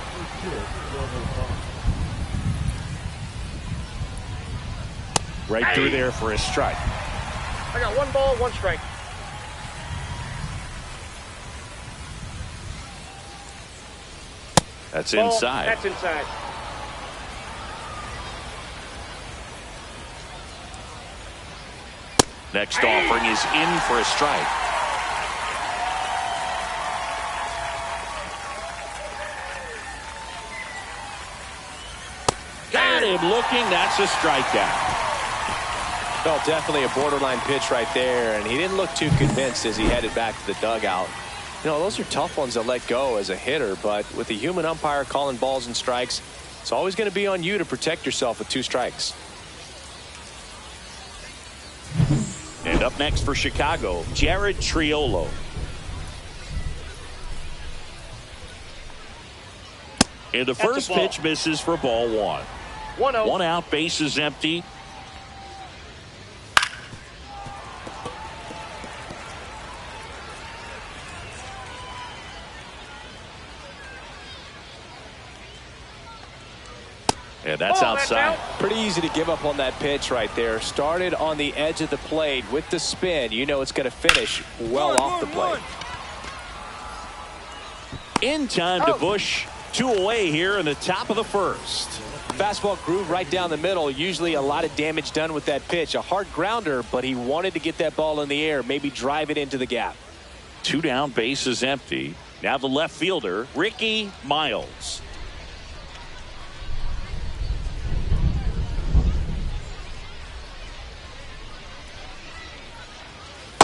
Right through there for a strike. I got 1 ball, 1 strike. That's Ball, inside. that's inside. Next offering is in for a strike. Got him looking. That's a strikeout. Well, definitely a borderline pitch right there, and he didn't look too convinced as he headed back to the dugout. You know, those are tough ones to let go as a hitter, but with the human umpire calling balls and strikes, it's always going to be on you to protect yourself with 2 strikes. And up next for Chicago, Jared Triolo. And the first pitch misses for ball 1. 1-0. 1 out, bases empty. And that's outside. Pretty easy to give up on that pitch right there. Started on the edge of the plate with the spin. You know it's going to finish well off the plate. In time to Bush. 2 away here in the top of the first. Fastball groove right down the middle. Usually a lot of damage done with that pitch. A hard grounder, but he wanted to get that ball in the air, maybe drive it into the gap. 2 down, bases empty. Now the left fielder, Ricky Miles.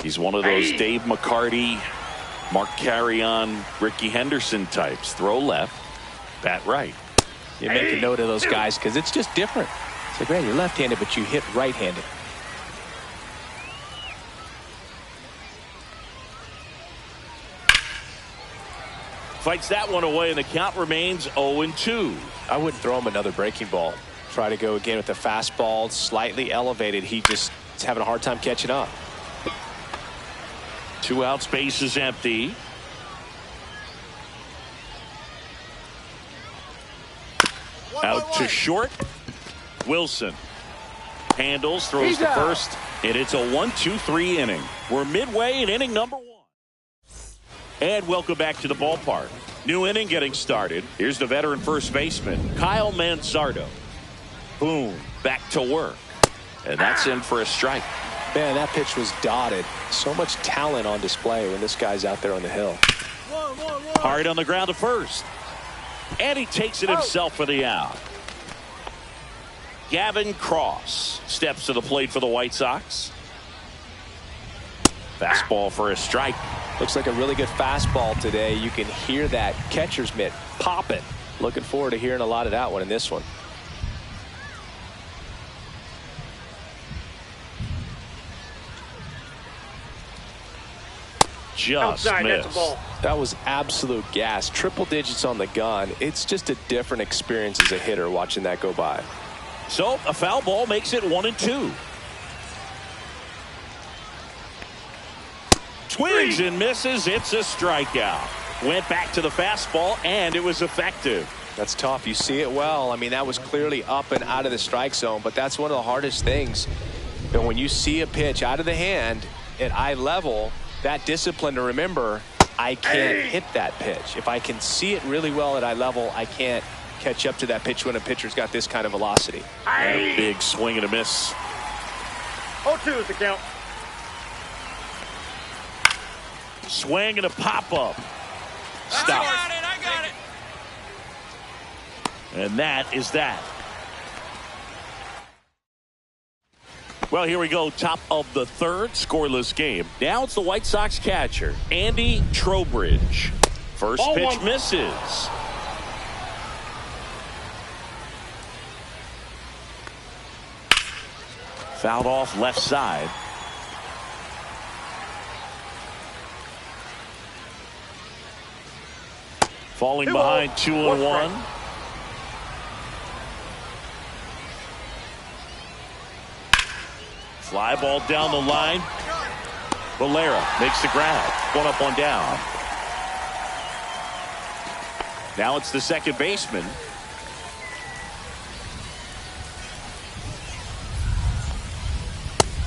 He's one of those Dave McCarty, Mark Carrion, Ricky Henderson types. Throw left, bat right. You make a note of those guys because it's just different. It's like, man, you're left-handed, but you hit right-handed. Fights that one away, and the count remains 0-2. I wouldn't throw him another breaking ball. Try to go again with the fastball, slightly elevated. He just is having a hard time catching up. 2 outs, bases empty. Out to short. Wilson handles, throws to first, and it's a 1-2-3 inning. We're midway in inning number 1. And welcome back to the ballpark. New inning getting started. Here's the veteran first baseman, Kyle Manzardo. Boom, back to work. And that's in for a strike. Man, that pitch was dotted. So much talent on display when this guy's out there on the hill. Hard on the ground to first. And he takes it himself for the out. Gavin Cross steps to the plate for the White Sox. Fastball for a strike. Looks like a really good fastball today. You can hear that catcher's mitt popping. Looking forward to hearing a lot of that one in this one. Just outside, missed. that's a ball. That was absolute gas. Triple digits on the gun. It's just a different experience as a hitter watching that go by. So a foul ball makes it 1-2. Swings and misses. It's a strikeout. Went back to the fastball, and it was effective. That's tough. You see it well. I mean, that was clearly up and out of the strike zone, but that's one of the hardest things. And when you see a pitch out of the hand at eye level, that discipline to remember, I can't hit that pitch. If I can see it really well at eye level, I can't catch up to that pitch when a pitcher's got this kind of velocity. And a big swing and a miss. 0-2 is the count. Swing and a pop-up. Stop. I got it. And that is that. Well, here we go. Top of the third, scoreless game. Now it's the White Sox catcher, Andy Trowbridge. First pitch misses. Fouled off left side. Falling behind 2-1. Fly ball down the line. Valera makes the grab. One up, one down. Now it's the second baseman.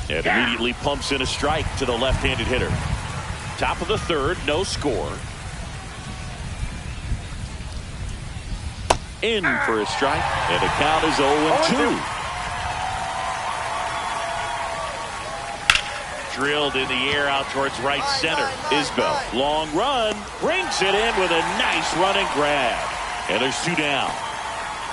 And immediately pumps in a strike to the left-handed hitter. Top of the third, no score. In for a strike, and the count is 0-2. Drilled in the air out towards right center. Isbell, long run, brings it in with a nice running grab. And there's two down.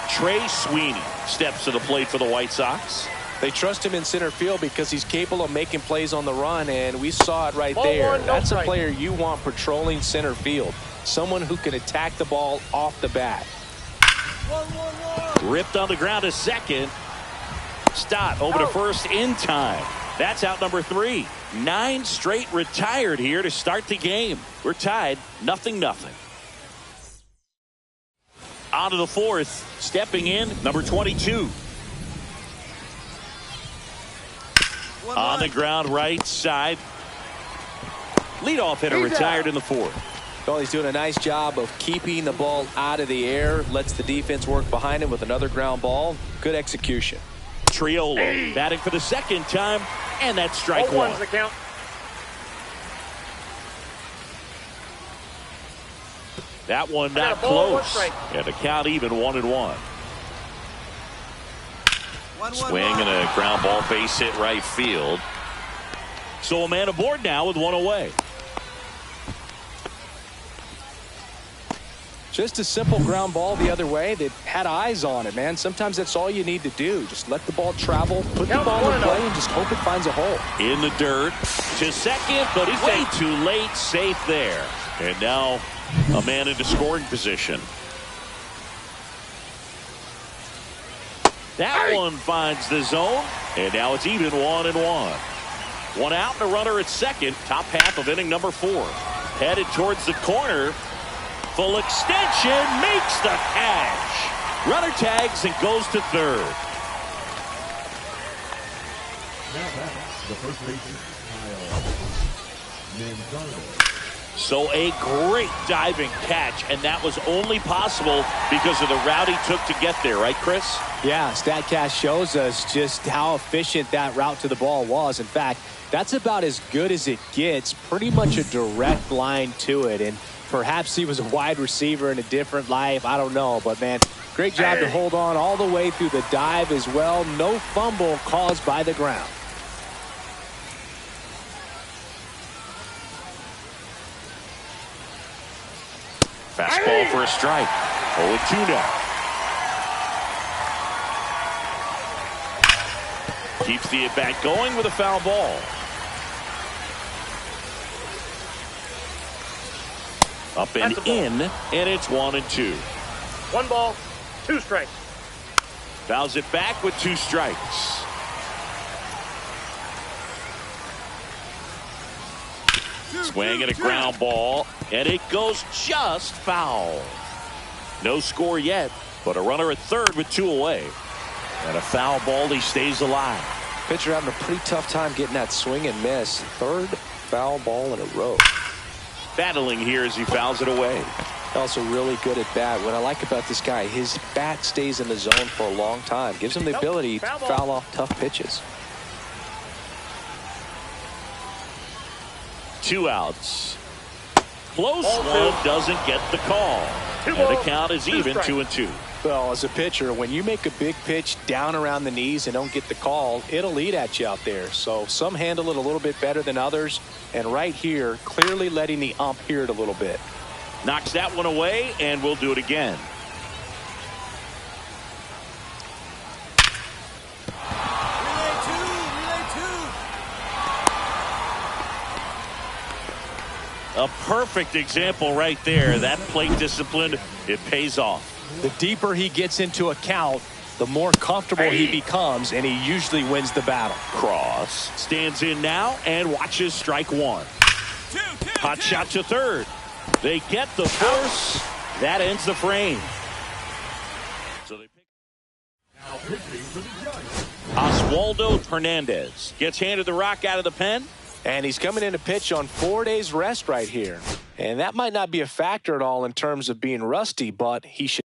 Trey Sweeney steps to the plate for the White Sox. They trust him in center field because he's capable of making plays on the run, and we saw it right there. That's a player you want patrolling center field. Someone who can attack the ball off the bat. Ripped on the ground to second. Stott over to first in time. That's out number 3. 9 straight retired here to start the game. We're tied 0-0. On to the fourth. Stepping in, number 22. On the ground right side. Leadoff hitter retired in the fourth. Well, he's doing a nice job of keeping the ball out of the air. Lets the defense work behind him with another ground ball. Good execution. Triolo batting for the second time, and that's strike one. The count. That one not close. And the count even 1-1. Swing and a ground ball base hit right field. So a man aboard now with one away. Just a simple ground ball the other way. They had eyes on it, man. Sometimes that's all you need to do. Just let the ball travel, put the ball in play, and just hope it finds a hole. In the dirt to second, but he's way too late. Safe there. And now a man into scoring position. That one finds the zone, and now it's even 1-1. One out and a runner at second. Top half of inning number 4. Headed towards the corner. Full extension, makes the catch. Runner tags and goes to third. Now that's the first baseman, Kyle. So a great diving catch, and that was only possible because of the route he took to get there, right, Chris? Yeah, StatCast shows us just how efficient that route to the ball was. In fact, that's about as good as it gets. Pretty much a direct line to it, and perhaps he was a wide receiver in a different life. I don't know, but man, great job to hold on all the way through the dive as well. No fumble caused by the ground. Fastball for a strike. 0-2 now. Keeps the at-bat going with a foul ball. Up and in, and it's 1-2. 1 ball, 2 strikes. Fouls it back with 2 strikes. Swing and a ground ball, and it goes just foul. No score yet, but a runner at third with 2 away. And a foul ball, he stays alive. Pitcher having a pretty tough time getting that swing and miss. Third foul ball in a row. Battling here as he fouls it away. Also really good at bat. What I like about this guy, his bat stays in the zone for a long time. Gives him the ability to foul off tough pitches. 2 outs. Close one, doesn't get the call. And the count is even 2-2. Well, as a pitcher, when you make a big pitch down around the knees and don't get the call, it'll eat at you out there. So some handle it a little bit better than others. And right here, clearly letting the ump hear it a little bit. Knocks that one away, and we'll do it again. A perfect example right there. That plate discipline, it pays off. The deeper he gets into a count, the more comfortable he becomes, and he usually wins the battle. Cross stands in now and watches strike 1. Hot shot to third. They get the force. That ends the frame. So they pick. Now pitching for the Giants. Oswaldo Hernandez gets handed the rock out of the pen. And he's coming in to pitch on 4 days rest right here. And that might not be a factor at all in terms of being rusty, but he should.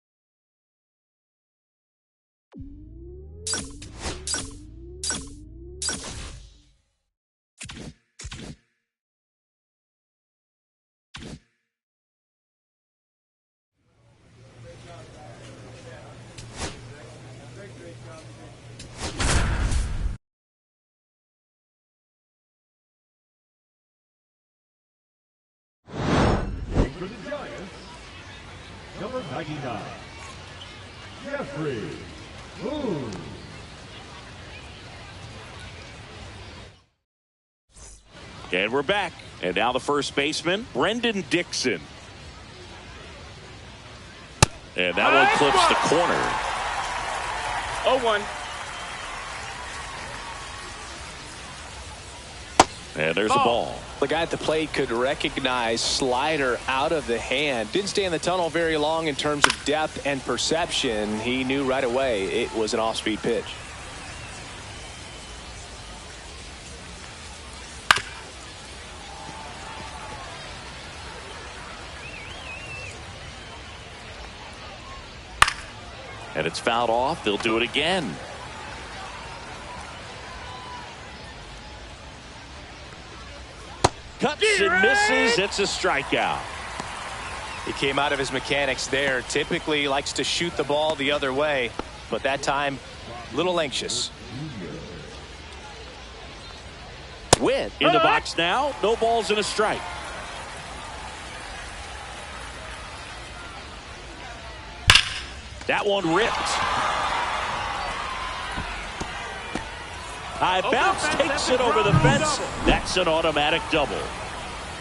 For the Giants, number 99, Jeffrey Boone. And we're back. And now the first baseman, Brendan Dixon. And that one clips the corner. 0-1. And there's a ball. The guy at the plate could recognize slider out of the hand. Didn't stay in the tunnel very long in terms of depth and perception. He knew right away it was an off-speed pitch. And it's fouled off. They'll do it again. Cuts and misses. It's a strikeout. He came out of his mechanics there. Typically likes to shoot the ball the other way, but that time a little anxious. Witt in the box now. No balls and a strike. That one ripped. High bounce takes it over the fence. That's an automatic double.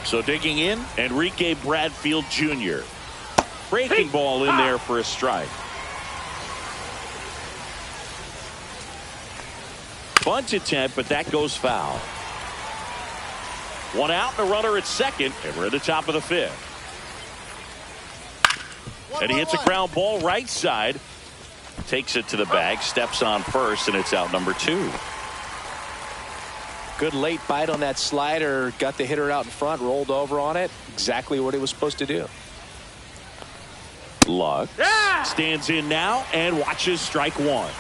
So digging in, Enrique Bradfield Jr. Breaking ball in there for a strike. Bunt attempt, but that goes foul. One out and a runner at second, and we're at the top of the fifth. And he hits a ground ball right side. Takes it to the bag, steps on first, and it's out number 2. Good late bite on that slider. Got the hitter out in front, rolled over on it. Exactly what he was supposed to do. Luck stands in now and watches strike one.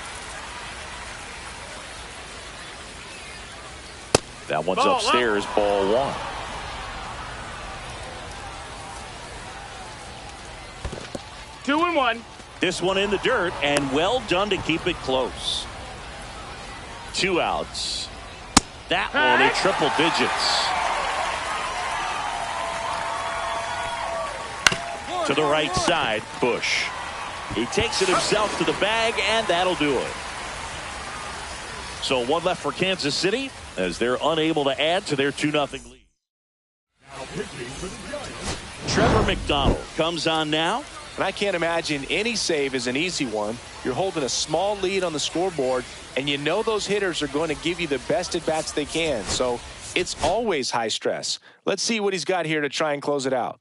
That one's upstairs, ball 1. Two and one. This one in the dirt, and well done to keep it close. 2 outs. That one in triple digits. To the right side, Bush. He takes it himself to the bag, and that'll do it. So one left for Kansas City as they're unable to add to their 2-0 lead. Now pitching for the Giants, Trevor McDonald comes on now. And I can't imagine any save is an easy one. You're holding a small lead on the scoreboard, and you know those hitters are going to give you the best at-bats they can. So it's always high stress. Let's see what he's got here to try and close it out.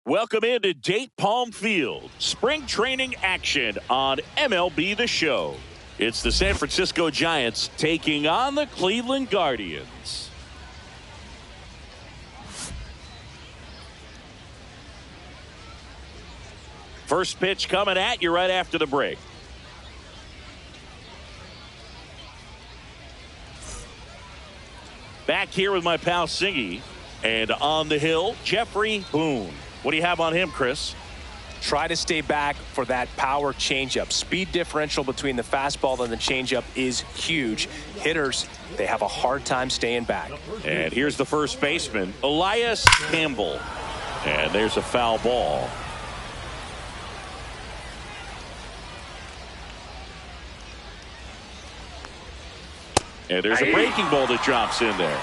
Welcome into Date Palm Field. Spring training action on MLB The Show. It's the San Francisco Giants taking on the Cleveland Guardians. First pitch coming at you right after the break. Back here with my pal Singy. And on the hill, Jeffrey Boone. What do you have on him, Chris? Try to stay back for that power changeup. Speed differential between the fastball and the changeup is huge. Hitters, they have a hard time staying back. And here's the first baseman, Elias Campbell. And there's a foul ball. And there's a breaking ball that drops in there.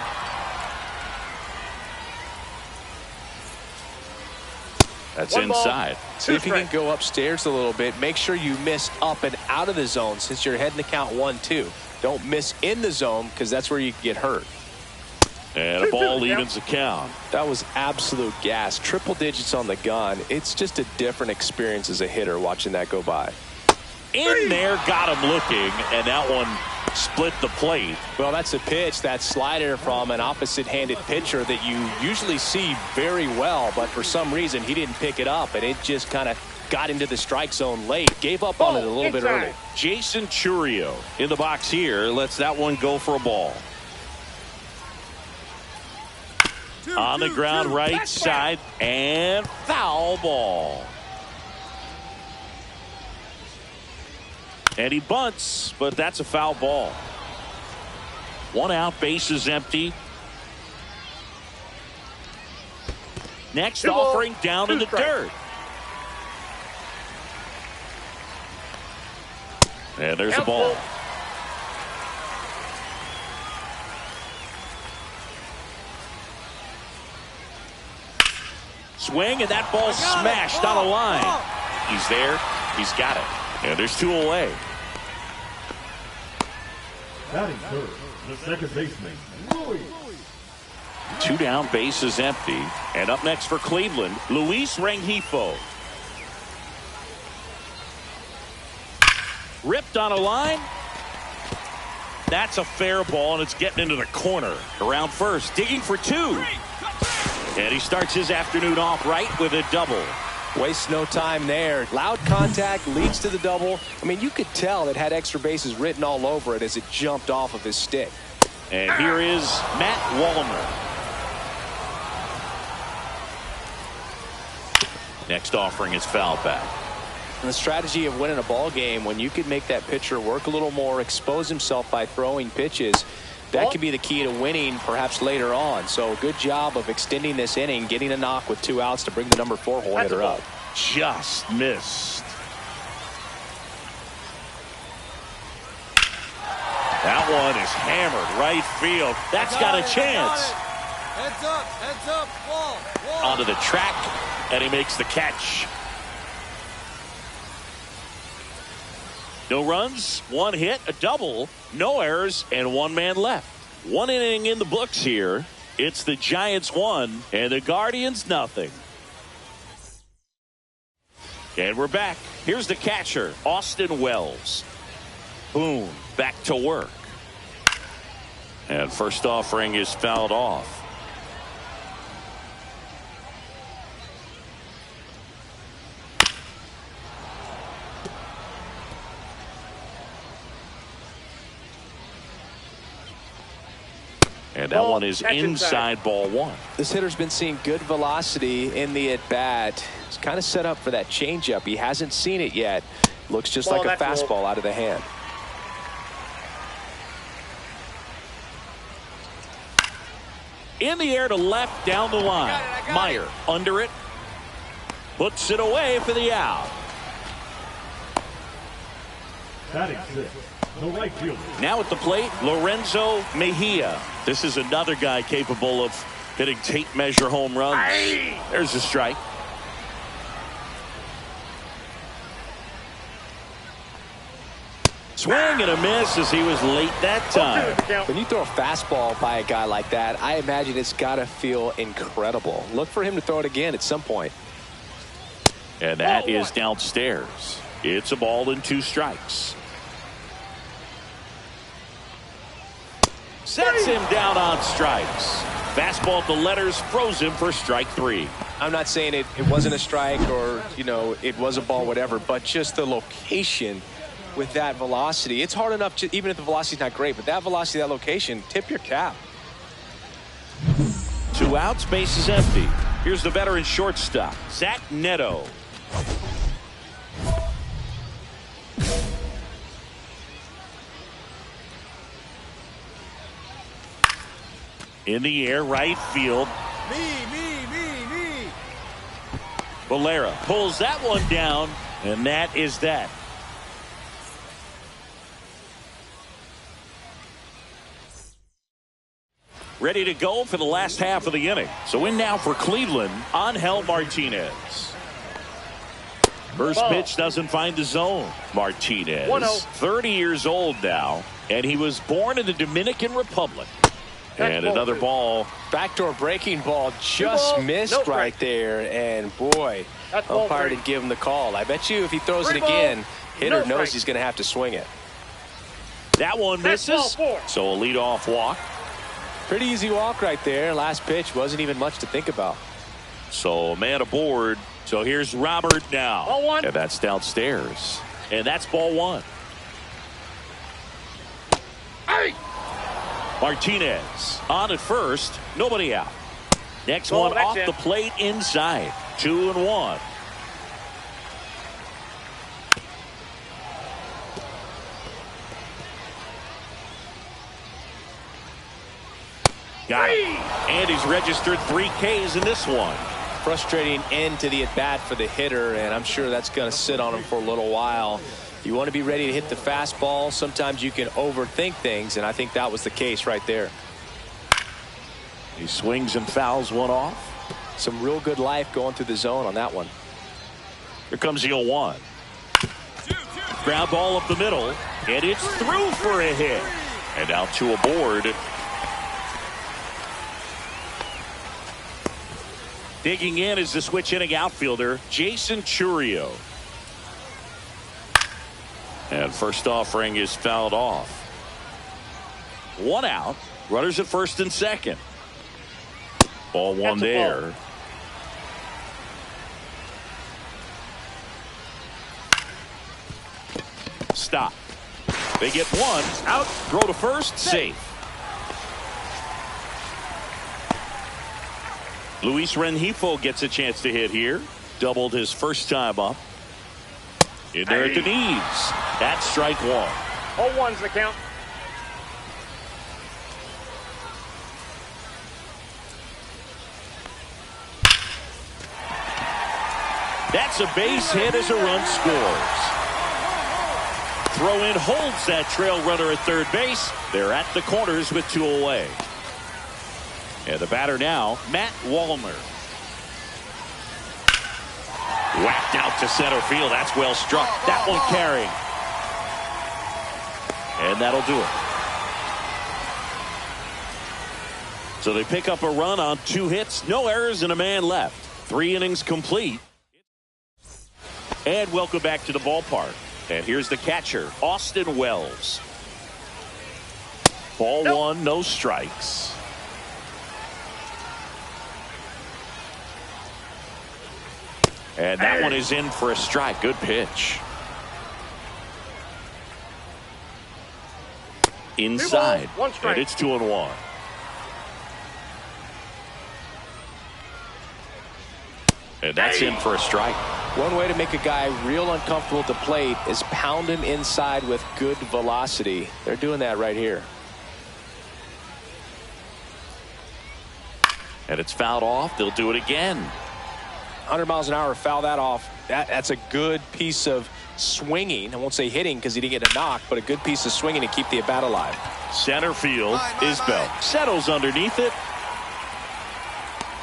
That's inside. See if you can go upstairs a little bit. Make sure you miss up and out of the zone since you're heading to count 1-2. Don't miss in the zone because that's where you can get hurt. And a ball evens the count. That was absolute gas. Triple digits on the gun. It's just a different experience as a hitter watching that go by. In there, got him looking, and that one split the plate. Well, that's a pitch, that slider from an opposite-handed pitcher that you usually see very well, but for some reason he didn't pick it up, and it just kind of got into the strike zone late. Gave up on it a little bit early. Jason Churio in the box here lets that one go for a ball. On the ground, right side, and foul ball. And he bunts, but that's a foul ball. One out, base is empty. Next offering down in the dirt. And there's a ball. Swing, and that ball smashed on a line. He's there. He's got it. And there's two away. Batting third, the second baseman, Louis. Two down, base is empty. And up next for Cleveland, Luis Rengifo. Ripped on a line. That's a fair ball, and it's getting into the corner. Around first, digging for two. And he starts his afternoon off right with a double. Wastes no time there. Loud contact leads to the double. I mean, you could tell it had extra bases written all over it as it jumped off of his stick. And here is Matt Wallner. Next offering is foul back. And the strategy of winning a ball game, when you could make that pitcher work a little more, expose himself by throwing pitches, that could be the key to winning perhaps later on. So good job of extending this inning, getting a knock with 2 outs to bring the number 4 hole hitter up. Just missed. That one is hammered right field. That's got a chance. Heads up, ball. Onto the track, and he makes the catch. No runs, 1 hit, a double, no errors, and 1 man left. 1 inning in the books here. It's the Giants 1 and the Guardians nothing. And we're back. Here's the catcher, Austin Wells. Boone back to work. And first offering is fouled off. And that one is inside ball 1. This hitter's been seeing good velocity in the at-bat. He's kind of set up for that changeup. He hasn't seen it yet. Looks just like a fastball out of the hand. In the air to left, down the line. Meyer under it. Puts it away for the out. Batting 6, the right fielder. Now at the plate, Lorenzo Mejia. This is another guy capable of hitting tape measure home runs. There's a strike. Swing and a miss as he was late that time. When you throw a fastball by a guy like that, I imagine it's got to feel incredible. Look for him to throw it again at some point. And that is downstairs. It's a ball and 2 strikes. Sets him down on strikes. Fastball at the letters, throws him for strike 3. I'm not saying it wasn't a strike or, it was a ball, whatever, but just the location with that velocity. It's hard enough, even if the velocity's not great, but that velocity, that location, tip your cap. 2 outs, base is empty. Here's the veteran shortstop, Zach Neto. In the air, right field. Me. Valera pulls that one down, and that is that. Ready to go for the last half of the inning. So in now for Cleveland, Angel Martinez. First pitch doesn't find the zone. Martinez, 1-0. 30 years old now, and he was born in the Dominican Republic. And another ball. Backdoor breaking ball just missed right there. And boy, umpire didn't give him the call. I bet you if he throws it again, hitter knows he's going to have to swing it. That one misses. So a leadoff walk. Pretty easy walk right there. Last pitch wasn't even much to think about. So a man aboard. So here's Robert now. Ball 1. And that's downstairs. And that's ball 1. Hey! Martinez on at first, nobody out. Next Oh, one that's off it. the plate inside. 2-1. Got it. And he's registered 3 Ks in this one. Frustrating end to the at-bat for the hitter, and I'm sure that's going to sit on him for a little while. You want to be ready to hit the fastball. Sometimes you can overthink things, and I think that was the case right there. He swings and fouls one off. Some real good life going through the zone on that one. Here comes the 0-1. Ground ball up the middle, and it's through for a hit. And out to a board. Digging in is the switch inning outfielder, Jason Churio. And first offering is fouled off. 1 out. Runners at first and second. Ball 1 there. Ball. Stop. They get 1 out. Throw to first. Safe. Luis Rengifo gets a chance to hit here. Doubled his first time up. In there at the knees. That's strike 1. 0-1's the count. That's a base hit as a run scores. Throw in holds that trail runner at third base. They're at the corners with 2 away. And the batter now, Matt Wallner. Whacked out to center field. That's well struck. That one carrying. And that'll do it. So they pick up a run on 2 hits, no errors, and a man left. 3 innings complete. And welcome back to the ballpark. And here's the catcher, Austin Wells. Ball 1, no strikes. And that one is in for a strike. Good pitch. Inside. 1 strike. And it's 2-1. And that's in for a strike. One way to make a guy real uncomfortable at the plate is pound him inside with good velocity. They're doing that right here. And it's fouled off. They'll do it again. 100 miles an hour, foul that off. That's a good piece of swinging. I won't say hitting because he didn't get a knock, but a good piece of swinging to keep the at-bat alive. Center field is Bell. Settles underneath it.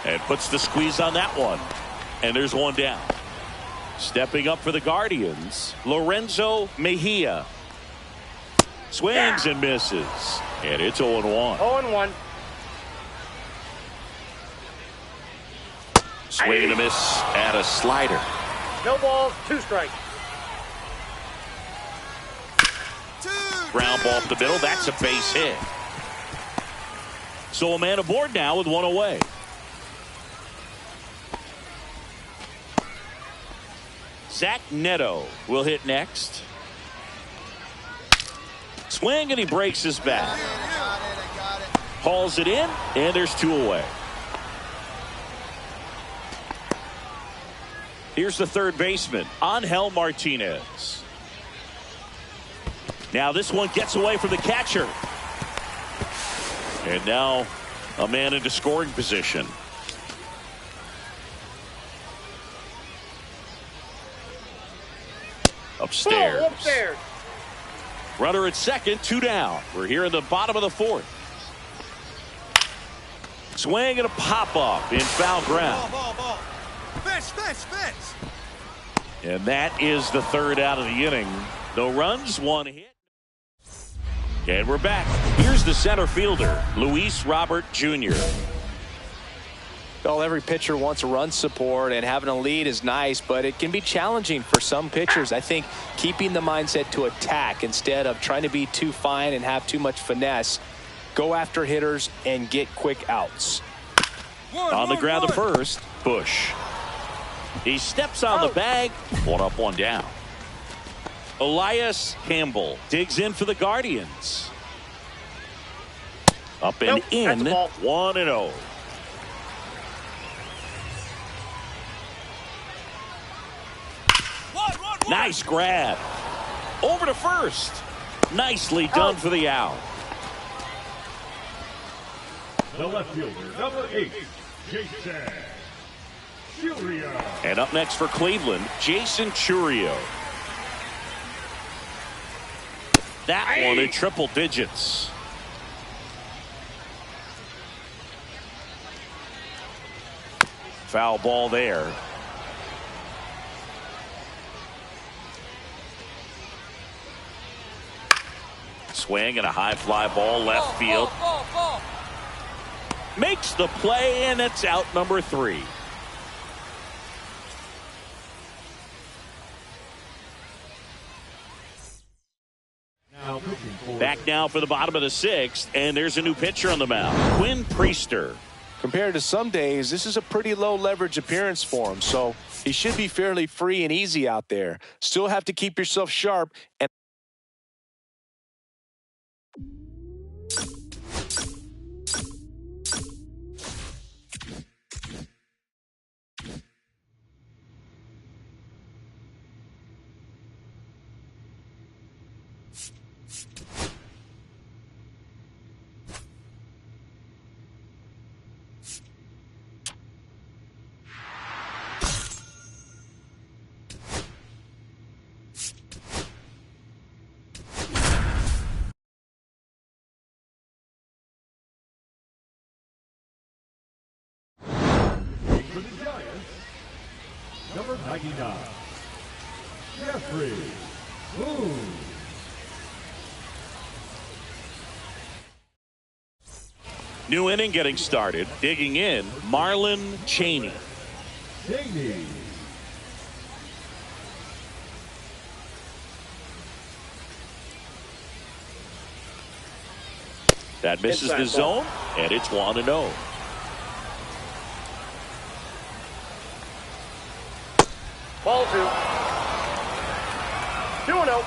And puts the squeeze on that one. And there's 1 down. Stepping up for the Guardians, Lorenzo Mejia. Swings and misses. And it's 0-1. 0-1. Swing and a miss at a slider. No balls, 2 strikes. Ground ball up the middle. That's a base hit. So a man aboard now with 1 away. Zach Neto will hit next. Swing, and he breaks his bat. Hauls it in, and there's 2 away. Here's the third baseman, Angel Martinez. Now this one gets away from the catcher. And now a man into scoring position. Upstairs. Upstairs. Runner at second, 2 down. We're here in the bottom of the 4th. Swing and a pop-up in foul ground. Ball. Fish. And that is the 3rd out of the inning. No runs, 1 hit. And we're back. Here's the center fielder, Luis Robert Jr. Well, every pitcher wants a run support, and having a lead is nice, but it can be challenging for some pitchers. I think keeping the mindset to attack instead of trying to be too fine and have too much finesse. Go after hitters and get quick outs. On the ground to first, Bush. He steps on the bag. 1 up, 1 down. Elias Campbell digs in for the Guardians. Up and in, 1-0. Nice grab. Over to first. Nicely done for the out. The left fielder, number 8, Jason Churio. And up next for Cleveland, Jason Churio. That one in triple digits. Foul ball there. Swing and a high fly ball left field. Ball. Makes the play, and it's out number 3. Back now for the bottom of the 6th, and there's a new pitcher on the mound, Quinn Priester. Compared to some days, this is a pretty low leverage appearance for him, so he should be fairly free and easy out there. Still have to keep yourself sharp and For the Giants, number 99, Jeffrey Boone. New inning getting started. Digging in, Marlon Cheney. Cheney. That misses the zone, and it's 1-0. Ball 2. 2-0.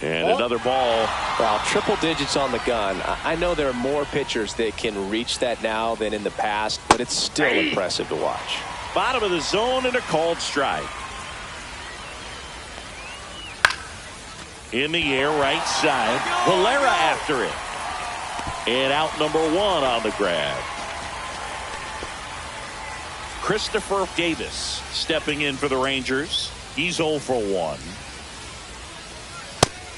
And another ball. Wow, triple digits on the gun. I know there are more pitchers that can reach that now than in the past, but it's still impressive to watch. Bottom of the zone and a called strike. In the air, right side. Valera after it. And out number 1 on the grab. Christopher Davis stepping in for the Rangers. He's 0 for 1.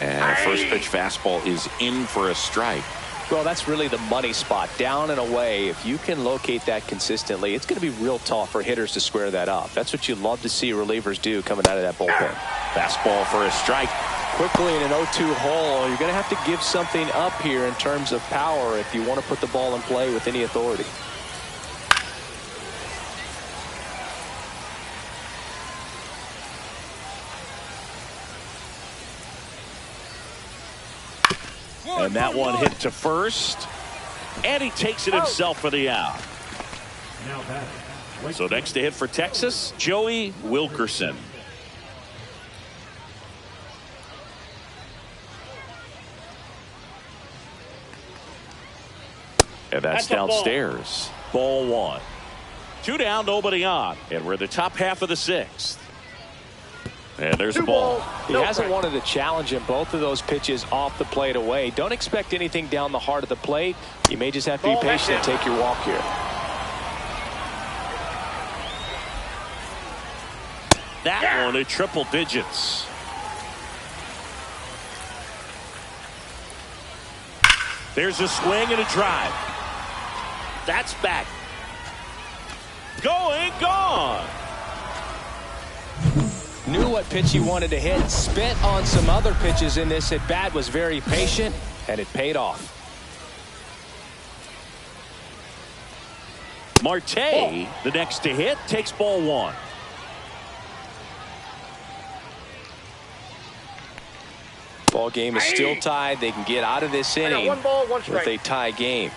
And a first pitch fastball is in for a strike. Well, that's really the money spot. Down and away. If you can locate that consistently, it's going to be real tough for hitters to square that up. That's what you love to see relievers do coming out of that bullpen. Fastball for a strike. Quickly in an 0-2 hole, you're going to have to give something up here in terms of power if you want to put the ball in play with any authority. And that one hit to first. And he takes it himself for the out. Now batting. So next to hit for Texas, Joey Wilkerson. And that's downstairs. Ball one. 2 down, nobody on. And we're in the top half of the 6th. And there's the ball. He hasn't wanted to challenge him. Both of those pitches off the plate away. Don't expect anything down the heart of the plate. You may just have to be patient and take your walk here. That one at triple digits. There's a swing and a drive. That's back. Going, gone. Knew what pitch he wanted to hit. Spent on some other pitches in this at bat. Was very patient, and it paid off. Marte, the next to hit, takes ball one. Ball game is still tied. They can get out of this inning with a tie game.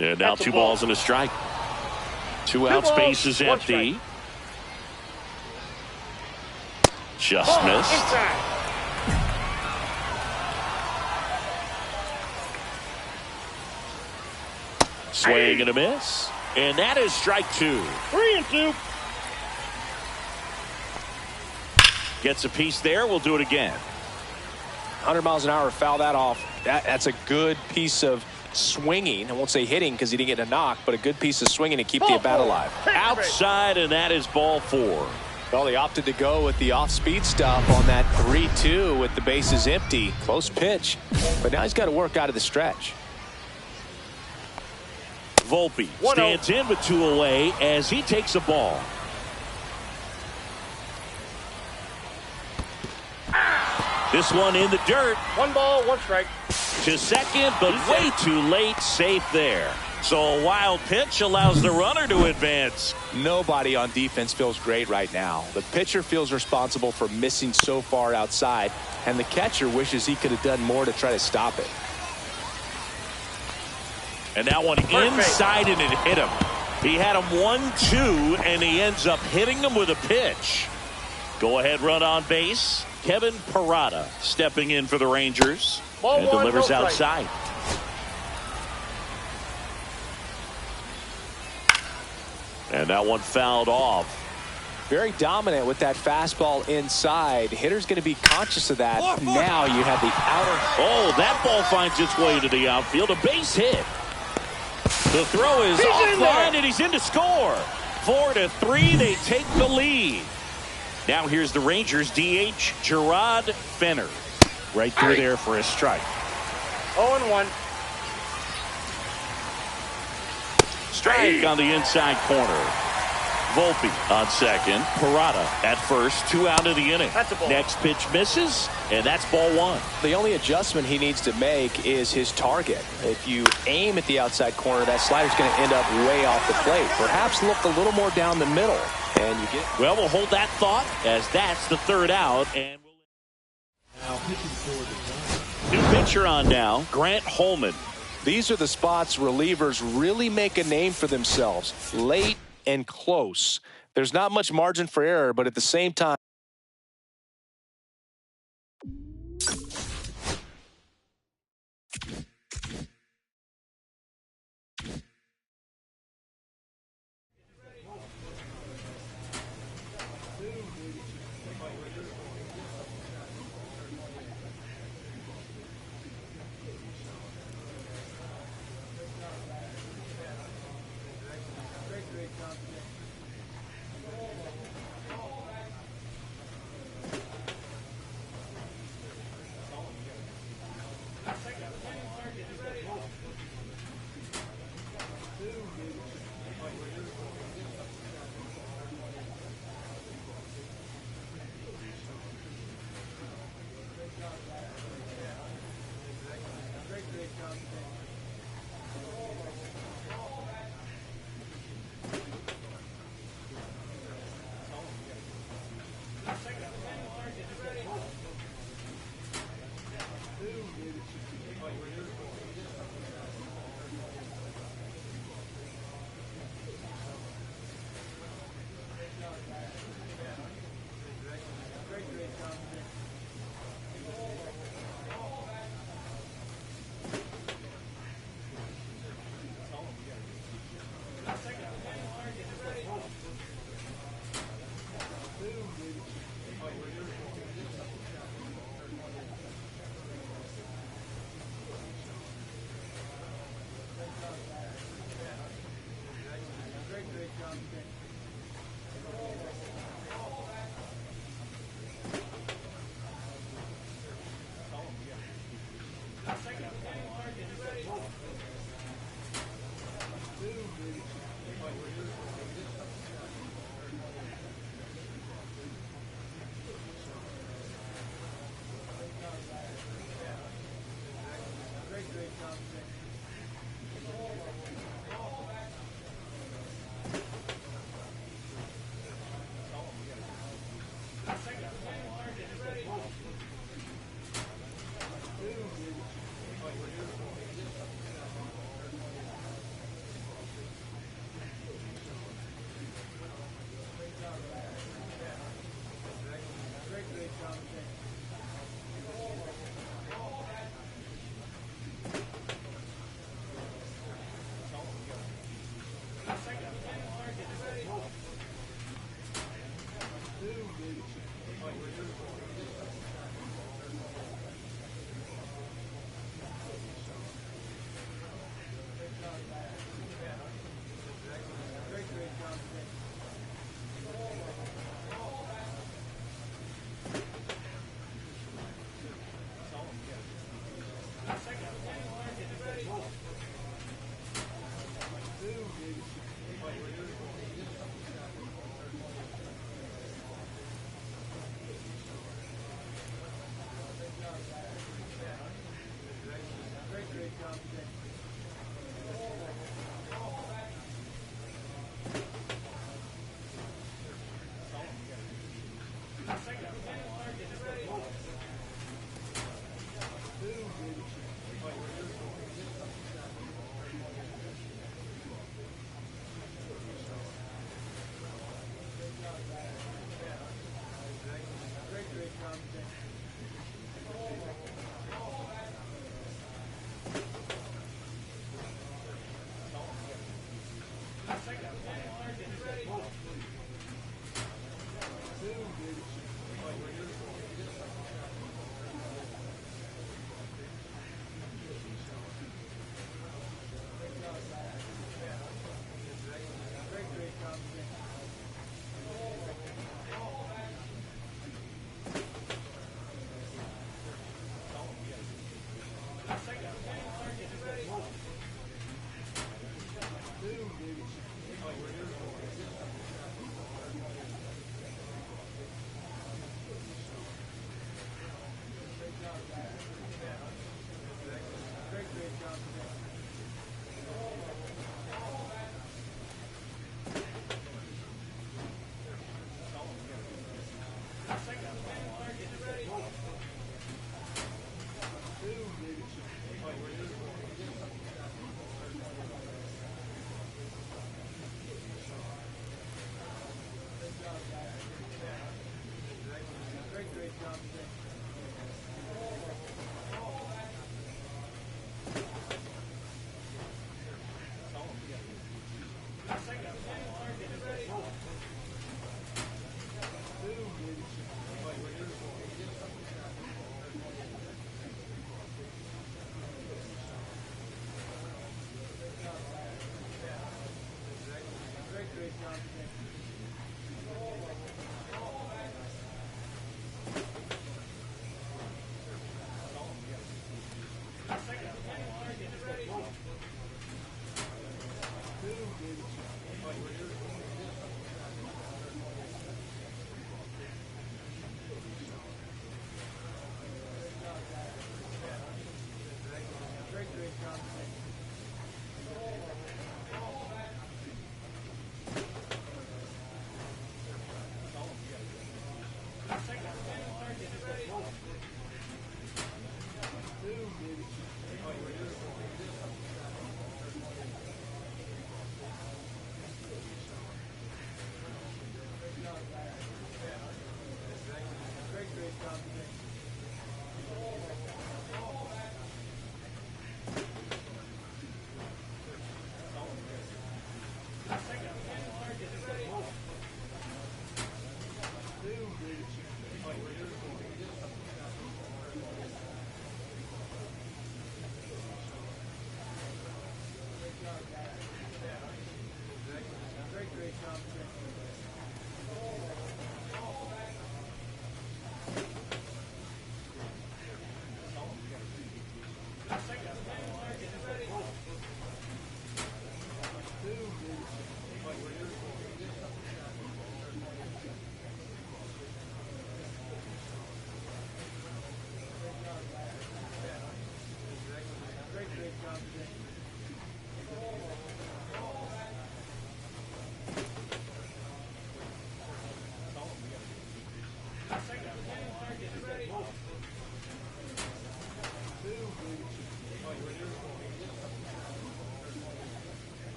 And now 2 balls and a strike. 2 outs, base is empty. Just missed. Swing and a miss. And that is strike 2. 3-2. Gets a piece there. We'll do it again. 100 miles an hour, foul that off. That's a good piece of swinging. I won't say hitting because he didn't get a knock, but a good piece of swinging to keep the bat alive. Outside, and that is ball 4. Well, they opted to go with the off-speed stuff on that 3-2 with the bases empty. Close pitch, but now he's got to work out of the stretch. Volpe stands in with 2 away as he takes a ball. This one in the dirt. 1 ball, 1 strike. To second, but way too late. Safe there. So a wild pitch allows the runner to advance. Nobody on defense feels great right now. The pitcher feels responsible for missing so far outside, and the catcher wishes he could have done more to try to stop it. And that one inside, and it hit him. He had him 1-2, and he ends up hitting him with a pitch. Go ahead, run on base. Kevin Parada stepping in for the Rangers. Ball and one, delivers no outside. And that one fouled off. Very dominant with that fastball inside. Hitter's going to be conscious of that. Now you have the outer. Oh, that ball finds its way to the outfield. A base hit. The throw is offline, and he's in to score. 4-3, they take the lead. Now here's the Rangers DH, Gerard Fenner. Right through there for a strike. 0-1. Strike on the inside corner. Volpe on second. Parada at first. 2 out of the inning. That's a ball. Next pitch misses, and that's ball 1. The only adjustment he needs to make is his target. If you aim at the outside corner, that slider's going to end up way off the plate. Perhaps look a little more down the middle. And you get. Well, we'll hold that thought as that's the 3rd out. And Now pitching for the new pitcher on now, Grant Holman. These are the spots relievers really make a name for themselves. Late and close. There's not much margin for error, but at the same time.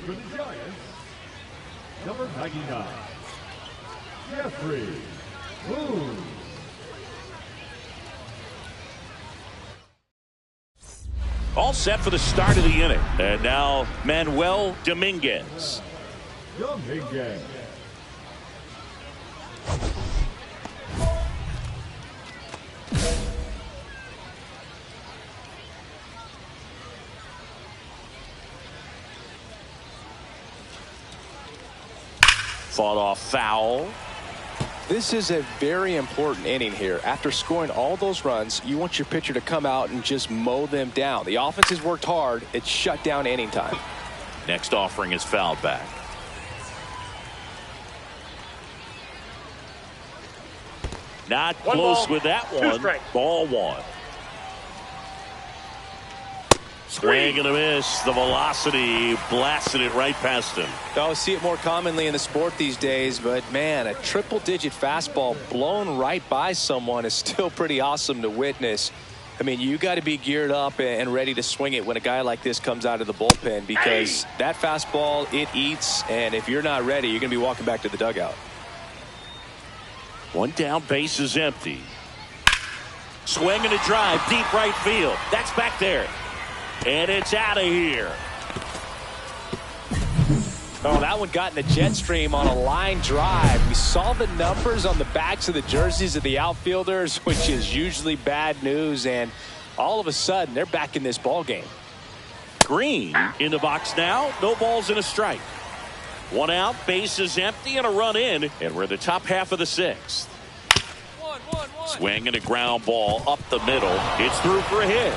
For the Giants, number 99, Jeffrey Boone. All set for the start of the inning. And now Manuel Dominguez. Dominguez. Fought off foul. This is a very important inning here. After scoring all those runs, you want your pitcher to come out and just mow them down. The offense has worked hard. It's shut down inning time. Next offering is fouled back. Not close with that one. Ball one. Swing and a miss. The velocity blasted it right past him. I see it more commonly in the sport these days, but man, a triple-digit fastball blown right by someone is still pretty awesome to witness. I mean, you got to be geared up and ready to swing it when a guy like this comes out of the bullpen, because that fastball, it eats, and if you're not ready, you're going to be walking back to the dugout. One down, base is empty. Swing and a drive, deep right field. That's back there. And it's out of here. Oh, that one got in the jet stream on a line drive. We saw the numbers on the backs of the jerseys of the outfielders, which is usually bad news, and all of a sudden they're back in this ball game. Green in the box now. No balls and a strike. One out, base is empty, and a run in. And we're in the top half of the sixth. Swing and a ground ball up the middle. It's through for a hit.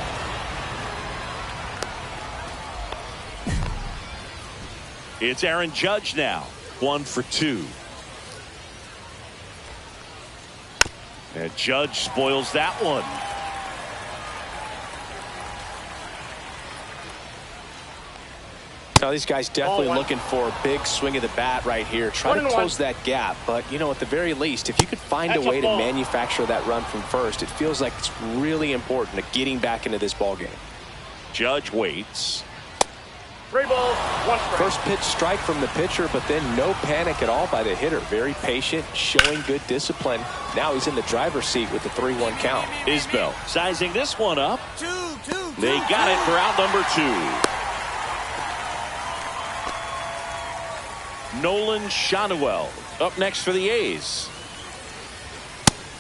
It's Aaron Judge now. 1 for 2. And Judge spoils that one. Now, these guys definitely looking for a big swing of the bat right here. Try to close that gap. But, you know, at the very least, if you could find a way to manufacture that run from first, it feels like it's really important to getting back into this ball game. Judge waits. 3 balls, 1 strike. First pitch strike from the pitcher, but then no panic at all by the hitter. Very patient, showing good discipline. Now he's in the driver's seat with the 3-1 count. Isbell sizing this one up. They got it for out number 2. Nolan Shanuel up next for the A's.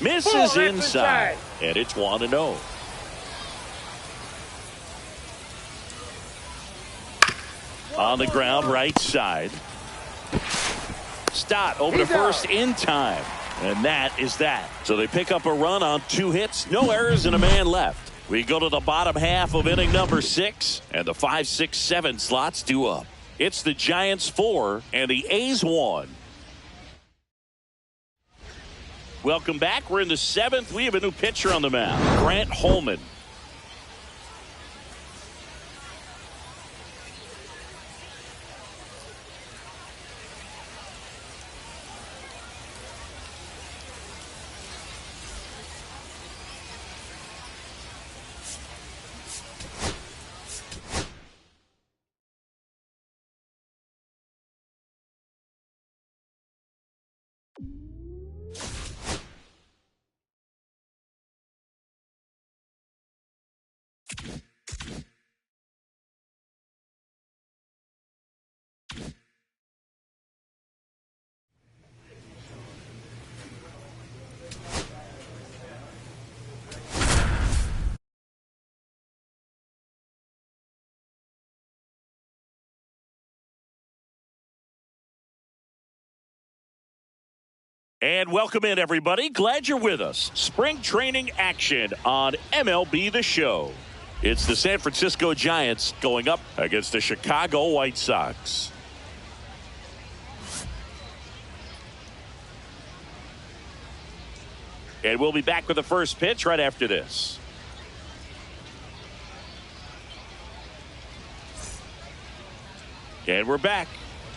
Misses inside. And it's 1-0. On the ground, right side. Stott over to first in time. And that is that. So they pick up a run on 2 hits, no errors, and a man left. We go to the bottom half of inning number 6, and the 5, 6, 7 slots due up. It's the Giants 4 and the A's 1. Welcome back. We're in the 7th. We have a new pitcher on the mound, Grant Holman. And welcome in, everybody. Glad you're with us. Spring training action on MLB The Show. It's the San Francisco Giants going up against the Chicago White Sox. And we'll be back with the first pitch right after this. And we're back.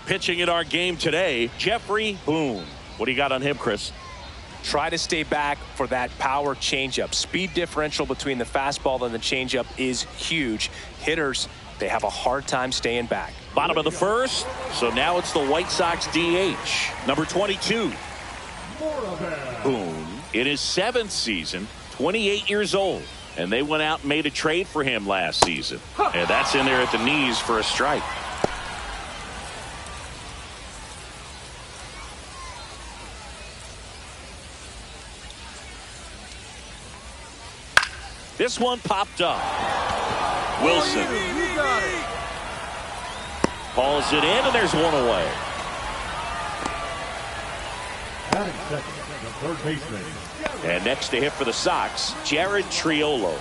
Pitching in our game today, Jeffrey Boone. What do you got on him, Chris? Try to stay back for that power changeup. Speed differential between the fastball and the changeup is huge. Hitters, they have a hard time staying back. Bottom of the first. So now it's the White Sox DH, number 22. Boone, in his 7th season, 28 years old. And they went out and made a trade for him last season. And that's in there at the knees for a strike. This one popped up. Wilson hauls it in, and there's one away. The third baseman. And next to hit for the Sox, Jared Triolo.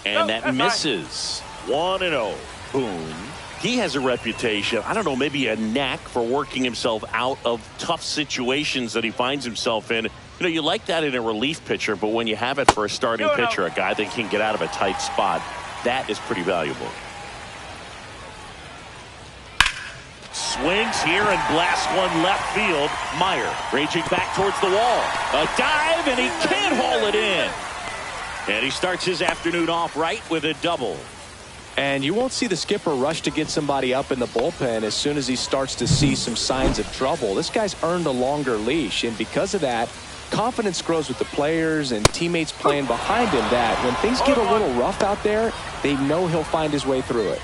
And that misses. 1-0. Boone. He has a reputation, I don't know, maybe a knack for working himself out of tough situations that he finds himself in. You know, you like that in a relief pitcher, but when you have it for a starting pitcher, a guy that can get out of a tight spot, that is pretty valuable. Swings here and blasts one left field. Meyer raging back towards the wall. A dive, and he can't haul it in. And he starts his afternoon off right with a double. And you won't see the skipper rush to get somebody up in the bullpen as soon as he starts to see some signs of trouble. This guy's earned a longer leash, and because of that, confidence grows with the players and teammates playing behind him, that when things get a little rough out there, they know he'll find his way through it.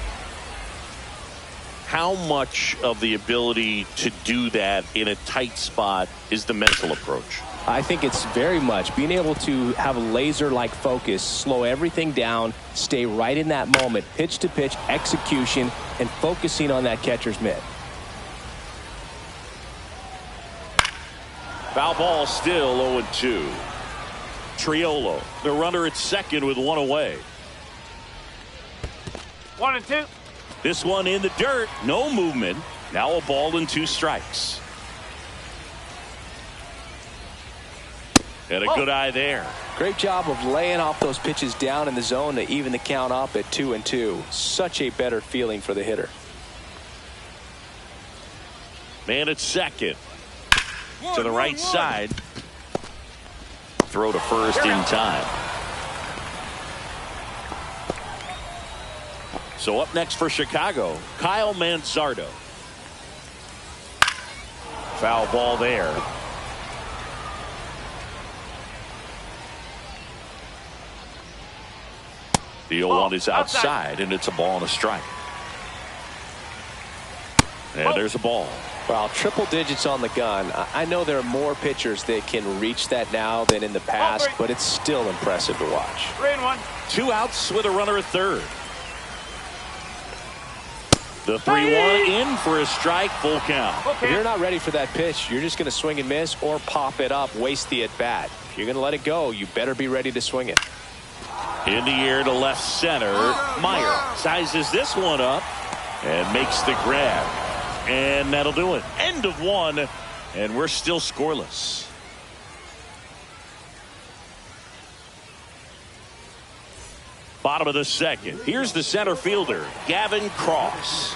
How much of the ability to do that in a tight spot is the mental approach? I think it's very much being able to have a laser-like focus, slow everything down, stay right in that moment, pitch-to-pitch execution, and focusing on that catcher's mitt. Foul ball, still 0-2. Triolo, the runner at second with one away. 1-2. This one in the dirt, no movement. Now a ball and 2 strikes. And a good eye there. Great job of laying off those pitches down in the zone to even the count up at 2-2. Such a better feeling for the hitter. Man at second. To the right side. Throw to first in time. So up next for Chicago, Kyle Manzardo. Foul ball there. The 0-1 is outside, and it's a ball and a strike. And there's a ball. Well, triple digits on the gun. I know there are more pitchers that can reach that now than in the past, but it's still impressive to watch. 3-1. 2 outs with a runner at third. The 3-1 in for a strike, full count. If you're not ready for that pitch, you're just going to swing and miss or pop it up, waste the at-bat. If you're going to let it go, you better be ready to swing it. In the air to left center. Meyer sizes this one up and makes the grab. And that'll do it. End of 1, and we're still scoreless. Bottom of the second. Here's the center fielder, Gavin Cross.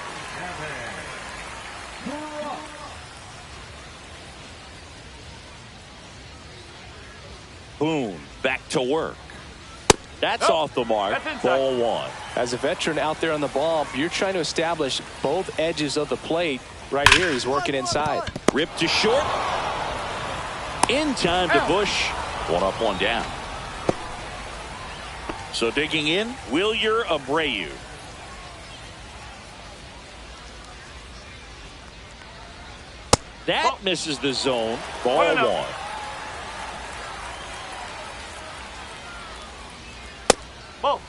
Boone back to work. That's off the mark. Ball 1. As a veteran out there on the ball, you're trying to establish both edges of the plate. Right here, he's working inside. Rip to short. In time to Bush. 1 up, 1 down. So digging in, Wilyer Abreu. That misses the zone. Ball 1. Ball.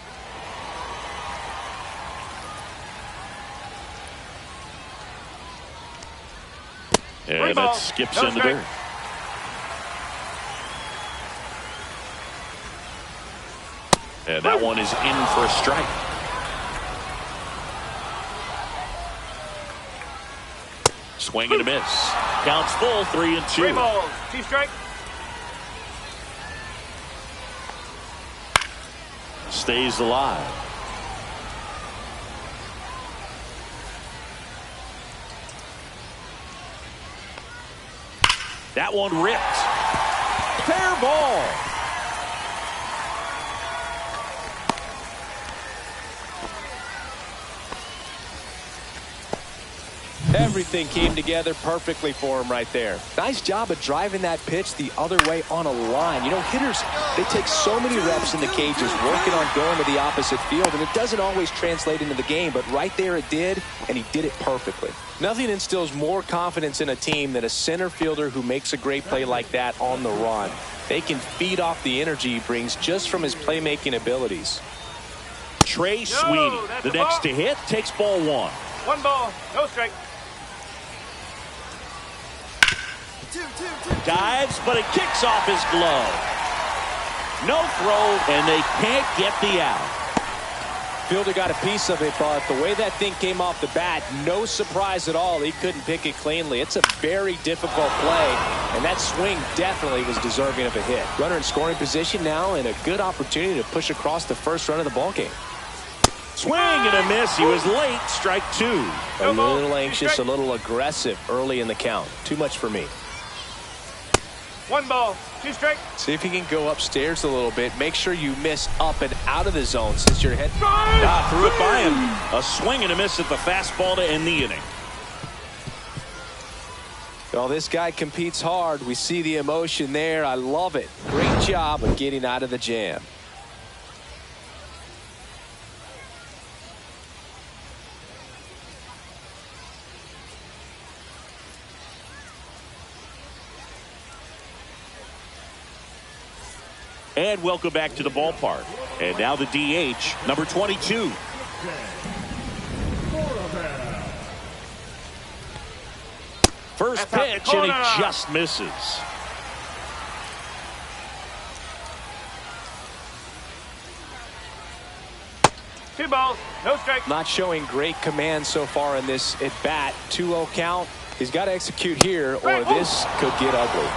And that skips into dirt. And that one is in for a strike. Swing and a miss. Counts full, 3-2. 3 balls, 2 strikes. Stays alive. That one ripped. Fair ball. Everything came together perfectly for him right there. Nice job of driving that pitch the other way on a line. You know, hitters, they take so many reps in the cages working on going to the opposite field, and it doesn't always translate into the game, but right there it did, and he did it perfectly. Nothing instills more confidence in a team than a center fielder who makes a great play like that on the run. They can feed off the energy he brings just from his playmaking abilities. Trey Sweeney, the next to hit, takes ball 1. 1 ball, no strike. Dives, but it kicks off his glove. No throw, and they can't get the out. Fielder got a piece of it, but the way that thing came off the bat, no surprise at all. He couldn't pick it cleanly. It's a very difficult play, and that swing definitely was deserving of a hit. Runner in scoring position now, and a good opportunity to push across the first run of the ballgame. Swing and a miss. He was late. Strike 2. A little anxious, a little aggressive early in the count. Too much for me. 1 ball, 2 strikes. See if you can go upstairs a little bit. Make sure you miss up and out of the zone since you're head. Threw it by him. A swing and a miss at the fastball to end the inning. Well, this guy competes hard. We see the emotion there. I love it. Great job of getting out of the jam. And welcome back to the ballpark. And now the DH, number 22. First pitch, and he just misses. Two balls, no strikes. Not showing great command so far in this at bat. 2-0 count. He's got to execute here, or this could get ugly.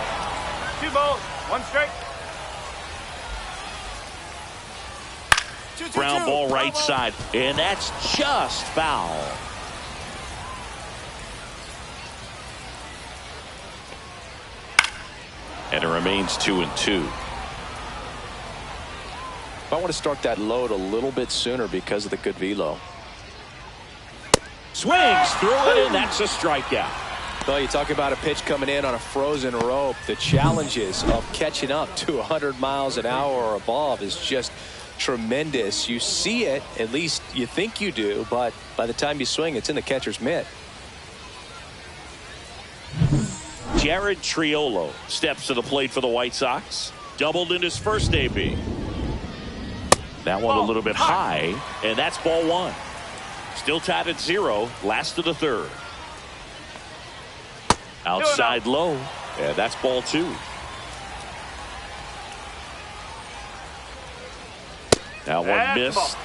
Two balls, one strike. Ground ball right side, and that's just foul. And it remains 2-2. I want to start that load a little bit sooner because of the good velo. Swings through it, and that's a strikeout. Well, you talk about a pitch coming in on a frozen rope. The challenges of catching up to 100 miles an hour or above is just tremendous. You see it, at least you think you do, but by the time you swing, it's in the catcher's mitt. Jared Triolo steps to the plate for the White Sox. Doubled in his first AB. That one a little bit high, and that's ball one. Still tied at 0, last of the third. Outside low, and that's ball two. That one missed.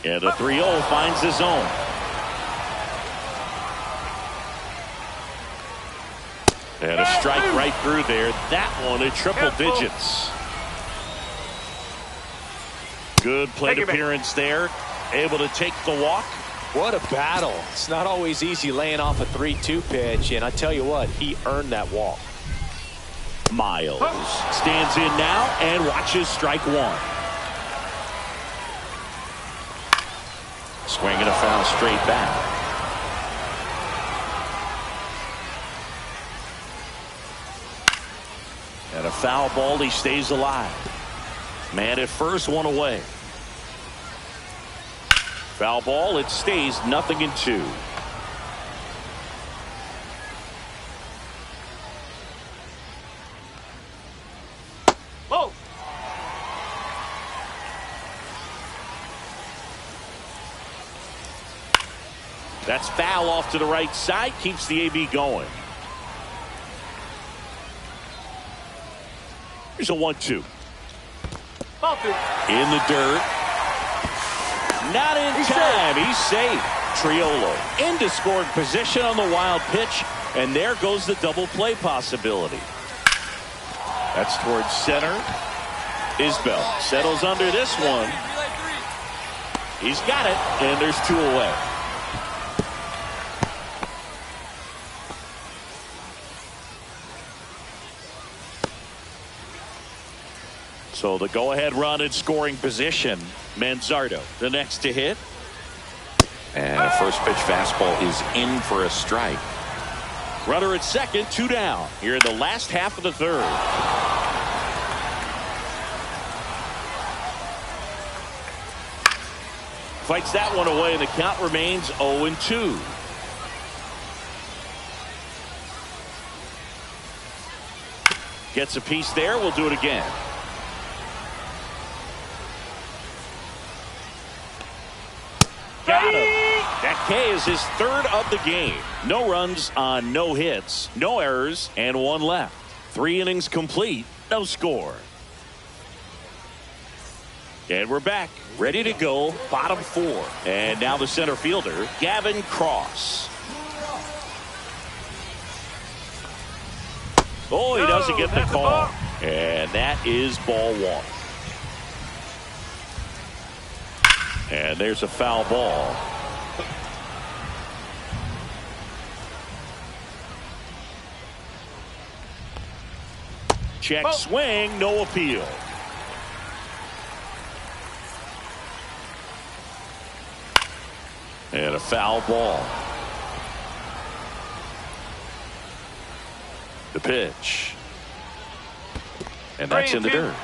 And the 3-0 finds the zone. And a strike right through there. That one at triple digits. Good plate appearance there. Able to take the walk. What a battle. It's not always easy laying off a 3-2 pitch, and I tell you what, he earned that walk. Miles stands in now and watches strike one. Swing and a foul straight back. And a foul ball, he stays alive. Man at first, one away. Foul ball, it stays 0-2. Whoa. That's foul off to the right side, keeps the AB going. Here's a 1-2. Ball two. In the dirt. Not in time. He's safe. Triolo into scoring position on the wild pitch. And there goes the double play possibility. That's towards center. Isbell settles under this one. He's got it. And there's two away. So the go-ahead run in scoring position. Manzardo, the next to hit. And a first pitch fastball is in for a strike. Runner at second, 2 down. Here in the last half of the third. Fights that one away, and the count remains 0-2. Gets a piece there. We'll do it again. Got him. That K is his third of the game. No runs on no hits, no errors, and 1 left. 3 innings complete, no score. And we're back, ready to go, bottom 4. And now the center fielder, Gavin Cross. Oh, he doesn't get the call. And that is ball 1. And there's a foul ball. Check swing, no appeal. And a foul ball. The pitch. And that's in the dirt.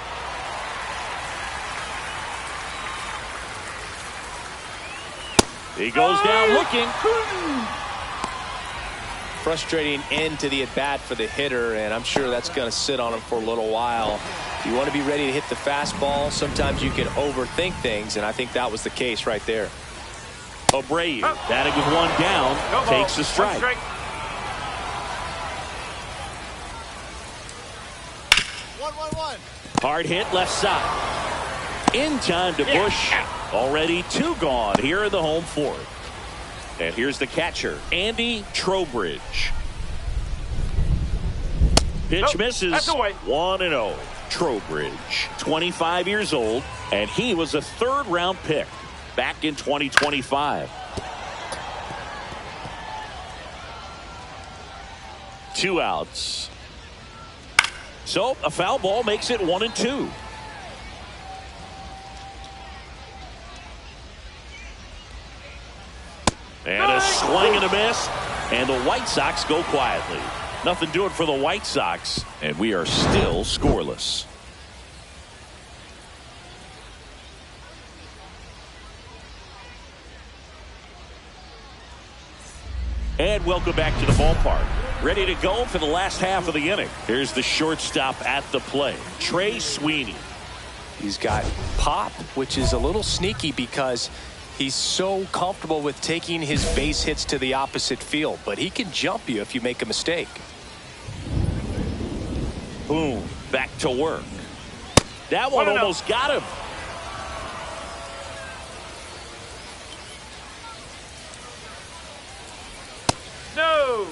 He goes down looking. frustrating end to the at-bat for the hitter, and I'm sure that's going to sit on him for a little while. You want to be ready to hit the fastball. Sometimes you can overthink things, and I think that was the case right there. Abreu, batting with one down, takes a strike. Hard hit left side. In time to Bush. Already 2 gone here in the home fourth. And here's the catcher, Andy Trowbridge. Pitch misses. 1-0. Trowbridge, 25 years old, and he was a 3rd-round pick back in 2025. 2 outs. So a foul ball makes it 1-2. And a swing and a miss, and the White Sox go quietly. Nothing doing for the White Sox, and we are still scoreless. And welcome back to the ballpark. Ready to go for the last half of the inning. Here's the shortstop at the plate, Trey Sweeney. He's got pop, which is a little sneaky because he's so comfortable with taking his base hits to the opposite field, but he can jump you if you make a mistake. Boom, back to work. That one almost got him. No.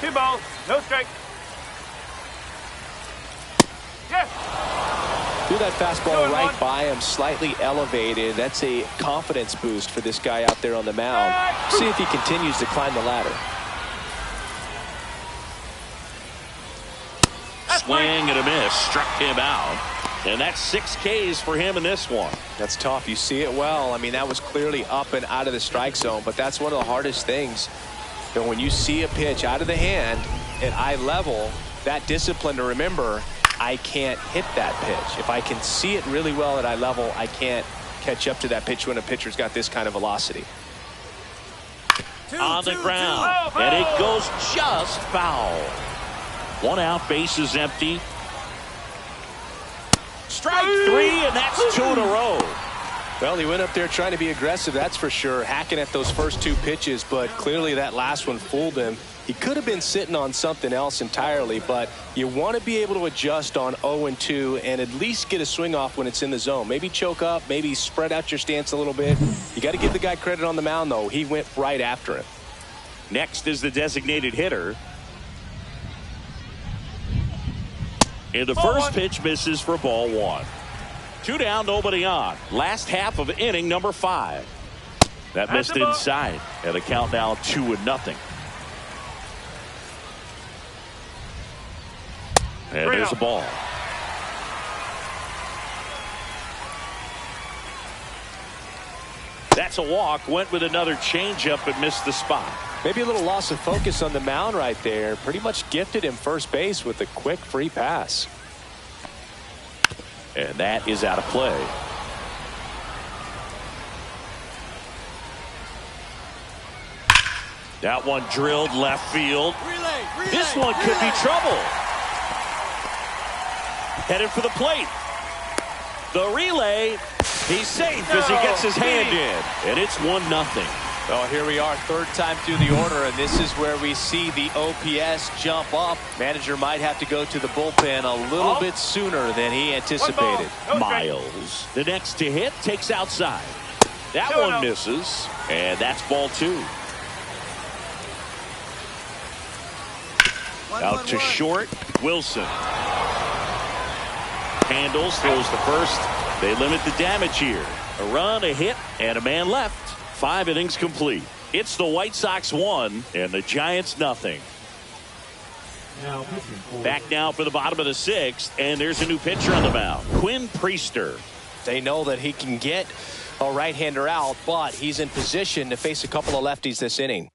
2 balls, no strike. Yes. Threw that fastball right by him, slightly elevated. That's a confidence boost for this guy out there on the mound. See if he continues to climb the ladder. Swing and a miss, struck him out. And that's 6 Ks for him in this one. That's tough. You see it well. I mean, that was clearly up and out of the strike zone, but that's one of the hardest things. And when you see a pitch out of the hand at eye level, that discipline to remember, I can't hit that pitch. If I can see it really well at eye level, I can't catch up to that pitch when a pitcher's got this kind of velocity. On the ground, and it goes just foul. 1 out, base is empty. Strike 3, and that's 2 in a row. Well, he went up there trying to be aggressive, that's for sure, hacking at those first 2 pitches, but clearly that last one fooled him. He could have been sitting on something else entirely, but you want to be able to adjust on 0-2 and at least get a swing off when it's in the zone. Maybe choke up, maybe spread out your stance a little bit. You got to give the guy credit on the mound, though. He went right after him. Next is the designated hitter. And the first pitch misses for ball 1. 2 down, nobody on. Last half of inning number 5. That missed inside. And the count now 2-0. And there's a ball. That's a walk. Went with another changeup and missed the spot. Maybe a little loss of focus on the mound right there. Pretty much gifted him first base with a quick free pass. And that is out of play. That one drilled left field. Relay. This one could be trouble. Headed for the plate. The relay. He's safe as he gets his hand in. And it's 1-0. Well, here we are, 3rd time through the order, and this is where we see the OPS jump up. Manager might have to go to the bullpen a little bit sooner than he anticipated. Miles, the next to hit, takes outside. That one misses, and that's ball 2. Out to short, Wilson. Handles, throws the first. They limit the damage here. A run, a hit, and a man left. 5 innings complete. It's the White Sox 1 and the Giants 0. Back now for the bottom of the 6th, and there's a new pitcher on the mound, Quinn Priester. They know that he can get a right-hander out, but he's in position to face a couple of lefties this inning.